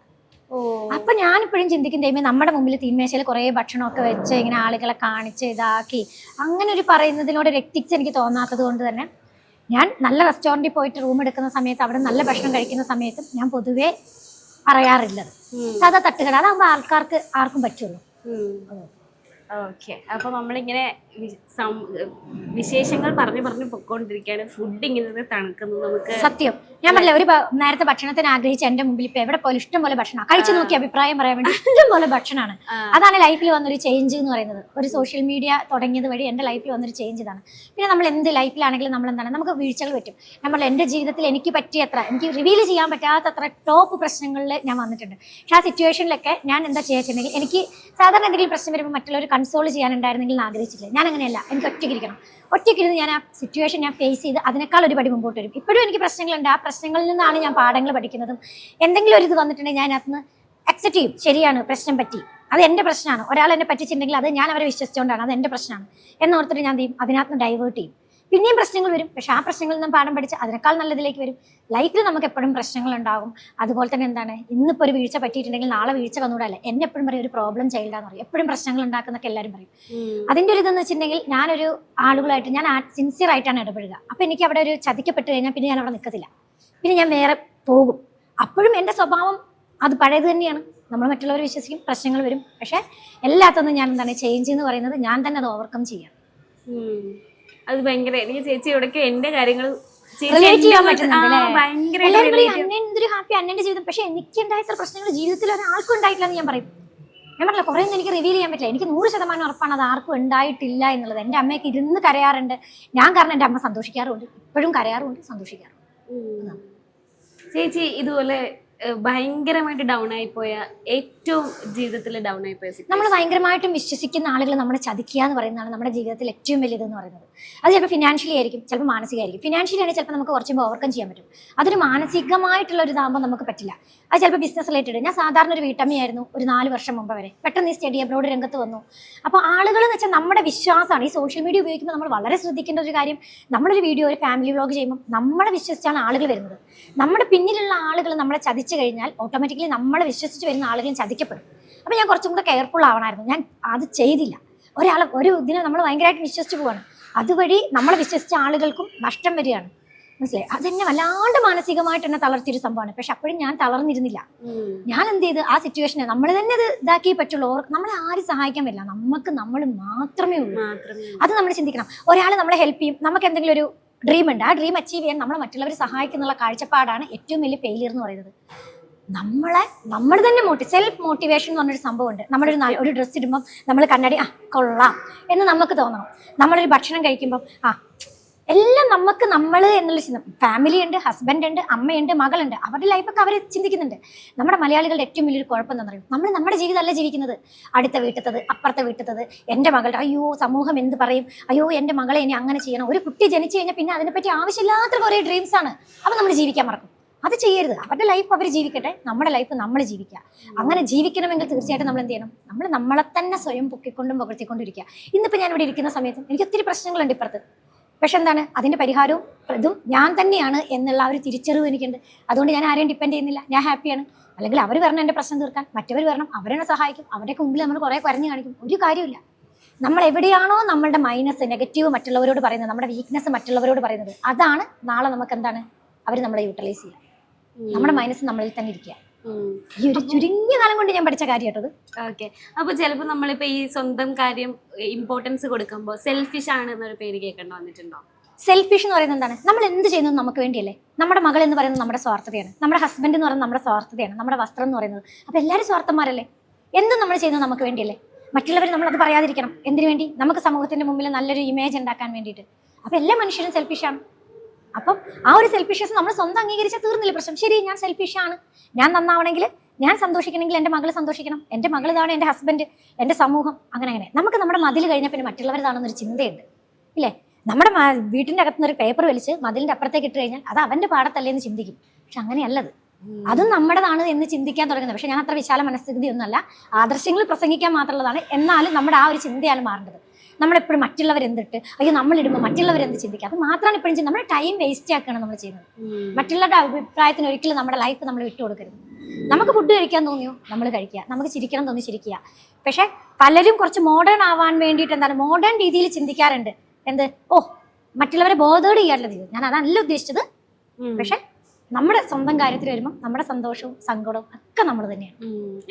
A: അപ്പം ഞാനിപ്പോഴും ചിന്തിക്കും, ദൈവമേ നമ്മുടെ മുമ്പിൽ തീന്മേശയിൽ കുറേ ഭക്ഷണമൊക്കെ വെച്ച് ഇങ്ങനെ ആളുകളെ കാണിച്ച് ഇതാക്കി അങ്ങനെ ഒരു പറയുന്നതിനോട് എത്തിക്സ് എനിക്ക് തോന്നാത്തത് കൊണ്ട് തന്നെ ഞാൻ നല്ല റെസ്റ്റോറൻറ്റിൽ പോയിട്ട് റൂം എടുക്കുന്ന സമയത്ത് അവിടെ നല്ല ഭക്ഷണം കഴിക്കുന്ന സമയത്തും ഞാൻ പൊതുവേ പറയാറില്ലത്. സാധാ തട്ടുകട അതാകുമ്പോൾ ആർക്കും പറ്റുള്ളൂ.
B: ഓക്കെ, അപ്പൊ നമ്മളിങ്ങനെ വിശേഷങ്ങൾ പറഞ്ഞു പൊക്കോണ്ടിരിക്കുകയാണ്. ഫുഡ് ഇങ്ങനെ തണുക്കുന്നത് നമുക്ക്
A: സത്യം ഞാൻ പറഞ്ഞില്ല, ഒരു നേരത്തെ ഭക്ഷണത്തിന് ആഗ്രഹിച്ച് എന്റെ മുമ്പിൽ ഇപ്പൊ എവിടെ പോലും ഇഷ്ടം പോലെ ഭക്ഷണം കഴിച്ചു നോക്കി അഭിപ്രായം പറയാൻ വേണ്ടി ഇഷ്ടം പോലെ ഭക്ഷണമാണ്. അതാണ് ലൈഫിൽ വന്നൊരു ചേഞ്ച് എന്ന് പറയുന്നത്. ഒരു സോഷ്യൽ മീഡിയ തുടങ്ങിയത് വഴി എന്റെ ലൈഫിൽ വന്നൊരു ചേഞ്ച് ഇതാണ്. പിന്നെ നമ്മൾ എന്ത് ലൈഫിലാണെങ്കിലും നമ്മൾ എന്താണ്, നമുക്ക് വീഴ്ചകൾ പറ്റും. നമ്മൾ എന്റെ ജീവിതത്തിൽ എനിക്ക് എനിക്ക് റിവീൽ ചെയ്യാൻ പറ്റാത്തത്ര ടോപ്പ് പ്രശ്നങ്ങളിൽ ഞാൻ വന്നിട്ടുണ്ട്. പക്ഷെ ആ സിറ്റുവേഷനിലൊക്കെ ഞാൻ എന്താ ചെയ്യാച്ചിട്ടുണ്ടെങ്കിൽ, എനിക്ക് സാധാരണ എന്തെങ്കിലും പ്രശ്നം വരുമ്പോൾ മറ്റുള്ളവർ കൺസോൾ ചെയ്യാനുണ്ടായിരുന്നെങ്കിൽ ആഗ്രഹിച്ചില്ല. ഞാൻ അങ്ങനെയല്ല, എനിക്ക് ഒറ്റയ്ക്കിരുന്ന് ഞാൻ ആ സിറ്റുവേഷൻ ഞാൻ ഫേസ് ചെയ്ത് അതിനേക്കാൾ ഒരു പടി മുമ്പോട്ട് വരും. ഇപ്പോഴും എനിക്ക് പ്രശ്നങ്ങളുണ്ട്, ആ പ്രശ്നങ്ങളിൽ നിന്നാണ് ഞാൻ പാഠങ്ങൾ പഠിക്കുന്നതും. എന്തെങ്കിലും ഒരു ഇത് വന്നിട്ടുണ്ടെങ്കിൽ ഞാൻ അതിന് അക്സെപ്റ്റ് ചെയ്യും, ശരിയാണ് പ്രശ്നം പറ്റി, അത് എൻ്റെ പ്രശ്നമാണ്. ഒരാൾ എന്നെ പറ്റിച്ചിട്ടുണ്ടെങ്കിൽ അത് ഞാൻ അവരെ വിശ്വസിച്ചുകൊണ്ടാണ്, അത് എൻ്റെ പ്രശ്നമാണ് എന്നോർത്തിട്ട് ഞാൻ ചെയ്യും, അതിനകത്ത് ഡൈവേർട്ട് ചെയ്യും. പിന്നെയും പ്രശ്നങ്ങൾ വരും, പക്ഷെ ആ പ്രശ്നങ്ങളിൽ നിന്നും പാഠം പഠിച്ച് അതിനേക്കാൾ നല്ലതിലേക്ക് വരും. ലൈഫിൽ നമുക്ക് എപ്പോഴും പ്രശ്നങ്ങളുണ്ടാകും. അതുപോലെ തന്നെ എന്താണ്, ഇന്നിപ്പോൾ ഒരു വീഴ്ച പറ്റിയിട്ടുണ്ടെങ്കിൽ നാളെ വീഴ്ച വന്നുകൂടല്ല. എന്നെ എപ്പോഴും പറയും ഒരു പ്രോബ്ലം ചൈൽഡാന്ന് പറയും, എപ്പോഴും പ്രശ്നങ്ങൾ ഉണ്ടാക്കുന്നൊക്കെ എല്ലാവരും പറയും. അതിൻ്റെ ഒരു ഇതെന്ന് വെച്ചിട്ടുണ്ടെങ്കിൽ ഞാനൊരു ആളുകളായിട്ട് ഞാൻ സിൻസിയർ ആയിട്ടാണ് ഇടപെടുക. അപ്പോൾ എനിക്ക് അവിടെ ഒരു ചതിക്കപ്പെട്ട് കഴിഞ്ഞാൽ പിന്നെ ഞാൻ അവിടെ നിൽക്കത്തില്ല, പിന്നെ ഞാൻ വേറെ പോകും. അപ്പോഴും എൻ്റെ സ്വഭാവം അത് പഴയത് തന്നെയാണ്. നമ്മൾ മറ്റുള്ളവർ വിശ്വസിക്കും, പ്രശ്നങ്ങൾ വരും, പക്ഷേ എല്ലാത്തൊന്നും ഞാൻ എന്താണ് ചേഞ്ച് എന്ന് പറയുന്നത് ഞാൻ തന്നെ അത് ഓവർകം ചെയ്യാം.
B: അത് ഭയങ്കര എനിക്ക് ചേച്ചി ഇവിടേക്ക് എന്റെ കാര്യങ്ങൾ
A: റിലേറ്റ് ചെയ്യാൻ പറ്റുന്നുണ്ട്. എന്തൊരു ഹാപ്പി അന്നന്റെ ജീവിതം. പക്ഷെ എനിക്ക് ഉണ്ടായിട്ടുള്ള പ്രശ്നങ്ങൾ ജീവിതത്തിൽ ഒരാൾക്കും ഉണ്ടായിട്ടില്ല എന്ന് ഞാൻ പറയും. ഞാൻ പറഞ്ഞില്ല, കുറേ ഒന്നും എനിക്ക് റിവീൽ ചെയ്യാൻ പറ്റില്ല. എനിക്ക് 100% ഉറപ്പാണ് അത് ആർക്കും ഉണ്ടായിട്ടില്ല എന്നുള്ളത്. എൻ്റെ അമ്മയൊക്കെ ഇരുന്ന് കരയാറുണ്ട്. ഞാൻ കാരണം എൻ്റെ അമ്മ സന്തോഷിക്കാറുമുണ്ട്, ഇപ്പോഴും കരയാറുമുണ്ട്, സന്തോഷിക്കാറുണ്ട്.
B: ചേച്ചി ഇതുപോലെ ഭയങ്കരമായിട്ട് ഡൗൺ ആയിപ്പോയ ഏറ്റവും ജീവിതത്തിൽ ഡൗൺ ആയിപ്പോയ
A: നമ്മൾ ഭയങ്കരമായിട്ടും വിശ്വസിക്കുന്ന ആളുകൾ നമ്മളെ ചതിക്കുക എന്ന് പറയുന്നതാണ് നമ്മുടെ ജീവിതത്തിൽ ഏറ്റവും വലിയതെന്ന് പറയുന്നത്. അത് ചിലപ്പോൾ ഫിനാൻഷ്യലി ആയിരിക്കും, ചിലപ്പോൾ മാനസികമായിരിക്കും. ഫിനാൻഷ്യലി ആണെങ്കിൽ ചിലപ്പോൾ നമുക്ക് കുറച്ചുമ്പോൾ ഓവർകം ചെയ്യാൻ പറ്റും. അതൊരു മാനസികമായിട്ടുള്ള ഒരു ഇതാകുമ്പോൾ നമുക്ക് പറ്റില്ല. അത് ചിലപ്പോൾ ബിസിനസ് റിലേറ്റഡ്. ഞാൻ സാധാരണ ഒരു വീട്ടമ്മയായിരുന്നു ഒരു 4 വർഷം മുമ്പ് വരെ. പെട്ടെന്ന് ഈ സ്റ്റഡി അബ്രോഡ് രംഗത്ത് വന്നു. അപ്പോൾ ആളുകൾ എന്ന് വെച്ചാൽ നമ്മുടെ വിശ്വാസമാണ്. ഈ സോഷ്യൽ മീഡിയ ഉപയോഗിക്കുമ്പോൾ നമ്മൾ വളരെ ശ്രദ്ധിക്കേണ്ട ഒരു കാര്യം, നമ്മളൊരു വീഡിയോ ഒരു ഫാമിലി വ്ലോഗ് ചെയ്യുമ്പോൾ നമ്മളെ വിശ്വസിച്ചാണ് ആളുകൾ വരുന്നത്. നമ്മുടെ പിന്നിലുള്ള ആളുകൾ നമ്മളെ ചതിച്ചു കഴിഞ്ഞാൽ ഓട്ടോമാറ്റിക്കലി നമ്മളെ വിശ്വസിച്ച് വരുന്ന ആളുകളും ചതിക്കും. ചതിക്കപ്പെടും. അപ്പോൾ ഞാൻ കുറച്ചും കൂടെ കെയർഫുൾ ആവണമായിരുന്നു. ഞാൻ അത് ചെയ്തില്ല. ഒരു ഇതിനെ നമ്മൾ ഭയങ്കരമായിട്ട് വിശ്വസിച്ച് പോവാണ്. അതുവഴി നമ്മളെ വിശ്വസിച്ച ആളുകൾക്കും നഷ്ടം വരികയാണ്. മനസ്സിലായി? അതെന്നെ വല്ലാണ്ട് മാനസികമായിട്ട് എന്നെ തളർത്തിയൊരു സംഭവമാണ്. പക്ഷെ അപ്പോഴും ഞാൻ തളർന്നിരുന്നില്ല. ഞാൻ എന്ത് ചെയ്ത് ആ സിറ്റുവേഷനെ നമ്മൾ തന്നെ അത് ഇതാക്കിയേ പറ്റുള്ളൂ. നമ്മളെ ആരും സഹായിക്കാൻ പറ്റില്ല, നമുക്ക് നമ്മൾ മാത്രമേ ഉള്ളൂ. അത് നമ്മൾ ചിന്തിക്കണം. ഒരാൾ നമ്മളെ ഹെൽപ്പ് ചെയ്യും, നമുക്ക് എന്തെങ്കിലും ഒരു ഡ്രീം ഉണ്ട്, ആ ഡ്രീം അച്ചീവ് ചെയ്യാൻ നമ്മളെ മറ്റുള്ളവർ സഹായിക്കുന്നുള്ള കാഴ്ചപ്പാടാണ് ഏറ്റവും വലിയ ഫെയിലിയർ എന്ന് പറയുന്നത്. നമ്മൾ തന്നെ സെൽഫ് മോട്ടിവേഷൻ എന്ന് പറഞ്ഞൊരു സംഭവമുണ്ട്. ഒരു ഡ്രസ്സ് ഇടുമ്പം നമ്മൾ കണ്ണാടി കൊള്ളാം എന്ന് നമുക്ക് തോന്നണം. നമ്മളൊരു ഭക്ഷണം കഴിക്കുമ്പം എല്ലാം നമ്മൾ എന്നുള്ള ചിന്ത. ഫാമിലി ഉണ്ട്, ഹസ്ബൻഡ് ഉണ്ട്, അമ്മയുണ്ട്, മകളുണ്ട്, അവരുടെ ലൈഫൊക്കെ അവർ ചിന്തിക്കുന്നുണ്ട്. നമ്മുടെ മലയാളികളുടെ ഏറ്റവും വലിയൊരു കുഴപ്പം എന്താണെന്ന് അറിയും, നമ്മൾ നമ്മുടെ ജീവിതമല്ല ജീവിക്കുന്നത്. അടുത്ത വീട്ടിലത്തത്, അപ്പുറത്തെ വീട്ടിലത്തത്, എൻ്റെ മകളുടെ അയ്യോ സമൂഹം എന്ത് പറയും, അയ്യോ എൻ്റെ മകളെ ഇനി അങ്ങനെ ചെയ്യണം. ഒരു കുട്ടി ജനിച്ചു കഴിഞ്ഞാൽ പിന്നെ അതിനെപ്പറ്റി ആവശ്യമില്ലാത്ത കുറേ ഡ്രീംസ് ആണ്. അപ്പോൾ നമ്മൾ ജീവിക്കാൻ മറക്കും. അത് ചെയ്യരുത്. അവരുടെ ലൈഫ് അവർ ജീവിക്കട്ടെ, നമ്മുടെ ലൈഫ് നമ്മൾ ജീവിക്കുക. അങ്ങനെ ജീവിക്കണമെങ്കിൽ തീർച്ചയായിട്ടും നമ്മൾ എന്ത് ചെയ്യണം, നമ്മളെ തന്നെ സ്വയം പൊക്കിക്കൊണ്ടും പുകഴ്ത്തിക്കൊണ്ടിരിക്കുക. ഇന്നിപ്പോൾ ഞാൻ ഇവിടെ ഇരിക്കുന്ന സമയത്തും എനിക്ക് ഒത്തിരി പ്രശ്നങ്ങളുണ്ട് ഇപ്പുറത്ത്. പക്ഷെ എന്താണ് അതിൻ്റെ പരിഹാരവും ഇതും ഞാൻ തന്നെയാണ് എന്നുള്ള ഒരു തിരിച്ചറിവ് എനിക്കുണ്ട്. അതുകൊണ്ട് ഞാൻ ആരെയും ഡിപ്പെൻഡ് ചെയ്യുന്നില്ല, ഞാൻ ഹാപ്പിയാണ്. അല്ലെങ്കിൽ അവർ വരണം എൻ്റെ പ്രശ്നം തീർക്കാൻ, മറ്റവർ വരണം അവരെന്നെ സഹായിക്കും, അവരുടെയൊക്കെ മുമ്പിൽ നമ്മൾ കുറേ കരഞ്ഞു കാണിക്കും. ഒരു കാര്യമില്ല. നമ്മൾ എവിടെയാണോ നമ്മളുടെ മൈനസ്, നെഗറ്റീവ് മറ്റുള്ളവരോട് പറയുന്നത്, നമ്മുടെ വീക്ക്നെസ് മറ്റുള്ളവരോട് പറയുന്നത്, അതാണ് നാളെ നമുക്ക് എന്താണ് അവർ നമ്മളെ യൂട്ടിലൈസ് ചെയ്യുക. നമ്മുടെ മൈനസ് നമ്മളിൽ തന്നെ ഇരിക്കുക. ഈ ഒരു ചുരുങ്ങിയ കാലം കൊണ്ട് ഞാൻ പഠിച്ച കാര്യം കേട്ടത്.
B: ഓക്കെ. അപ്പൊ ചിലപ്പോൾ നമ്മളിപ്പോ ഈ സ്വന്തം കാര്യം ഇമ്പോർട്ടൻസ് കൊടുക്കുമ്പോൾ സെൽഫിഷ് ആണ് എന്നൊരു പേര് കേൾക്കേണ്ടി വന്നിട്ടുണ്ടോ?
A: സെൽഫിഷ് എന്ന് പറയുന്നത് എന്താണ്? നമ്മൾ എന്ത് ചെയ്യുന്നത് നമുക്ക് വേണ്ടിയല്ലേ. നമ്മുടെ മകൾ എന്ന് പറയുന്നത് നമ്മുടെ സ്വാർത്ഥതയാണ്, നമ്മുടെ ഹസ്ബൻഡ് എന്ന് പറയുന്നത് നമ്മുടെ സ്വാർത്ഥതയാണ്, നമ്മുടെ വസ്ത്രം എന്ന് പറയുന്നത്. അപ്പൊ എല്ലാവരും സ്വാർത്ഥന്മാരല്ലേ. എന്തും നമ്മൾ ചെയ്യുന്നത് നമുക്ക് വേണ്ടിയല്ലേ. മറ്റുള്ളവർ നമ്മളത് പറയാതിരിക്കണം. എന്തിനു വേണ്ടി? നമുക്ക് സമൂഹത്തിന്റെ മുമ്പിൽ നല്ലൊരു ഇമേജ് ഉണ്ടാക്കാൻ വേണ്ടിയിട്ട്. അപ്പൊ എല്ലാ മനുഷ്യരും സെൽഫിഷാണ്. അപ്പം ആ ഒരു സെൽഫിഷ്യസ് നമ്മൾ സ്വന്തം അംഗീകരിച്ചാൽ തീർന്നില്ല പ്രശ്നം. ശരി, ഞാൻ സെൽഫിഷാണ്, ഞാൻ നന്നാവണമെങ്കിൽ, ഞാൻ സന്തോഷിക്കണമെങ്കിൽ എൻ്റെ മകൾ സന്തോഷിക്കണം, എൻ്റെ മകൾ ഇതാണ്, എൻ്റെ ഹസ്ബൻഡ്, എൻ്റെ സമൂഹം, അങ്ങനെ നമുക്ക് നമ്മുടെ മതിൽ കഴിഞ്ഞാൽ പിന്നെ മറ്റുള്ളവരതാണെന്നൊരു ചിന്തയുണ്ട് ഇല്ലേ. നമ്മുടെ വീട്ടിൻ്റെ അകത്തുനിന്ന് ഒരു പേപ്പർ വലിച്ച് മതിലിൻ്റെ അപ്പുറത്തേക്ക് ഇട്ട് കഴിഞ്ഞാൽ അത് അവൻ്റെ പാടത്തല്ലേ എന്ന് ചിന്തിക്കും. പക്ഷെ അങ്ങനെയല്ലത്. അതും നമ്മുടേതാണ് എന്ന് ചിന്തിക്കാൻ തുടങ്ങുന്നത്. പക്ഷെ ഞാൻ അത്ര വിശാല മനസ്ഥിതിയൊന്നുമല്ല, ആദർശങ്ങൾ പ്രസംഗിക്കാൻ മാത്രമുള്ളതാണ്. എന്നാലും നമ്മുടെ ആ ഒരു ചിന്തയാണ് മാറേണ്ടത്. നമ്മളെപ്പോഴും മറ്റുള്ളവരെന്തിട്ട് അയ്യോ നമ്മളിടുമ്പോൾ മറ്റുള്ളവരെന്ത് ചിന്തിക്കുക, അത് മാത്രമാണ് ഇപ്പോഴും ചെയ്യുന്നത്. നമ്മുടെ ടൈം വേസ്റ്റ് ആക്കുകയാണ് നമ്മൾ ചെയ്യുന്നത്. മറ്റുള്ളവരുടെ അഭിപ്രായത്തിന് ഒരിക്കലും നമ്മുടെ ലൈഫ് നമ്മൾ വിട്ടുകൊടുക്കരുത്. നമുക്ക് ഫുഡ് കഴിക്കാൻ തോന്നിയോ നമ്മൾ കഴിക്കുക, നമുക്ക് ചിരിക്കണം തോന്നി ചിരിക്കുക. പക്ഷെ പലരും കുറച്ച് മോഡേൺ ആവാൻ വേണ്ടിയിട്ട് എന്താണ് മോഡേൺ രീതിയിൽ ചിന്തിക്കാറുണ്ട്. എന്ത് മറ്റുള്ളവരെ ബോധേഡ് ചെയ്യാറുള്ളത്. ഞാൻ അതല്ല ഉദ്ദേശിച്ചത്. പക്ഷെ നമ്മുടെ സ്വന്തം കാര്യത്തിൽ വരുമ്പോൾ നമ്മുടെ സന്തോഷവും സങ്കടവും ഒക്കെ നമ്മൾ തന്നെയാണ്.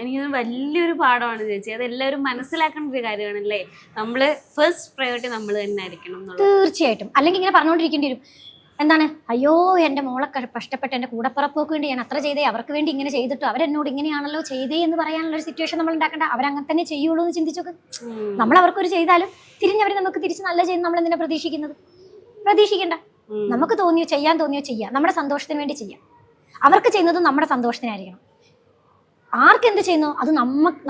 B: എനിക്കത് വലിയൊരു പാഠമാണ് ചേച്ചി. അത് എല്ലാവരും മനസ്സിലാക്കേണ്ട ഒരു കാര്യമാണല്ലേ. നമ്മള് ഫസ്റ്റ് പ്രയോറിറ്റി നമ്മൾ തന്നെ ആയിരിക്കണം.
A: തീർച്ചയായിട്ടും. അല്ലെങ്കിൽ ഇങ്ങനെ പറഞ്ഞുകൊണ്ടിരിക്കേണ്ടി വരും. എന്താണ് അയ്യോ എൻ്റെ മോളെ കഷ്ടപ്പെട്ട് എൻ്റെ കൂടപ്പുറപ്പോക്ക് വേണ്ടി ഞാൻ അത്ര ചെയ്തേ, അവർക്ക് വേണ്ടി ഇങ്ങനെ ചെയ്തിട്ട് അവരെന്നോട് ഇങ്ങനെയാണല്ലോ ചെയ്തേ എന്ന് പറയാനുള്ളൊരു സിറ്റുവേഷൻ നമ്മൾ ഉണ്ടാക്കണ്ട. അവരങ്ങനെ തന്നെ ചെയ്യുള്ളൂ എന്ന് ചിന്തിച്ചോക്ക്. നമ്മൾ അവർക്കൊരു ചെയ്താലും തിരിഞ്ഞവർ നമുക്ക് തിരിച്ച് നല്ല ചെയ്യുന്ന നമ്മൾ എന്തിനാ പ്രതീക്ഷിക്കുന്നത്? പ്രതീക്ഷിക്കണ്ട. നമുക്ക് തോന്നിയോ ചെയ്യാൻ തോന്നിയോ ചെയ്യാം, നമ്മുടെ സന്തോഷത്തിന് വേണ്ടി ചെയ്യാം. അവർക്ക് ചെയ്യുന്നത് നമ്മുടെ സന്തോഷത്തിനായിരിക്കണം. ആർക്കെന്ത് ചെയ്യുന്നോ അത്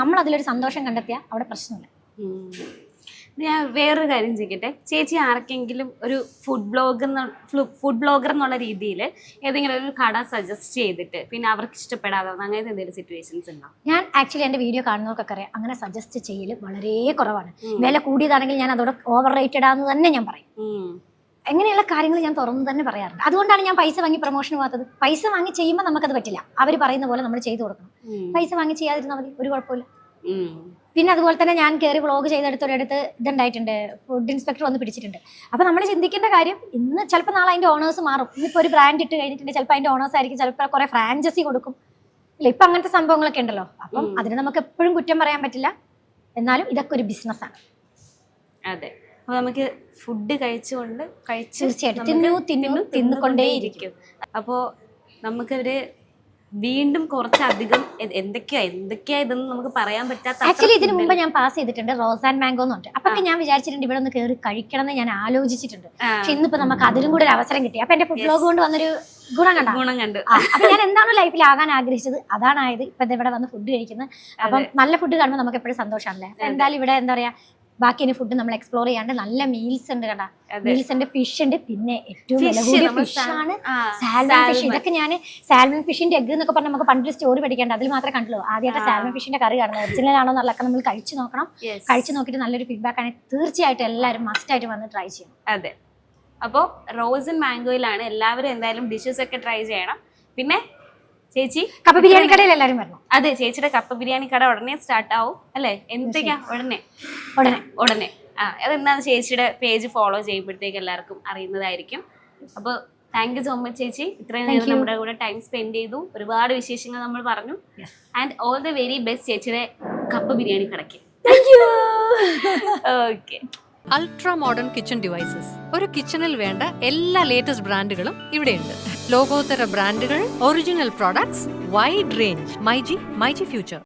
A: നമ്മൾ അതിലൊരു സന്തോഷം കണ്ടെത്തിയാൽ അവിടെ പ്രശ്നമില്ല.
B: ഞാൻ വേറൊരു കാര്യം ചെയ്യട്ടെ ചേച്ചി, ആർക്കെങ്കിലും ഒരു ഫുഡ് ബ്ലോഗർ എന്നുള്ള രീതിയിൽ ഏതെങ്കിലും ഒരു കട സജസ്റ്റ് ചെയ്തിട്ട് പിന്നെ അവർക്ക് ഇഷ്ടപ്പെടാതെ അങ്ങനത്തെ എന്തെങ്കിലും സിറ്റുവേഷൻസ് ഉണ്ടോ?
A: ഞാൻ ആക്ച്വലി എൻ്റെ വീഡിയോ കാണുന്നവർക്കൊക്കെ അറിയാം, അങ്ങനെ സജസ്റ്റ് ചെയ്യൽ വളരെ കുറവാണ്. വില കൂടിയതാണെങ്കിൽ ഞാൻ അതോടെ ഓവർ റേറ്റഡ് ആണെന്ന് തന്നെ ഞാൻ പറയും. എങ്ങനെയുള്ള കാര്യങ്ങൾ ഞാൻ തുറന്നു തന്നെ പറയാറുണ്ട്. അതുകൊണ്ടാണ് ഞാൻ പൈസ വാങ്ങി പ്രൊമോഷൻ പോകാത്തത്. പൈസ വാങ്ങി ചെയ്യുമ്പോൾ നമുക്കത് പറ്റില്ല. അവർ പറയുന്ന പോലെ നമ്മൾ ചെയ്തു കൊടുക്കണം. പൈസ വാങ്ങി ചെയ്യാതിരുന്നാൽ മതി, ഒരു കുഴപ്പമില്ല. പിന്നെ അതുപോലെ തന്നെ ഞാൻ കയറി വ്ളോഗ് ചെയ്തെടുത്തൊരിടത്ത് ഇതുണ്ടായിട്ടുണ്ട്, ഫുഡ് ഇൻസ്പെക്ടർ വന്ന് പിടിച്ചിട്ടുണ്ട്. അപ്പോൾ നമ്മൾ ചിന്തിക്കേണ്ട കാര്യം, ഇന്ന് ചിലപ്പോൾ നാളെ അതിൻ്റെ ഓണേഴ്സ് മാറും. ഇന്നിപ്പോൾ ഒരു ബ്രാൻഡ് ഇട്ട് കഴിഞ്ഞിട്ടുണ്ട്, ചിലപ്പോൾ അതിൻ്റെ ഓണേഴ്സ് ആയിരിക്കും, ചിലപ്പോൾ കുറേ ഫ്രാഞ്ചൈസി കൊടുക്കും ഇല്ല. ഇപ്പം അങ്ങനത്തെ സംഭവങ്ങളൊക്കെ ഉണ്ടല്ലോ. അപ്പം അതിന് നമുക്ക് എപ്പോഴും കുറ്റം പറയാൻ പറ്റില്ല. എന്നാലും ഇതൊക്കെ ഒരു ബിസിനസ്സാണ്.
B: അതെ. അപ്പോൾ നമുക്ക് ഫുഡ് കഴിച്ചുകൊണ്ട്
A: തീർച്ചയായിട്ടും തിന്നുകൊണ്ടേയിരിക്കും.
B: അപ്പോൾ നമുക്കൊരു വീണ്ടും കുറച്ചധികം എന്തൊക്കെയാ ഇതെന്ന് നമുക്ക് പറയാൻ പറ്റാത്ത.
A: ആക്ച്വലി ഇതിനു മുമ്പ് ഞാൻ പാസ് ചെയ്തിട്ടുണ്ട് റോസ് ആൻഡ് മാംഗോ എന്ന് പറഞ്ഞിട്ട്. അപ്പൊ ഞാൻ വിചാരിച്ചിട്ടുണ്ട് ഇവിടെ ഒന്ന് കയറി കഴിക്കണം എന്ന് ഞാൻ ആലോചിച്ചിട്ടുണ്ട്. പക്ഷെ ഇന്നിപ്പോ നമുക്ക് അതിലും കൂടെ ഒരു അവസരം കിട്ടി. അപ്പൊ എന്റെ ഫുഡ് ബ്ലോഗ് കൊണ്ട് വന്നൊരു ഗുണം കണ്ടു. അപ്പൊ ഞാൻ എന്താണോ ലൈഫിൽ ആകാൻ ആഗ്രഹിച്ചത് അതാണ് ആയത്. ഇപ്പൊ ഇവിടെ വന്ന് ഫുഡ് കഴിക്കുന്നത്. അപ്പം നല്ല ഫുഡ് കാണുമ്പോൾ നമുക്ക് എപ്പോഴും സന്തോഷമാണല്ലേ. എന്തായാലും ഇവിടെ എന്താ പറയാ, ബാക്കി ഇനി ഫുഡ് നമ്മൾ എക്സ്പ്ലോർ ചെയ്യാണ്ട് നല്ല മീൽസ് ഉണ്ട് കണ്ടാ. മീൽസ് ഉണ്ട്, ഫിഷ് ഉണ്ട്, പിന്നെ ഏറ്റവും വില കൂടിയ ഫിഷാണ് സാൽമൺ ഫിഷ്. ഇതൊക്കെ ഞാൻ സാൽമൺ ഫിഷിന്റെ എഗ് എന്നൊക്കെ പറഞ്ഞാൽ നമുക്ക് പണ്ടൊരു സ്റ്റോറി പഠിക്കേണ്ട, അതിൽ മാത്രമേ കണ്ടുള്ളൂ. ആദ്യമായിട്ട് സാൽമൺ ഫിഷിന്റെ കറി കാണുന്നത് ഒറിജിനൽ ആണോ എന്നുള്ളതൊക്കെ നമ്മൾ കഴിച്ചു നോക്കണം. കഴിച്ചു നോക്കിയിട്ട് നല്ലൊരു ഫീഡ്ബാക്ക് ആണെങ്കിൽ തീർച്ചയായിട്ടും എല്ലാവരും മസ്റ്റ് ആയിട്ട് വന്ന് ട്രൈ ചെയ്യണം.
B: അതെ. അപ്പോൾ റോസ് ആൻഡ് മാംഗോയിലാണ് എല്ലാവരും എന്തായാലും ഡിഷസ് ഒക്കെ ട്രൈ ചെയ്യണം. പിന്നെ ചേച്ചി
A: കപ്പ ബിരിയാണി കടയിൽ എല്ലാവരും വരണം.
B: അതെ, ചേച്ചിയുടെ കപ്പ ബിരിയാണി കട ഉടനെ സ്റ്റാർട്ട് ആവും അല്ലേ? എന്തൊക്കെയാ
A: ഉടനെ
B: ഉടനെ അതെന്താന്ന് ചേച്ചിയുടെ പേജ് ഫോളോ ചെയ്യുമ്പോഴത്തേക്ക് എല്ലാവർക്കും അറിയുന്നതായിരിക്കും. അപ്പോൾ താങ്ക് യു സോ മച്ച് ചേച്ചി, ഇത്രയും നേരം നമ്മുടെ കൂടെ ടൈം സ്പെൻഡ് ചെയ്തു, ഒരുപാട് വിശേഷങ്ങൾ നമ്മൾ പറഞ്ഞു. And all the very best ചേച്ചിയുടെ കപ്പ ബിരിയാണി കടയ്ക്ക്. Okay.
C: Ultra modern kitchen devices. ഒരു കിച്ചണിൽ വേണ്ട എല്ലാ ലേറ്റസ്റ്റ് ബ്രാൻഡുകളും ഇവിടെയുണ്ട്. ലോകോത്തര ബ്രാൻഡുകൾ, original products, wide range. MyG future.